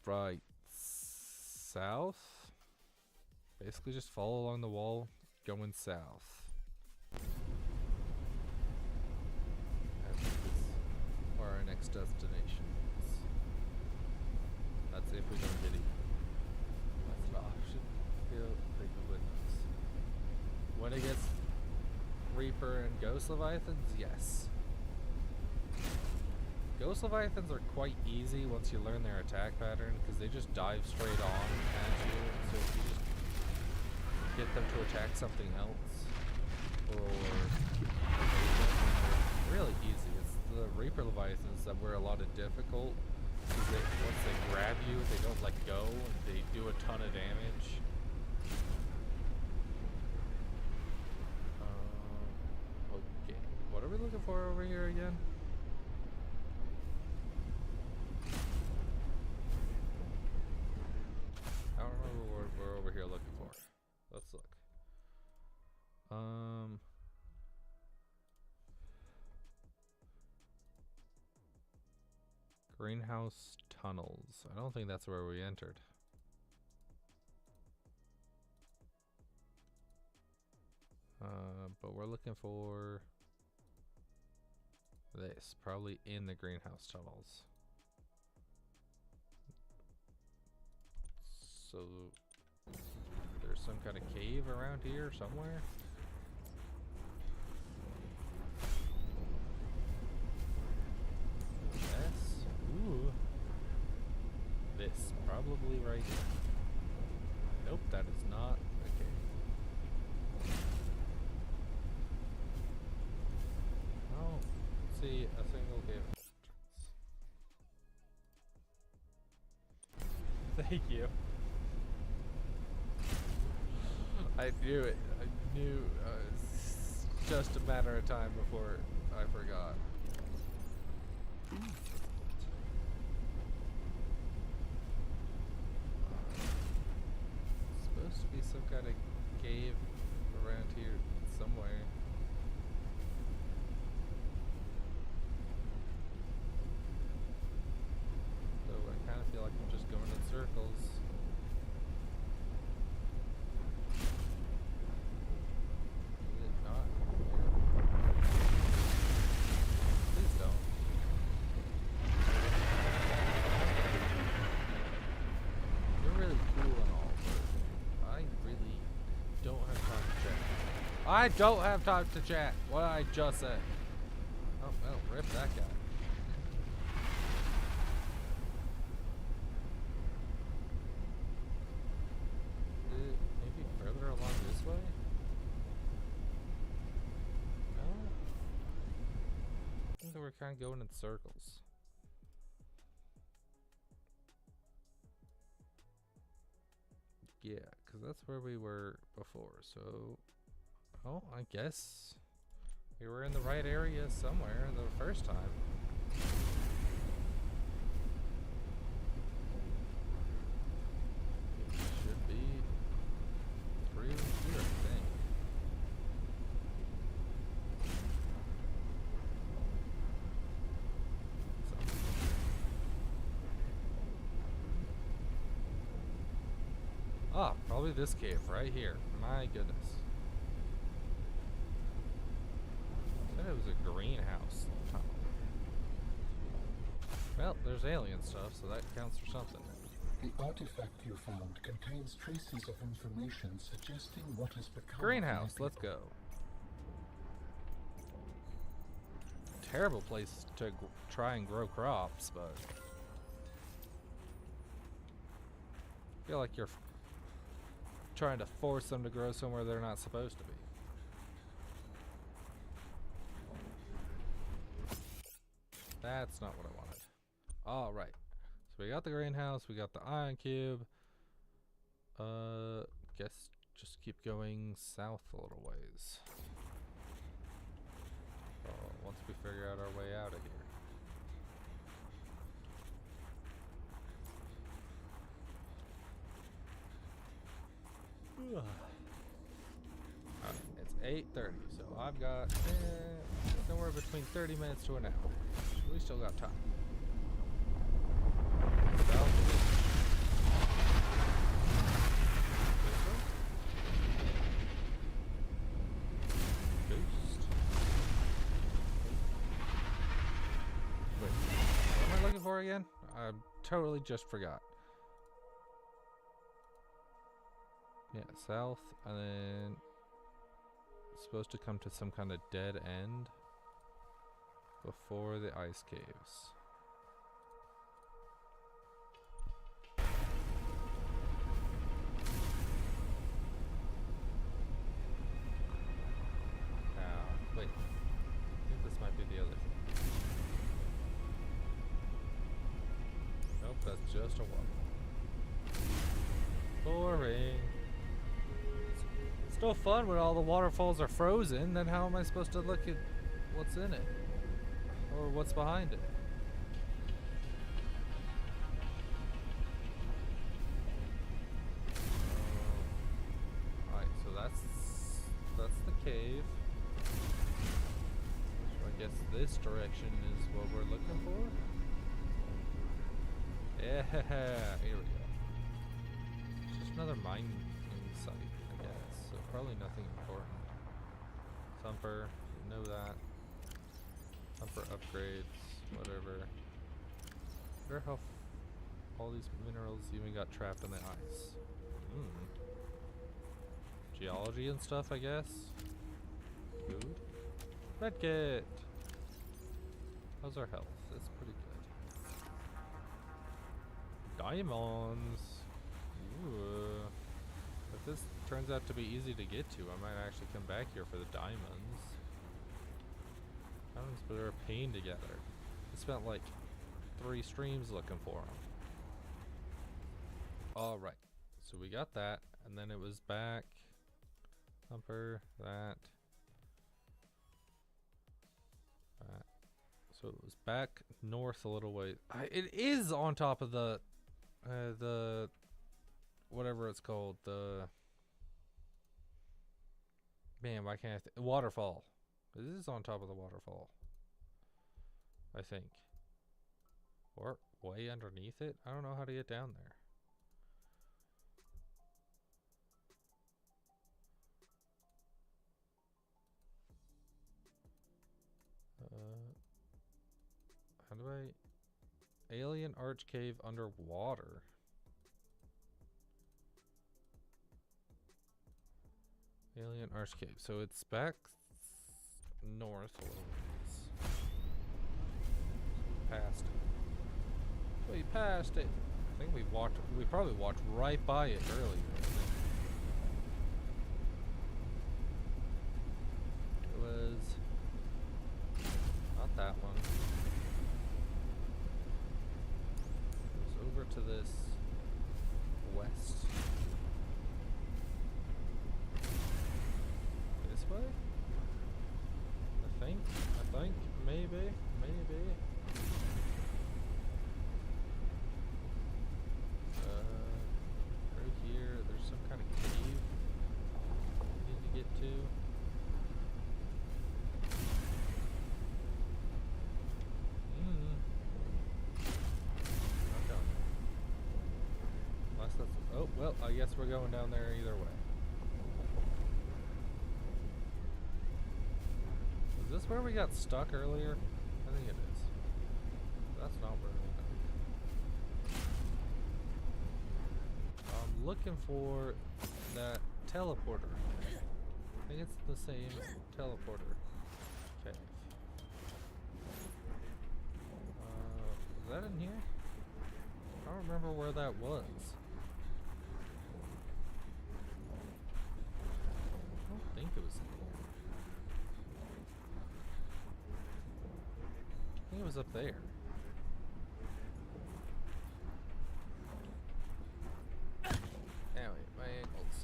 Right. South? Basically just follow along the wall, going south. That's where our next destination is. That's if we don't get eaten. That's an option. Feel take the windows. When it gets Reaper and Ghost Leviathans, yes. Ghost Leviathans are quite easy once you learn their attack pattern, because they just dive straight on at you. So if you just get them to attack something else, or they're really easy. It's the Reaper Leviathans that were a lot of difficult, because once they grab you, they don't let go, and they do a ton of damage. Okay, what are we looking for over here again? I don't remember what we're over here looking for. Let's look. Greenhouse tunnels. I don't think that's where we entered. But we're looking for this, probably in the greenhouse tunnels. So there's some kind of cave around here somewhere. Yes. Ooh. This probably right here. Nope, that is not the cave. Oh, see a single cave entrance. Thank you. I knew it. I knew it's just a matter of time before I forgot. Supposed to be some kind of cave around here somewhere. So I kind of feel like I'm just going in circles. Is it not? Please don't. You're really cool and all, but I really don't have time to chat. I don't have time to chat. What I just said. Oh, well, rip that guy. Maybe further along this way? No? I think that we're kind of going in circles. Yeah, because that's where we were before, so... Oh, I guess we were in the right area somewhere the first time. It should be through here, I think. Ah, probably this cave right here. My goodness. I said it was a greenhouse tunnel. Well, there's alien stuff, so that counts for something. The artifact you found contains traces of information suggesting what has become Greenhouse, of my let's people. go. Terrible place to try and grow crops, but I feel like you're trying to force them to grow somewhere they're not supposed to be. That's not what I wanted. All right. So we got the greenhouse, we got the ion cube. Guess just keep going south a little ways. Once we figure out our way out of here. Alright, it's 8:30, so I've got somewhere between 30 minutes to an hour. We still got time. Wait, what am I looking for again? I totally just forgot. Yeah, south, and then it's supposed to come to some kind of dead end before the ice caves. Wait. I think this might be the other thing. Nope, that's just a waterfall. Boring. It's still fun when all the waterfalls are frozen, then how am I supposed to look at what's in it? Or what's behind it? Alright, so that's the cave. So I guess this direction is what we're looking for? Yeah, here we go. It's just another mining site, I guess. So probably nothing important. Thumper, know that. Thumper upgrades, whatever. I wonder how all these minerals even got trapped in the ice. Geology and stuff, I guess. Food. Medkit! How's our health? It's pretty good. Diamonds! Ooh. If this turns out to be easy to get to, I might actually come back here for the diamonds. Diamonds, but they're a pain to gather. I spent like 3 streams looking for them. All right. So we got that, and then it was back. Thumper, that. So it was back north a little way. It is on top of the whatever it's called, the man, why can't I waterfall. It is on top of the waterfall, I think, or way underneath it. I don't know how to get down there. How do I alien arch cave underwater? Alien arch cave. So it's back north a little ways. Past it. We passed it. I think we probably walked right by it earlier. It was not that one. It was over to this west. This way? I think, maybe. Right here, there's some kind of cave we need to get to. Not down there. Unless that's, oh, well, I guess we're going down there either way. Is this where we got stuck earlier? I think it is. That's not where we went. I'm looking for that teleporter. I think it's the same teleporter. Okay. Is that in here? I don't remember where that was. I don't think it was in here. I think it was up there. Anyway, my ankles.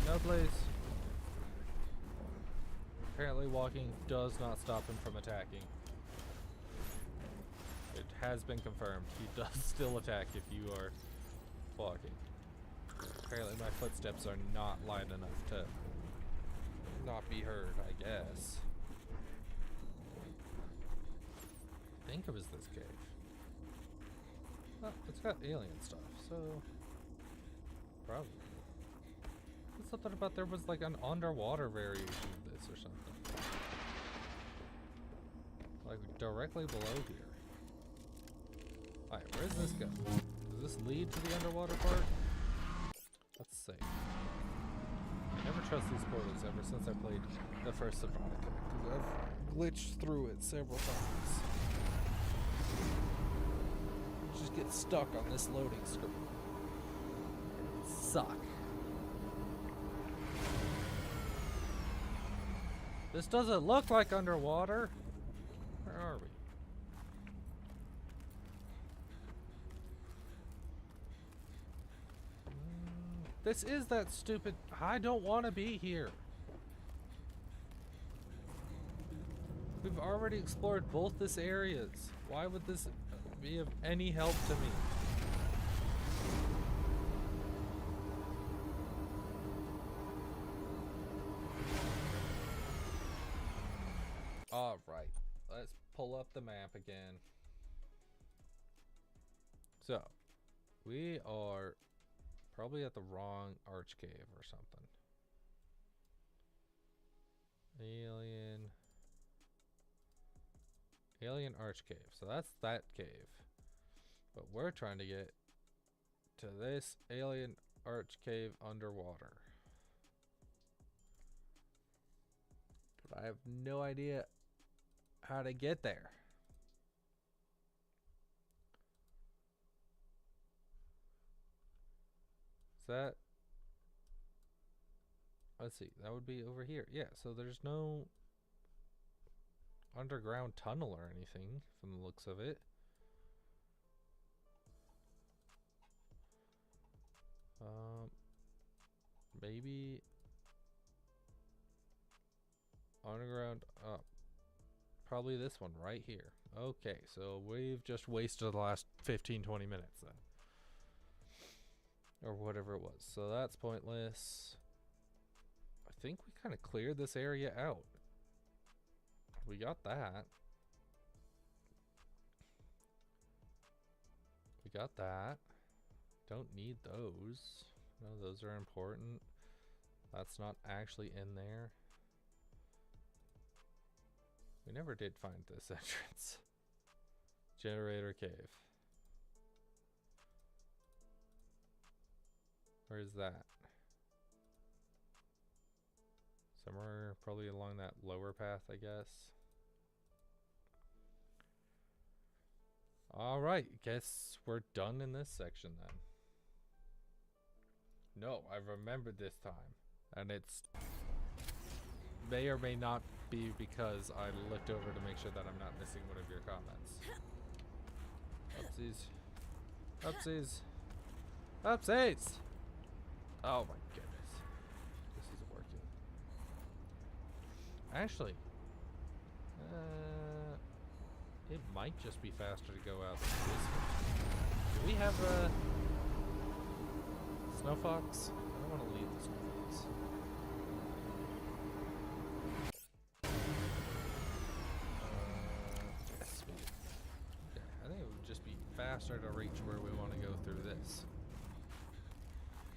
No, please. Apparently walking does not stop him from attacking. It has been confirmed. He does still attack if you are walking. Apparently my footsteps are not light enough to not be heard, I guess. I think it was this cave. Well, it's got alien stuff, so probably. There's something about there was like an underwater variation of this or something. Like directly below here. Alright, where does this go? Does this lead to the underwater part? Let's see. I never trust these portals ever since I played the first Subnautica, because I've glitched through it several times. Just get stuck on this loading screen. Suck. This doesn't look like underwater. Where are we? This is that stupid. I don't want to be here. We've already explored both this areas. Why would this be of any help to me? All right, let's pull up the map again. So, we are probably at the wrong arch cave or something. Alien arch cave. So that's that cave. But we're trying to get to this alien arch cave underwater. But I have no idea how to get there. Is that... Let's see, that would be over here. Yeah, so there's no underground tunnel or anything from the looks of it. maybe underground. Probably this one right here. Okay, so we've just wasted the last 15-20 minutes then, or whatever it was. So that's pointless. I think we kind of cleared this area out. We got that. We got that. Don't need those. No, those are important. That's not actually in there. We never did find this entrance. Generator cave. Where's that? Somewhere probably along that lower path, I guess. Alright, guess we're done in this section then. No, I remembered this time. And it's may or may not be because I looked over to make sure that I'm not missing one of your comments. Upsies. Upsies. Upsies! Oh my goodness. This isn't working. Actually, it might just be faster to go out this way. Do we have a snow fox? I don't want to leave the snow fox. Yes, we do. Okay, I think it would just be faster to reach where we want to go through this.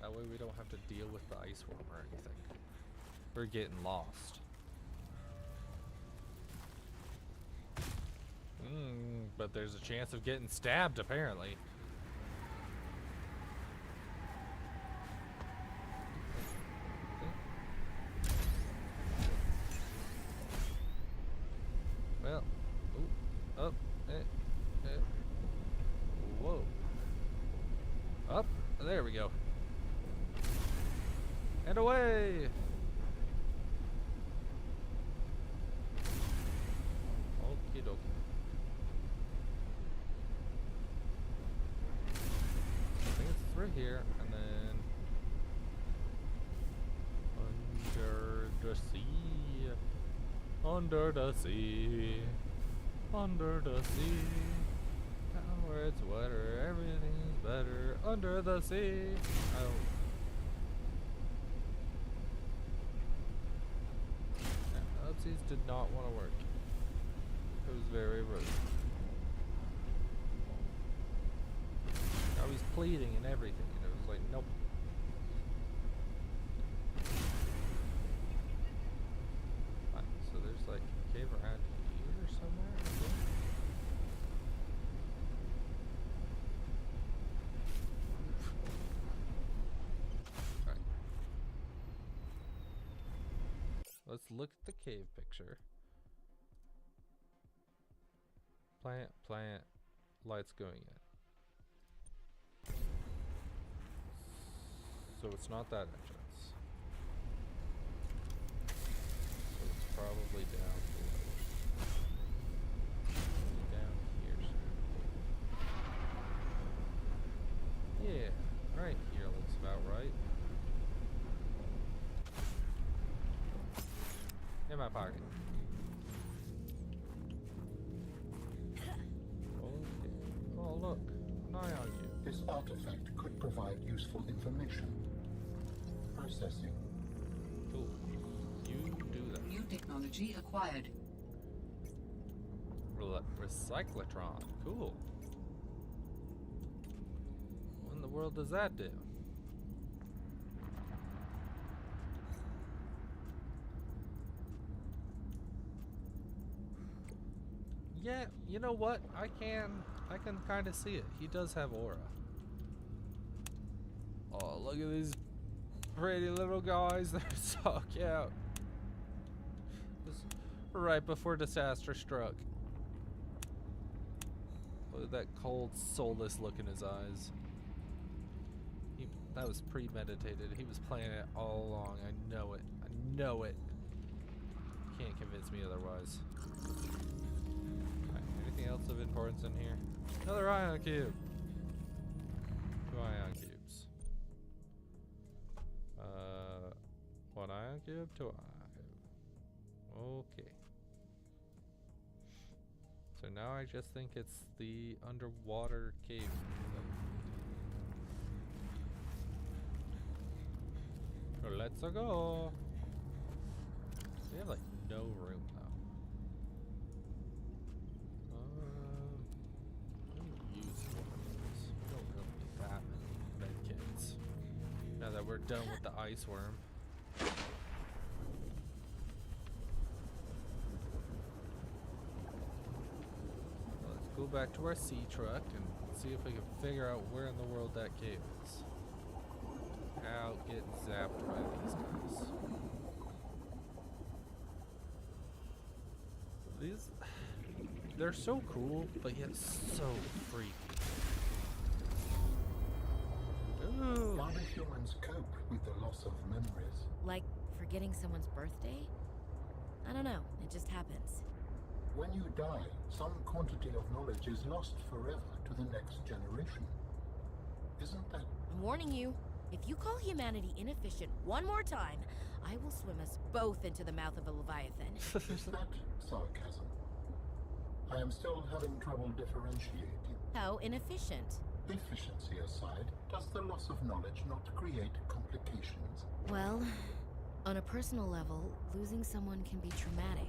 That way we don't have to deal with the ice worm or anything. We're getting lost. But there's a chance of getting stabbed, apparently. Well, ooh, up, whoa, up, there we go. And away! Okie dokie. I think it's through here, and then under the sea, under the sea, under the sea. Down where it's wetter, everything's better under the sea. Oh. Upsies did not want to work. It was very rude. I was pleading and everything, and it was like, nope. Right, so there's like a cave around here somewhere, I think. Right. Let's look at the cave picture. Plant, lights going in. So it's not that entrance. So it's probably down below. Down here somewhere. Yeah, right here looks about right. In my pocket. Okay. Oh look, an eye on you. This artifact could provide useful information. Processing. Cool. You do that. New technology acquired. Recyclotron. Cool. What in the world does that do? Yeah, you know what? I can kind of see it. He does have aura. Oh, look at these pretty little guys. They're so cute. Just right before disaster struck. Look at that cold, soulless look in his eyes. That was premeditated. He was playing it all along. I know it. I know it. Can't convince me otherwise. Anything else of importance in here? Another ion cube. 2 ion cubes. Cube 2. Okay. So now I just think it's the underwater cave. So let's go. We have like no room though. Let me use one of those. We don't really need that many med kits. Now that we're done with the ice worm. Let's go back to our sea truck and see if we can figure out where in the world that cave is. Out getting zapped by these guys. They're so cool, but yet so freaky. Ooh. How do humans cope with the loss of memories? Like forgetting someone's birthday? I don't know, it just happens. When you die, some quantity of knowledge is lost forever to the next generation. Isn't that... I'm warning you, if you call humanity inefficient one more time, I will swim us both into the mouth of a Leviathan. Is that sarcasm? I am still having trouble differentiating. How inefficient? Efficiency aside, does the loss of knowledge not create complications? Well, on a personal level, losing someone can be traumatic.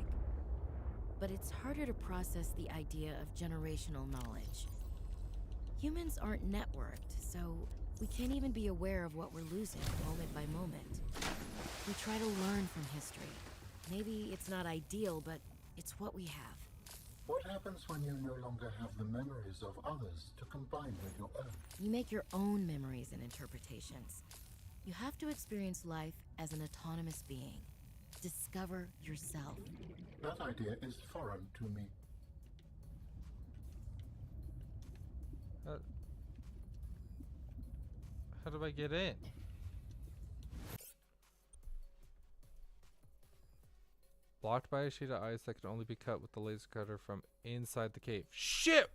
But it's harder to process the idea of generational knowledge. Humans aren't networked, so we can't even be aware of what we're losing moment by moment. We try to learn from history. Maybe it's not ideal, but it's what we have. What happens when you no longer have the memories of others to combine with your own? You make your own memories and interpretations. You have to experience life as an autonomous being. Discover yourself. That idea is foreign to me. How do I get in? Blocked by a sheet of ice that can only be cut with the laser cutter from inside the cave. Shoot!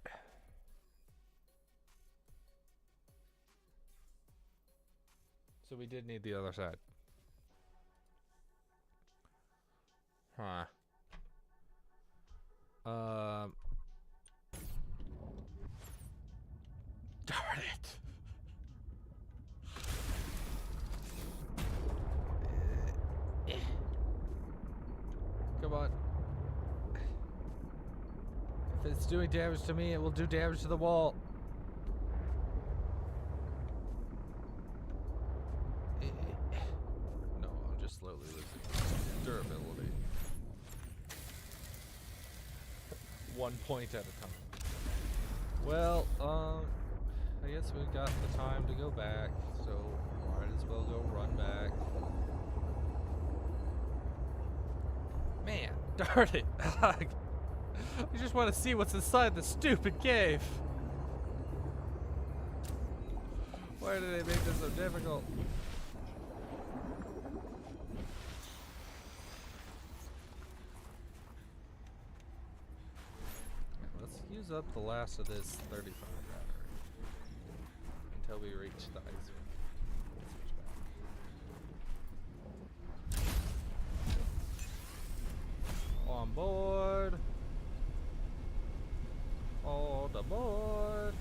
So we did need the other side. Huh. Darn it. Come on. If it's doing damage to me, it will do damage to the wall. No, I'm just slowly losing durability. 1 point at a time. Well, I guess we got the time to go back, so might as well go run back. Man, darn it. I just want to see what's inside the stupid cave. Why do they make this so difficult? Let's use up the last of this 35 battery until we reach the ice room. On board. All aboard.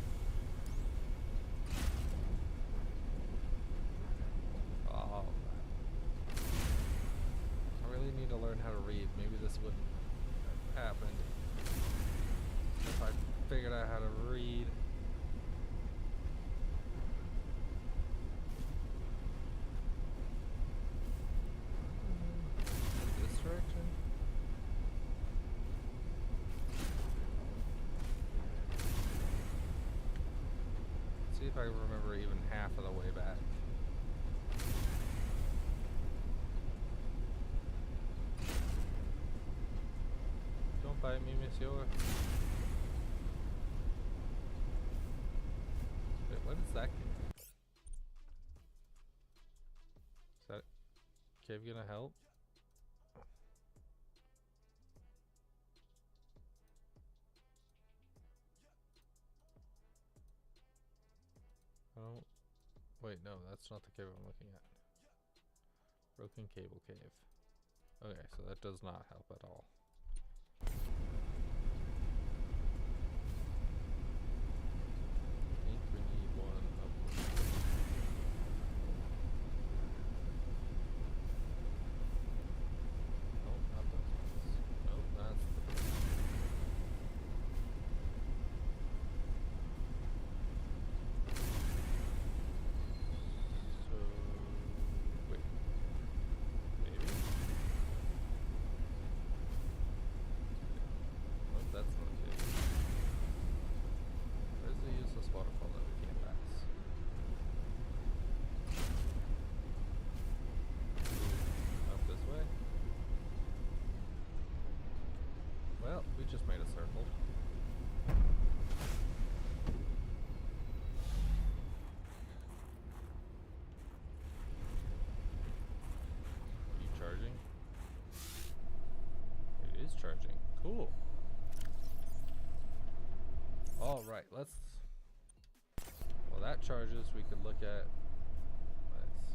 Oh. I really need to learn how to read. Maybe this wouldn't have happened if I figured out how to read. This direction. See if I can remember even half of the way back. Don't bite me, monsieur. Wait, what is that cave? Is that cave gonna help? Oh, wait, no, that's not the cave I'm looking at. Broken cable cave. Okay, so that does not help at all. I think we need one up. Nope, not those ones. Nope, that's the So, wait. Maybe? Nope, that's not it. Where's the useless waterfall that we can't pass? Up this way? Well, we just made a circle. Are you charging? It is charging. Cool. All right, let's. While that charges, we could look at. Nice.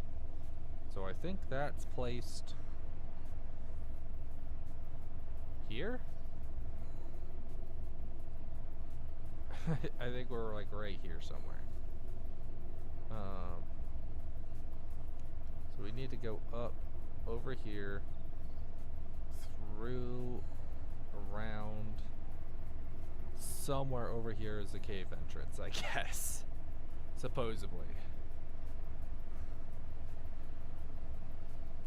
So I think that's placed here. I think we're like right here somewhere. So we need to go up over here, through, around. Somewhere over here is the cave entrance, I guess. Supposedly.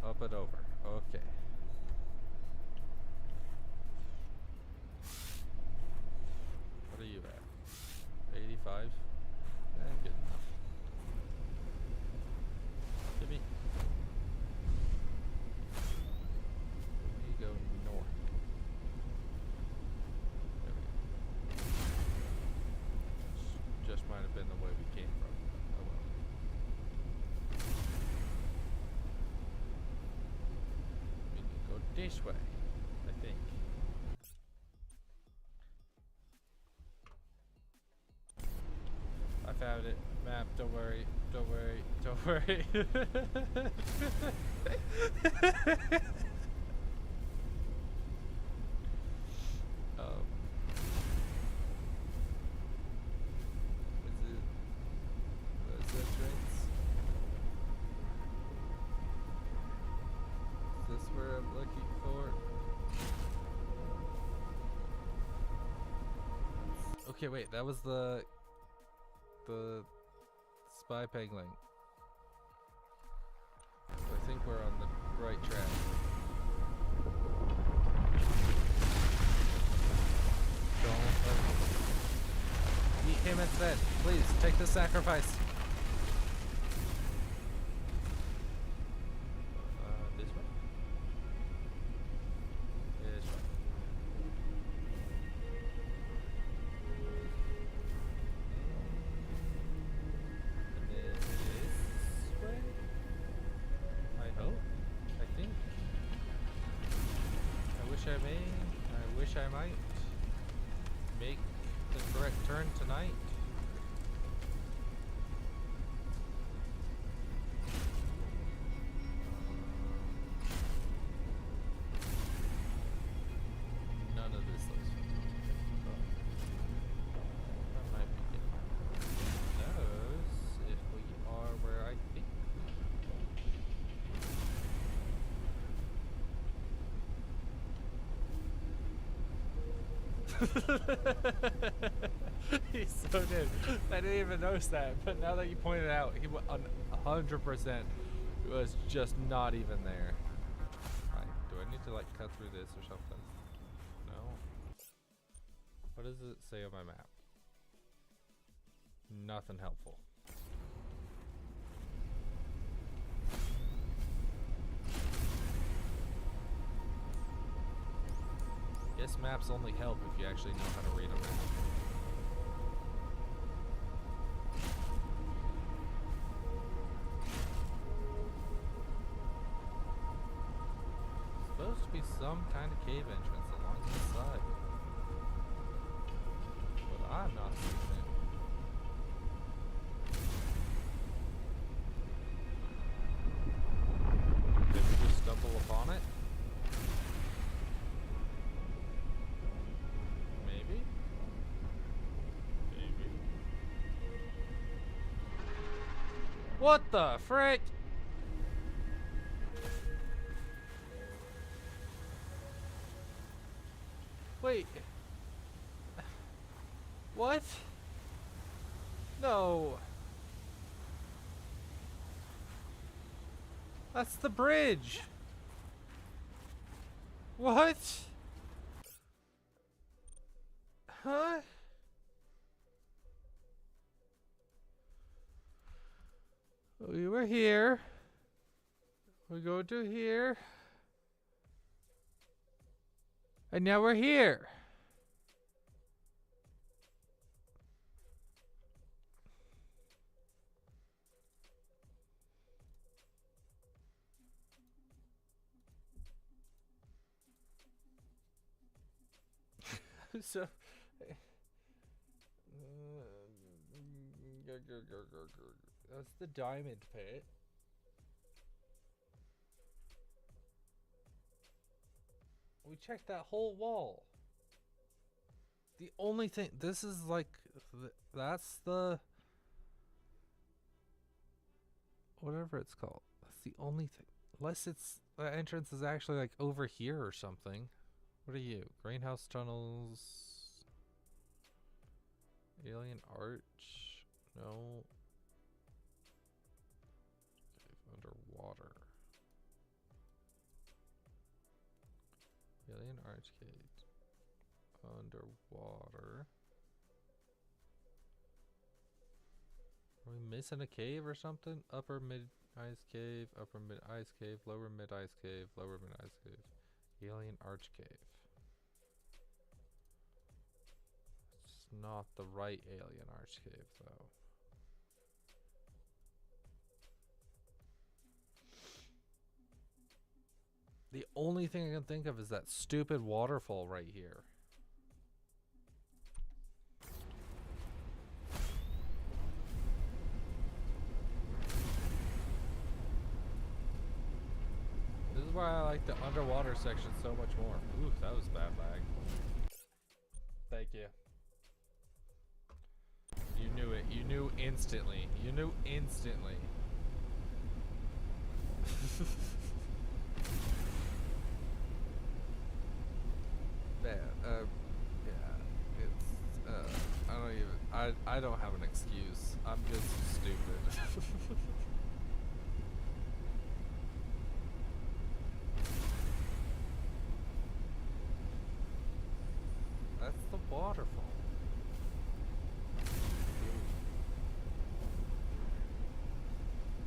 Up and over. Okay. What are you at? 85? Good enough. Give me. We go north. There we go. Just might have been the way we came from. Oh well. We need to go this way, I think. I found it. Map, don't worry. Don't worry. Don't worry. Is this entrance? Is this where I'm looking for? Okay, wait, that was the spy pangling. I think we're on the right track. Eat him instead. Please, take the sacrifice. This way? This way. And then this way? I hope. I think. I wish I might make the correct turn tonight. None of this looks familiar. I might be getting those if we are where I think He's so new. I didn't even notice that, but now that you pointed out, he 100% was just not even there. Right, do I need to like cut through this or something? No. What does it say on my map? Nothing helpful. Guess maps only help if you actually know how to read them. Supposed to be some kind of cave entrance along this side, but I'm not seeing it. Maybe stumble upon it. Maybe? Maybe. What the frick? Wait. What? No. That's the bridge. What? Huh? We were here. We go to here. And now we're here. So that's the diamond pit. We checked that whole wall. The only thing, this is like, that's the, whatever it's called. That's the only thing. Unless it's, the entrance is actually like over here or something. What are you? Greenhouse tunnels. Alien arch. No. Underwater. Alien arch cave. Underwater. Are we missing a cave or something? Upper mid ice cave, upper mid ice cave, lower mid ice cave, lower mid ice cave. Alien arch cave. It's not the right alien arch cave though. The only thing I can think of is that stupid waterfall right here. This is why I like the underwater section so much more. Ooh, that was bad lag. Thank you. You knew it. You knew instantly. You knew instantly. Man, yeah, it's, I don't even, I don't have an excuse. I'm just stupid. That's the waterfall.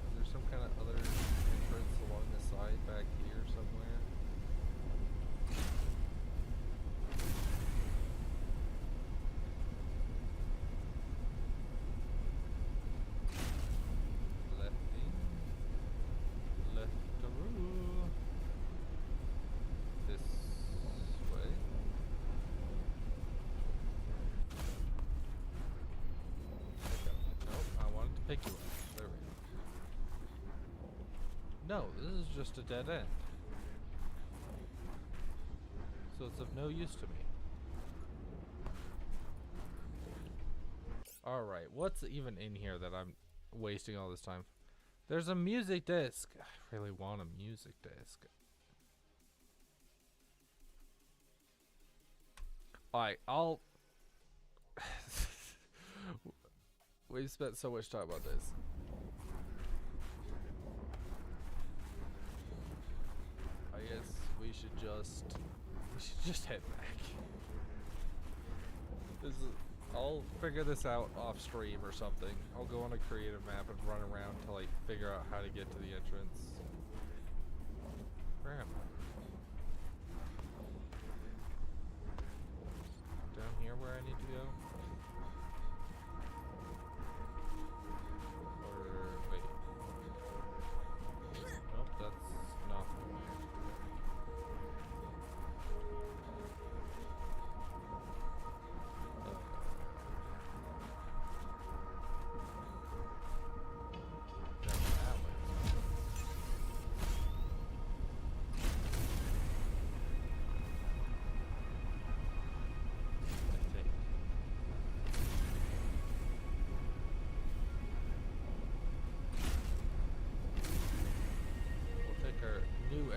Is there some kind of other entrance along the side back here somewhere? Pick you up. There we go. No, this is just a dead end. So it's of no use to me. Alright, what's even in here that I'm wasting all this time? There's a music disc. I really want a music disc. Alright, I'll... We've spent so much time on this. I guess we should just head back. I'll figure this out off stream or something. I'll go on a creative map and run around till I figure out how to get to the entrance. Where am I? Down here where I need to go?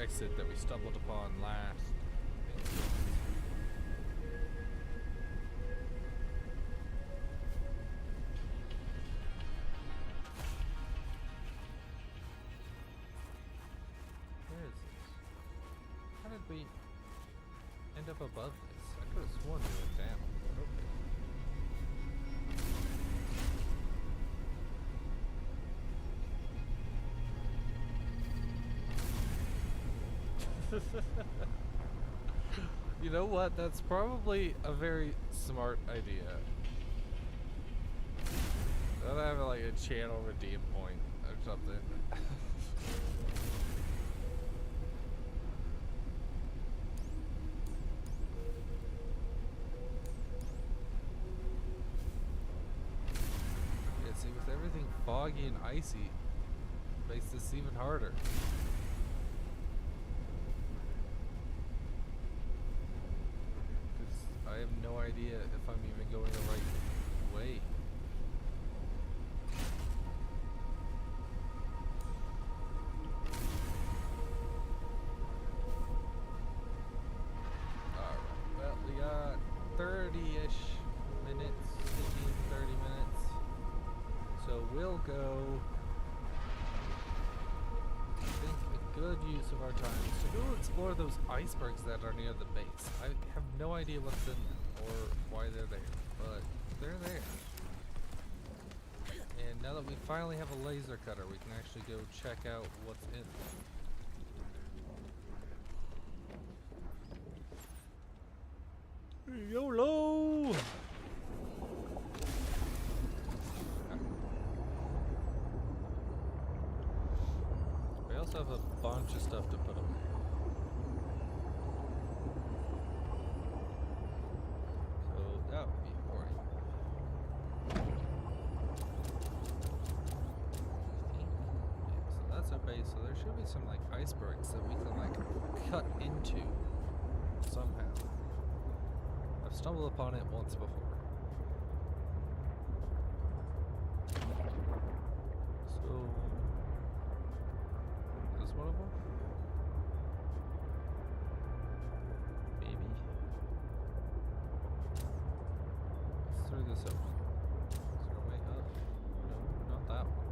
exit that we stumbled upon last. Where is this? How did we end up above this? I could have sworn we went down, but okay. You know what? That's probably a very smart idea. I'll have like a channel redeem point or something. Yeah, see, with everything foggy and icy, makes this even harder. I have no idea if I'm even going the right way. Alright, well, we got 30-ish minutes, 15, 30 minutes. So we'll go, I think, a good use of our time is to go explore those icebergs that are near the base. I have no idea what's in them or why they're there, but they're there. And now that we finally have a laser cutter, we can actually go check out what's in them. YOLO! We also have a bunch of stuff to put away. So that would be important. So that's our base. So there should be some like icebergs that we can like cut into somehow. I've stumbled upon it once before. So is one of them? Maybe. Let's throw this open. Is there a way up? No, not that one.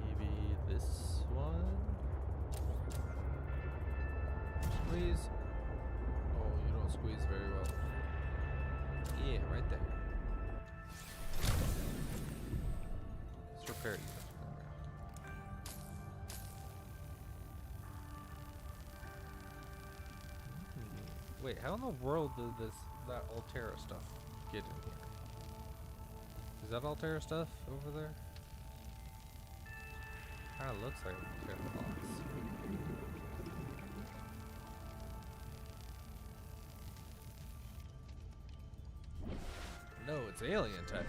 Maybe this one? Squeeze. Oh, you don't squeeze very well. Yeah, right there. Let's repair you. Wait, how in the world did that Altera stuff get in here? Is that Altera stuff over there? Kinda looks like Altera blocks. No, it's alien tech.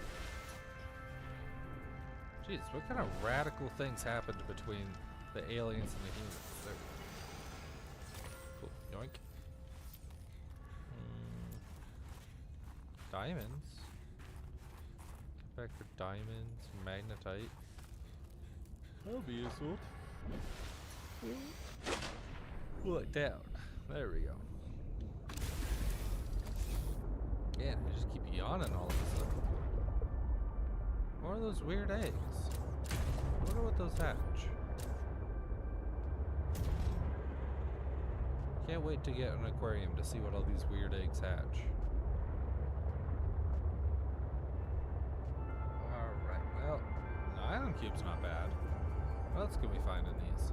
Jeez, what kind of radical things happened between the aliens and the humans? There. Cool. Yoink. Diamonds. Get back for diamonds, magnetite. That'll be useful. Look down. There we go. Man, they just keep yawning all of a sudden. What are those weird eggs? I wonder what those hatch. Can't wait to get an aquarium to see what all these weird eggs hatch. Alright, well, the island cube's not bad. What else can we find in these?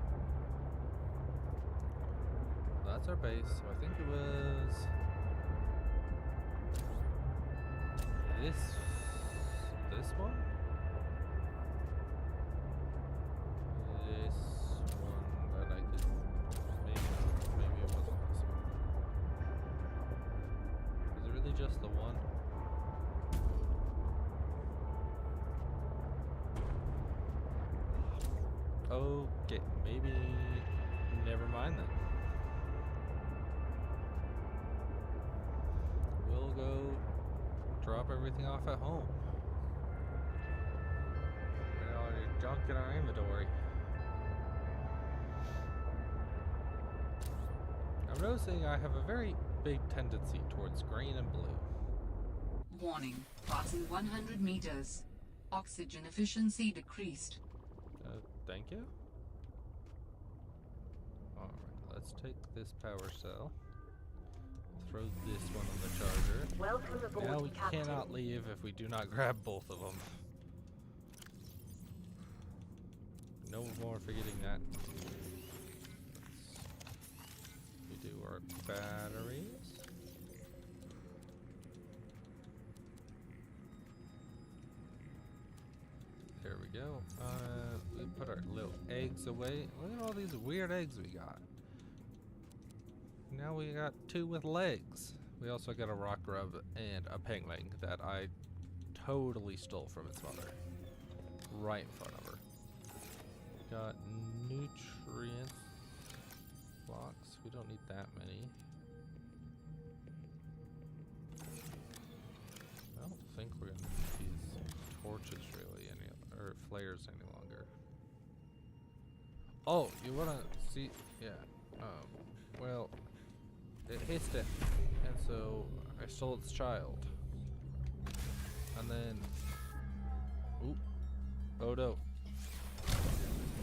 That's our base, so I think it was this one? This one that I could maybe it wasn't this one. Is it really just the one? Okay, maybe never mind then. We'll go drop everything off at home. junk in our inventory. I'm noticing I have a very big tendency towards green and blue. Warning, passing 100 meters. Oxygen efficiency decreased. Thank you. Alright, let's take this power cell. Throw this one on the charger. Welcome aboard, Now we Captain. cannot leave if we do not grab both of them. No more forgetting that. We do our batteries. There we go. We put our little eggs away. Look at all these weird eggs we got. Now we got 2 with legs. We also got a rock grub and a penguin that I totally stole from its mother. Right in front of her. Got nutrients blocks. We don't need that many. I don't think we're gonna need these torches really or flares any longer. Oh, you wanna see? Yeah. Well, it hissed it, and so I stole its child. And then, oop, oh no.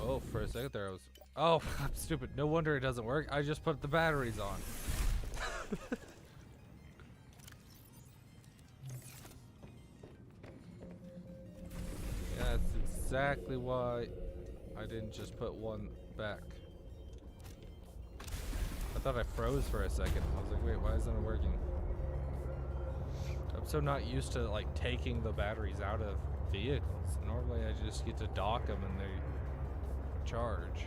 Oh, for a second there I was, oh, I'm stupid. No wonder it doesn't work. I just put the batteries on. Yeah, that's exactly why I didn't just put one back. I thought I froze for a second. I was like, wait, why isn't it working? I'm so not used to like taking the batteries out of vehicles. Normally I just get to dock them and they charge.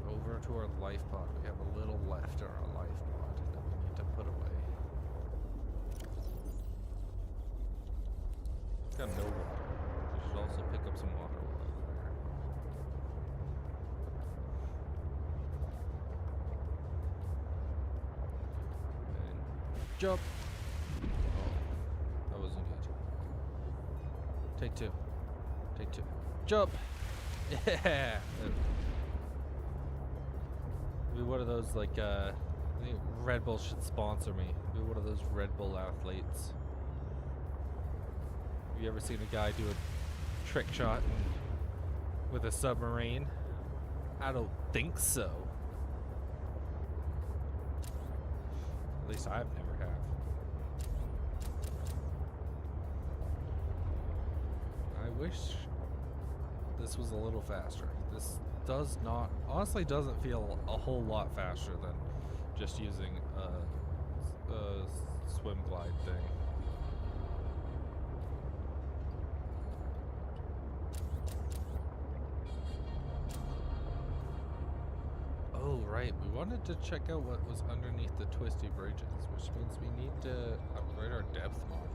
Over to our life pod. We have a little left in our life pod that we need to put away. It's got no water. We should also pick up some water while we're there. And jump! Oh, that wasn't good. Take 2. Take 2. Jump! Yeah! Be one of those like I think Red Bull should sponsor me. Be one of those Red Bull athletes. Have you ever seen a guy do a trick shot with a submarine? I don't think so. At least I've never have. I wish this was a little faster. This does not, honestly doesn't feel a whole lot faster than just using a swim glide thing. Oh right, we wanted to check out what was underneath the twisty bridges, which means we need to upgrade our depth mod.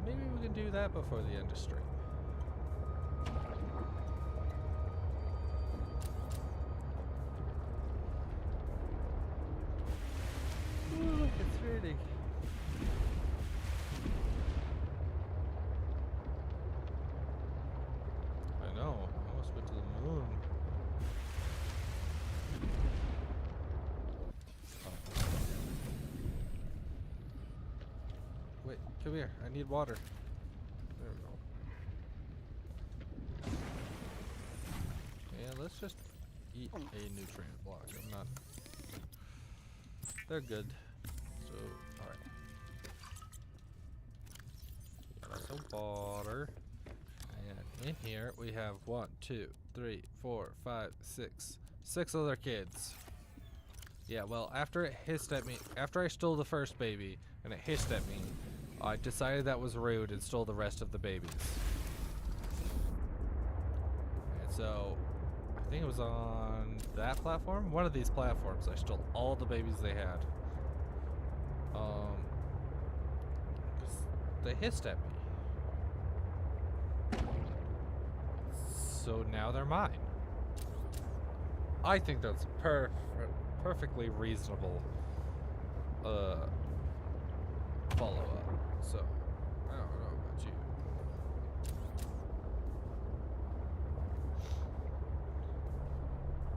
Maybe we can do that before the end of stream. Ooh, look, it's raining. I know, I almost went to the moon. Oh. Wait, come here, I need water. There we go. Yeah, let's just eat a nutrient block. I'm not... They're good. So, alright. Got some water. And in here we have 1, 2, 3, 4, 5, 6. 6 other kids. Yeah, well, after it hissed at me, after I stole the first baby and it hissed at me, I decided that was rude and stole the rest of the babies. And so, I think it was on that platform? One of these platforms. I stole all the babies they had. 'Cause they hissed at me. So now they're mine. I think that's perfectly reasonable follow up. So, I don't know about you.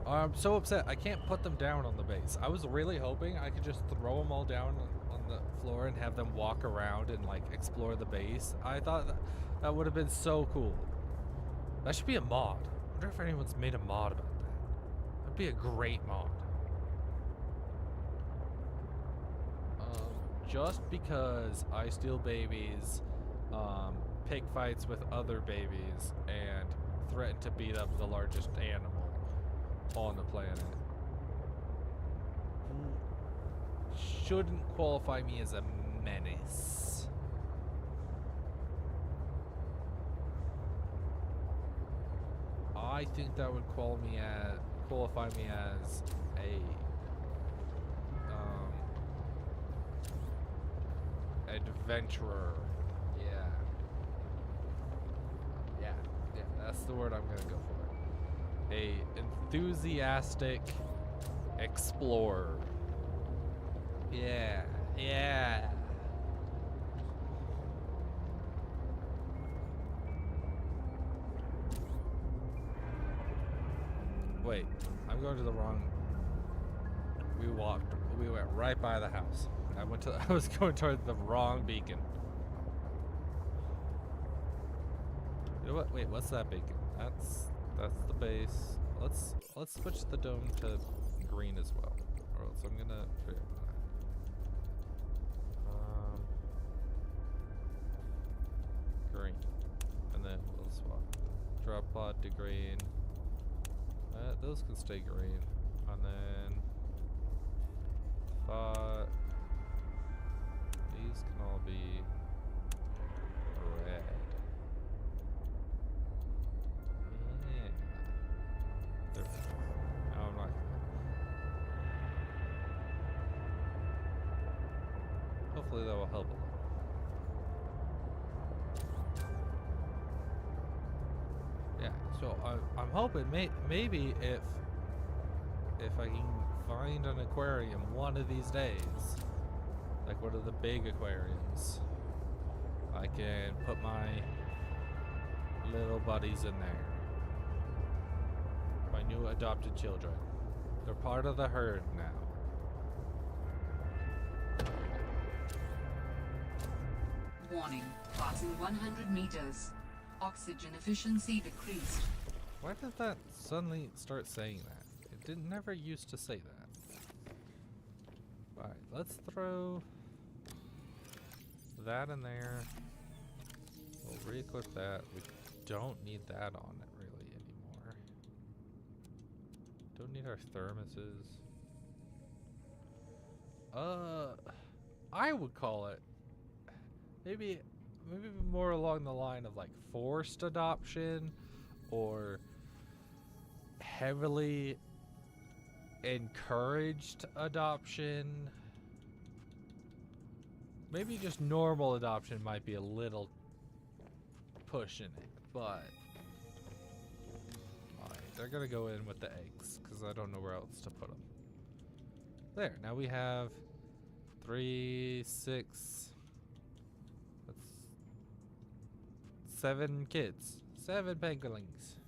I'm so upset. I can't put them down on the base. I was really hoping I could just throw them all down on the floor and have them walk around and like explore the base. I thought that would have been so cool. That should be a mod. I wonder if anyone's made a mod about that. That'd be a great mod. Just because I steal babies, pick fights with other babies, and threaten to beat up the largest animal on the planet shouldn't qualify me as a menace. I think that would qualify me as a adventurer. Yeah, that's the word I'm gonna go for. A enthusiastic explorer. Yeah. Wait, I'm going to the wrong. We went right by the house. I was going toward the wrong beacon. You know what? Wait, what's that beacon? That's the base. Let's switch the dome to green as well. Or else I'm gonna forget that. Green. And then we'll swap. Drop pod to green. Those can stay green. And then these can all be red. Yeah. There. No, I'm not. Hopefully that will help a little. Yeah. So I'm hoping maybe if I can find an aquarium one of these days, like one of the big aquariums, I can put my little buddies in there. My new adopted children. They're part of the herd now. Warning, passing 100 meters. Oxygen efficiency decreased. Why did that suddenly start saying that? It never used to say that. Alright, let's throw that in there. We'll re-equip that. We don't need that on it really anymore. Don't need our thermoses. I would call it maybe more along the line of like forced adoption or heavily encouraged adoption. Maybe just normal adoption might be a little pushing it, but alright, they're gonna go in with the eggs because I don't know where else to put them. There, now we have 3, 6, that's 7 kids, 7 penguins.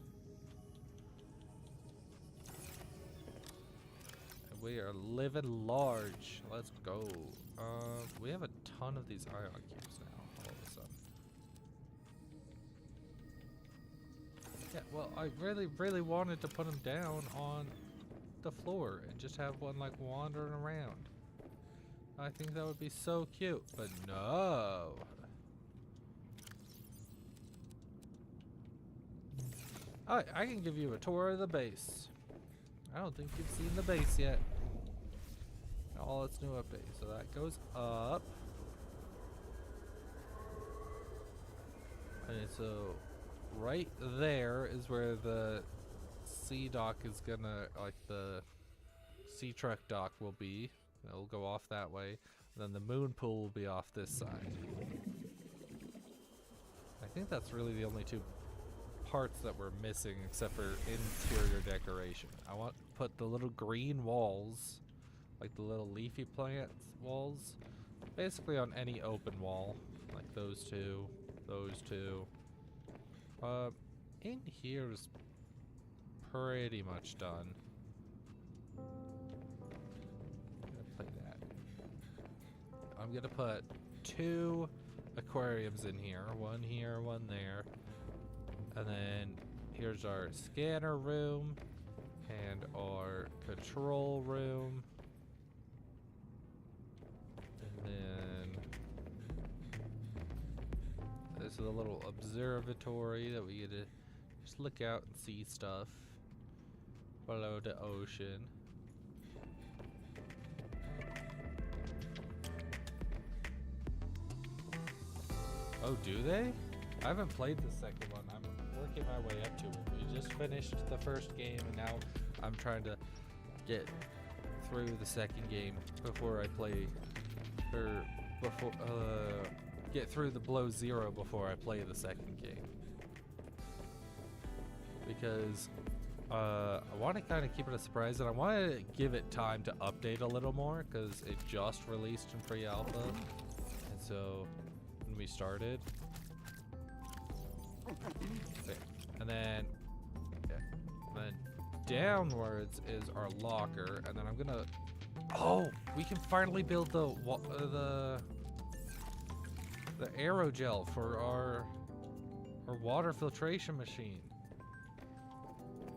And we are living large. Let's go. We have a ton of these ion cubes now, all of a sudden. Yeah, well, I really wanted to put them down on the floor and just have one like wandering around. I think that would be so cute, but no. Alright, I can give you a tour of the base. I don't think you've seen the base yet. All its new updates. So that goes up. And so right there is where the sea dock is gonna, like the sea truck dock will be. It'll go off that way. And then the moon pool will be off this side. I think that's really the only two parts that we're missing except for interior decoration. I want to put the little green walls, like the little leafy plant walls, basically on any open wall, like those two, those two. In here is pretty much done. I'm gonna play that. I'm gonna put 2 aquariums in here, one here, one there, and then here's our scanner room and our control room, and then this is a little observatory that we get to just look out and see stuff below the ocean. Oh, do they? I haven't played the second one. I'm working my way up to it. We just finished the first game, and now I'm trying to get through the second game before I play, or before get through the below zero before I play the second game. Because I want to kind of keep it a surprise, and I want to give it time to update a little more because it just released in pre-alpha, and so when we started, okay. And then downwards is our locker, and then I'm gonna. Oh, we can finally build the aerogel for our water filtration machine.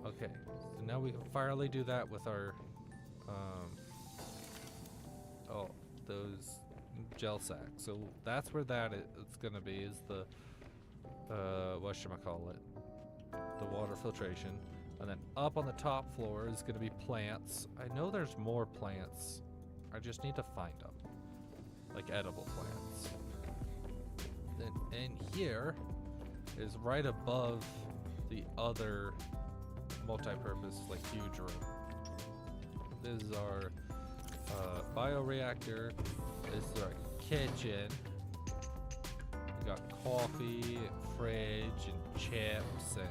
Okay, so now we can finally do that with our those gel sacks. So that's where it's gonna be, is the whatchamacallit, the water filtration. And then up on the top floor is gonna be plants. I know there's more plants, I just need to find them, like edible plants. Then in here is right above the other multi-purpose, like, huge room. This is our bioreactor. This is our kitchen. We got coffee, fridge, and chips, and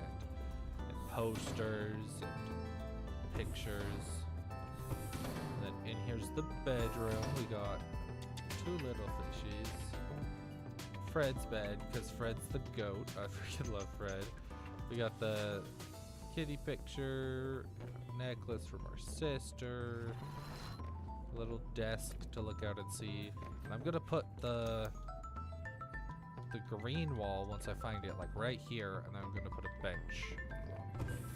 posters, and pictures. And then in here's the bedroom. We got 2 little fishies. Fred's bed, because Fred's the goat. I freaking love Fred. We got the kitty picture, necklace from our sister, a little desk to look out and see. And I'm gonna put the green wall, once I find it, like right here, and then I'm gonna put a bench.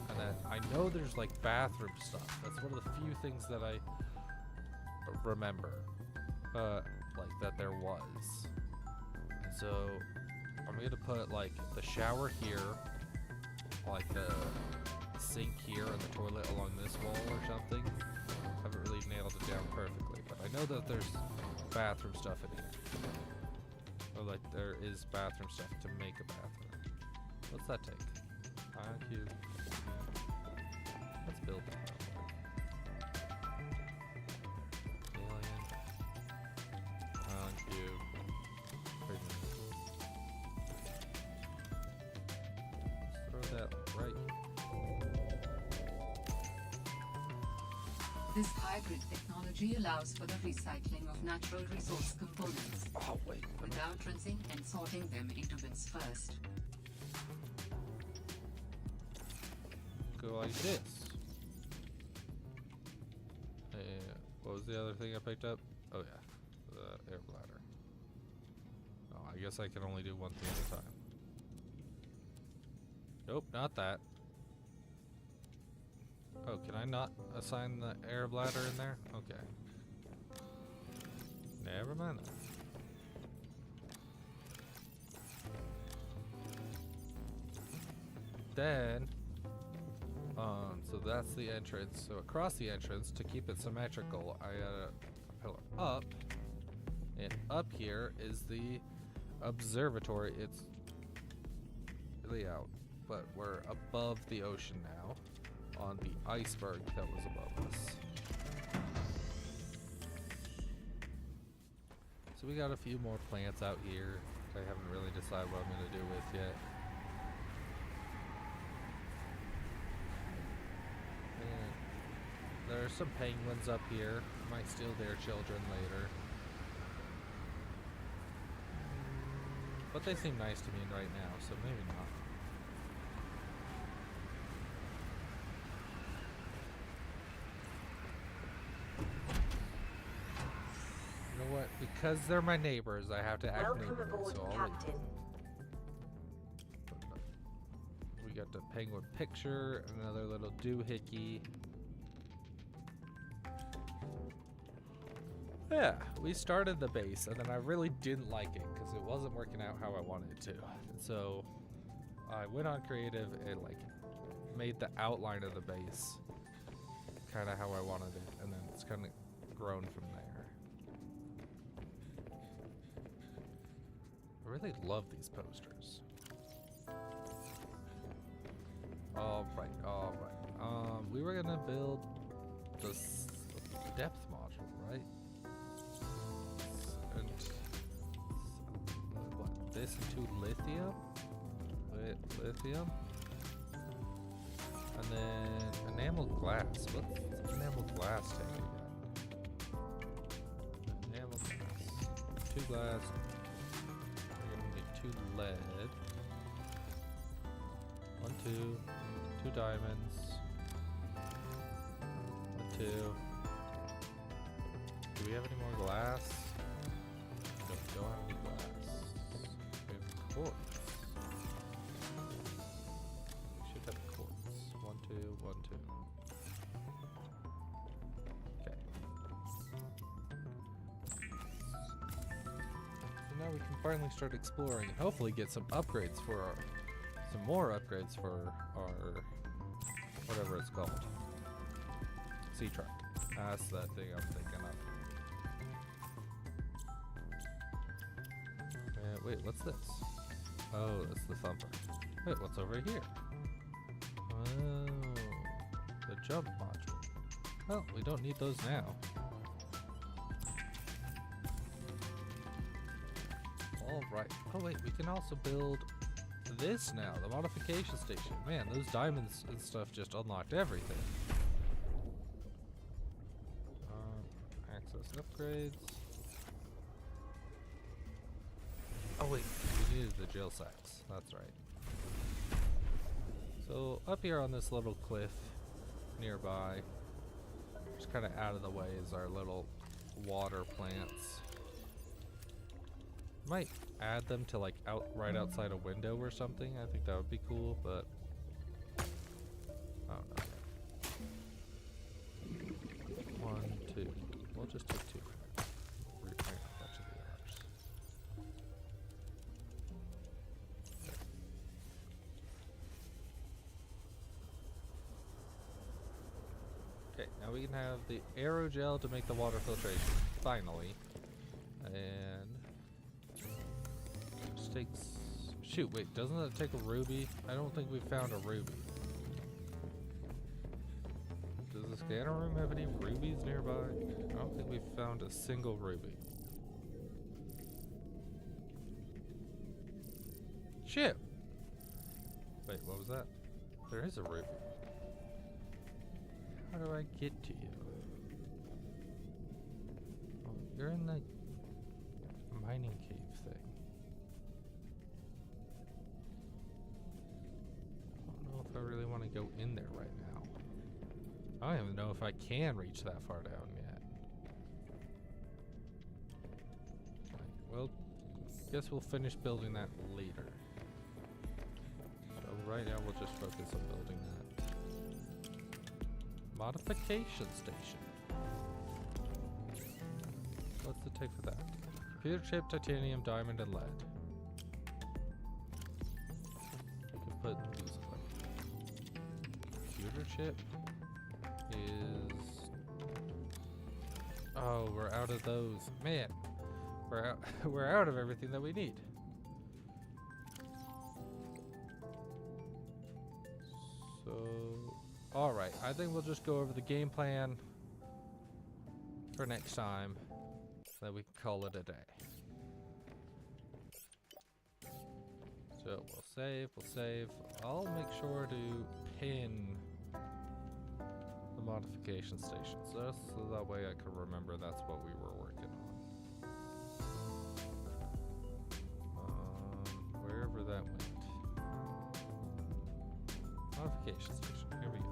And then I know there's like bathroom stuff. That's one of the few things that I remember, like that there was. And so I'm gonna put like the shower here, like the sink here, and the toilet along this wall or something. Haven't really nailed it down perfectly, but I know that there's bathroom stuff in here. Or like there is bathroom stuff to make a bathroom. What's that take? IQ. Let's build it real quick. Alien. IQ. Let's throw that right. This hybrid technology allows for the recycling of natural resource components without rinsing and sorting them into bins first. Go like this. What was the other thing I picked up? Oh yeah, the air bladder. Oh, I guess I can only do one thing at a time. Nope, not that. Oh, can I not assign the air bladder in there? Okay. Never mind that. Then, so that's the entrance. So across the entrance, to keep it symmetrical, I got a pillar up. And up here is the observatory. It's really out, but we're above the ocean now, on the iceberg that was above us. So we got a few more plants out here I haven't really decided what I'm going to do with yet. And there are some penguins up here. Might steal their children later. But they seem nice to me right now, so maybe not. You know what? Because they're my neighbors, I have to act neighborly, so I'll leave. We got the penguin picture, another little doohickey. Yeah, we started the base, and then I really didn't like it because it wasn't working out how I wanted it to. And so I went on creative and like made the outline of the base kind of how I wanted it, and then it's kind of grown from there. I really love these posters. All right, all right. We were gonna build this depth module, right? And what? This into lithium? Lithium? And then enameled glass. What's enameled glass take again? Enameled glass. 2 glass. We're gonna need 2 lead. 1, 2. 2 diamonds. 1, 2. Do we have any more glass? No, we don't have any glass. We have quartz. We should have quartz. 1, 2, 1, 2. Okay. So now we can finally start exploring and hopefully get some upgrades for our some more upgrades for our whatever it's called. Sea truck. That's that thing I'm thinking of. Wait, what's this? Oh, that's the thumper. Wait, what's over here? Oh, the jump module. Well, we don't need those now. Alright. Oh wait, we can also build this now, the modification station. Man, those diamonds and stuff just unlocked everything. Access upgrades. Oh wait, we needed the drill sacks. That's right. So up here on this little cliff nearby, just kind of out of the way, is our little water plants. Might add them to like right outside a window or something. I think that would be cool, but I don't know. 1, 2. We'll just take 2. Repaint a bunch of the others. Okay, now we can have the aerogel to make the water filtration. Finally. And takes... Shoot, wait, doesn't that take a ruby? I don't think we found a ruby. Does the scanner room have any rubies nearby? I don't think we've found a single ruby. Shit! Wait, what was that? There is a ruby. How do I get to you? Oh, you're in the mining cave thing. I really want to go in there right now. I don't even know if I can reach that far down yet. Right, well, guess we'll finish building that later. So right now we'll just focus on building that modification station. What's the take for that? Computer chip, titanium, diamond, and lead. We can put these away. Computer chip is... Oh, we're out of those. Man, we're out. We're out of everything that we need. So, all right. I think we'll just go over the game plan for next time. Then we can call it a day. So we'll save. We'll save. I'll make sure to pin the modification station, so that way I can remember that's what we were working on. Communication station. Here we go.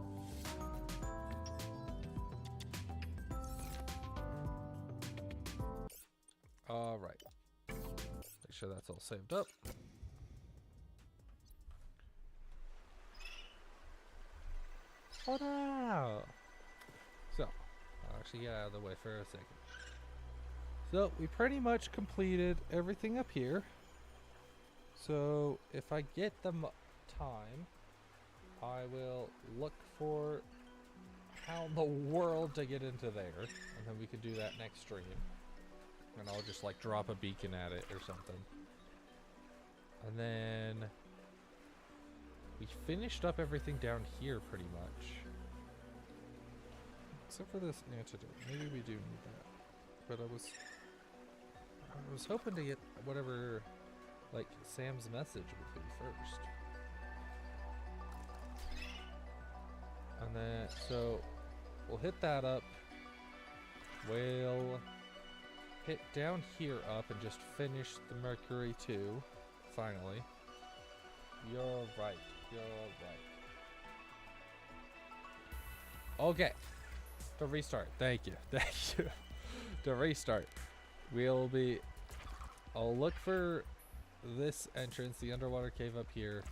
All right. Make sure that's all saved up. Oh no! So, I'll actually get out of the way for a second. So, we pretty much completed everything up here. So, if I get the time, I will look for how in the world to get into there. And then we can do that next stream. And I'll just like drop a beacon at it or something. And then we finished up everything down here pretty much. Except for this antidote. Maybe we do need that. But I was hoping to get whatever like Sam's message would be first. And then so we'll hit that up. We'll hit down here up and just finish the Mercury 2 finally. You're right. You're right. Okay. To restart. Thank you. Thank you. To restart. I'll look for this entrance, the underwater cave up here.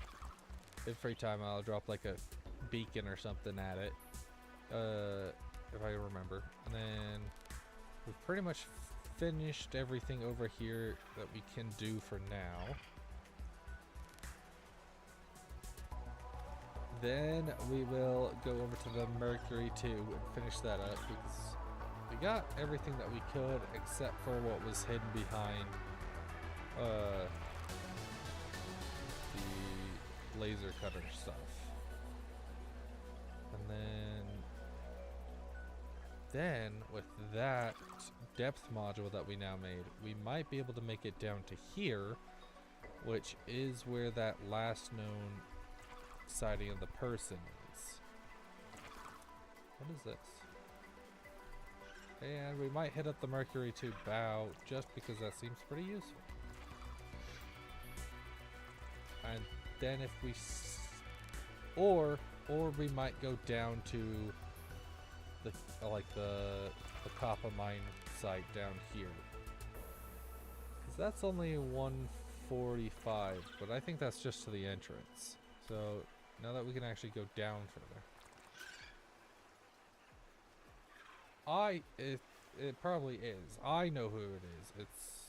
In free time, I'll drop like a beacon or something at it. If I remember. And then we've pretty much finished everything over here that we can do for now. Then we will go over to the Mercury 2 and finish that up because we got everything that we could except for what was hidden behind the laser cutter stuff. And then with that depth module that we now made, we might be able to make it down to here, which is where that last known sighting of the person is. What is this? And we might hit up the Mercury 2 bow just because that seems pretty useful. And then if we or we might go down to the the copper mine site down here. Cuz that's only 145, but I think that's just to the entrance. So now that we can actually go down further. It probably is. I know who it is. It's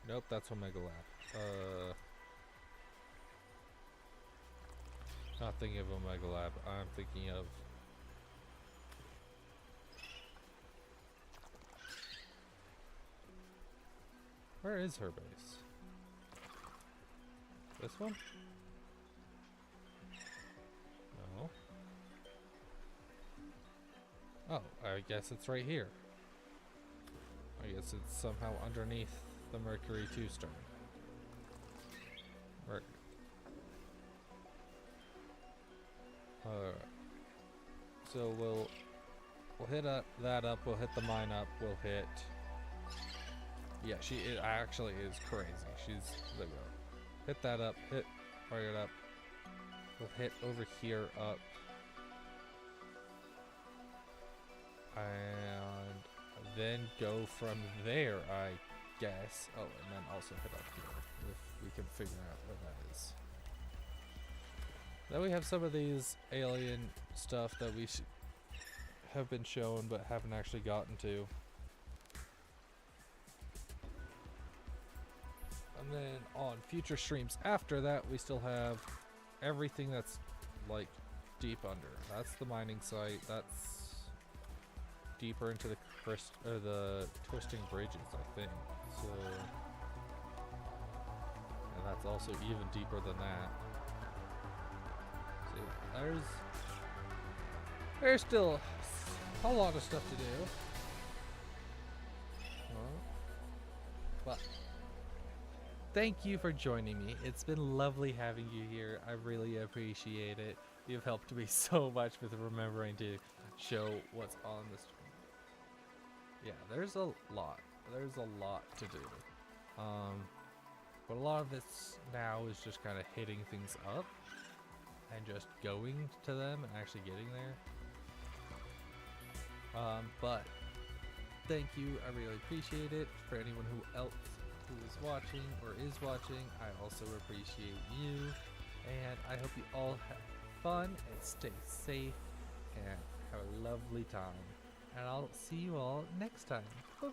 nope, that's Omega Lab. Not thinking of Omega Lab. I'm thinking of where is her base? This one? No. Oh, I guess it's right here. I guess it's somehow underneath the Mercury 2 star. So we'll hit that up. We'll hit the mine up. We'll hit. Yeah, she actually is crazy. She's there we go. Hit that up. Hit right up. We'll hit over here up. And then go from there, I guess. Oh, and then also hit up here if we can figure out where that is. Then we have some of these alien stuff that we have been shown but haven't actually gotten to. And then on future streams after that, we still have everything that's like deep under. That's the mining site. That's deeper into the twisting bridges, I think. So, and that's also even deeper than that. See, there's still a lot of stuff to do. Well, thank you for joining me. It's been lovely having you here. I really appreciate it. You've helped me so much with remembering to show what's on the stream. Yeah, there's a lot. There's a lot to do. But a lot of this now is just kind of hitting things up and just going to them and actually getting there. But thank you, I really appreciate it. For anyone who is watching or is watching, I also appreciate you, and I hope you all have fun and stay safe and have a lovely time, and I'll see you all next time. Bye-bye.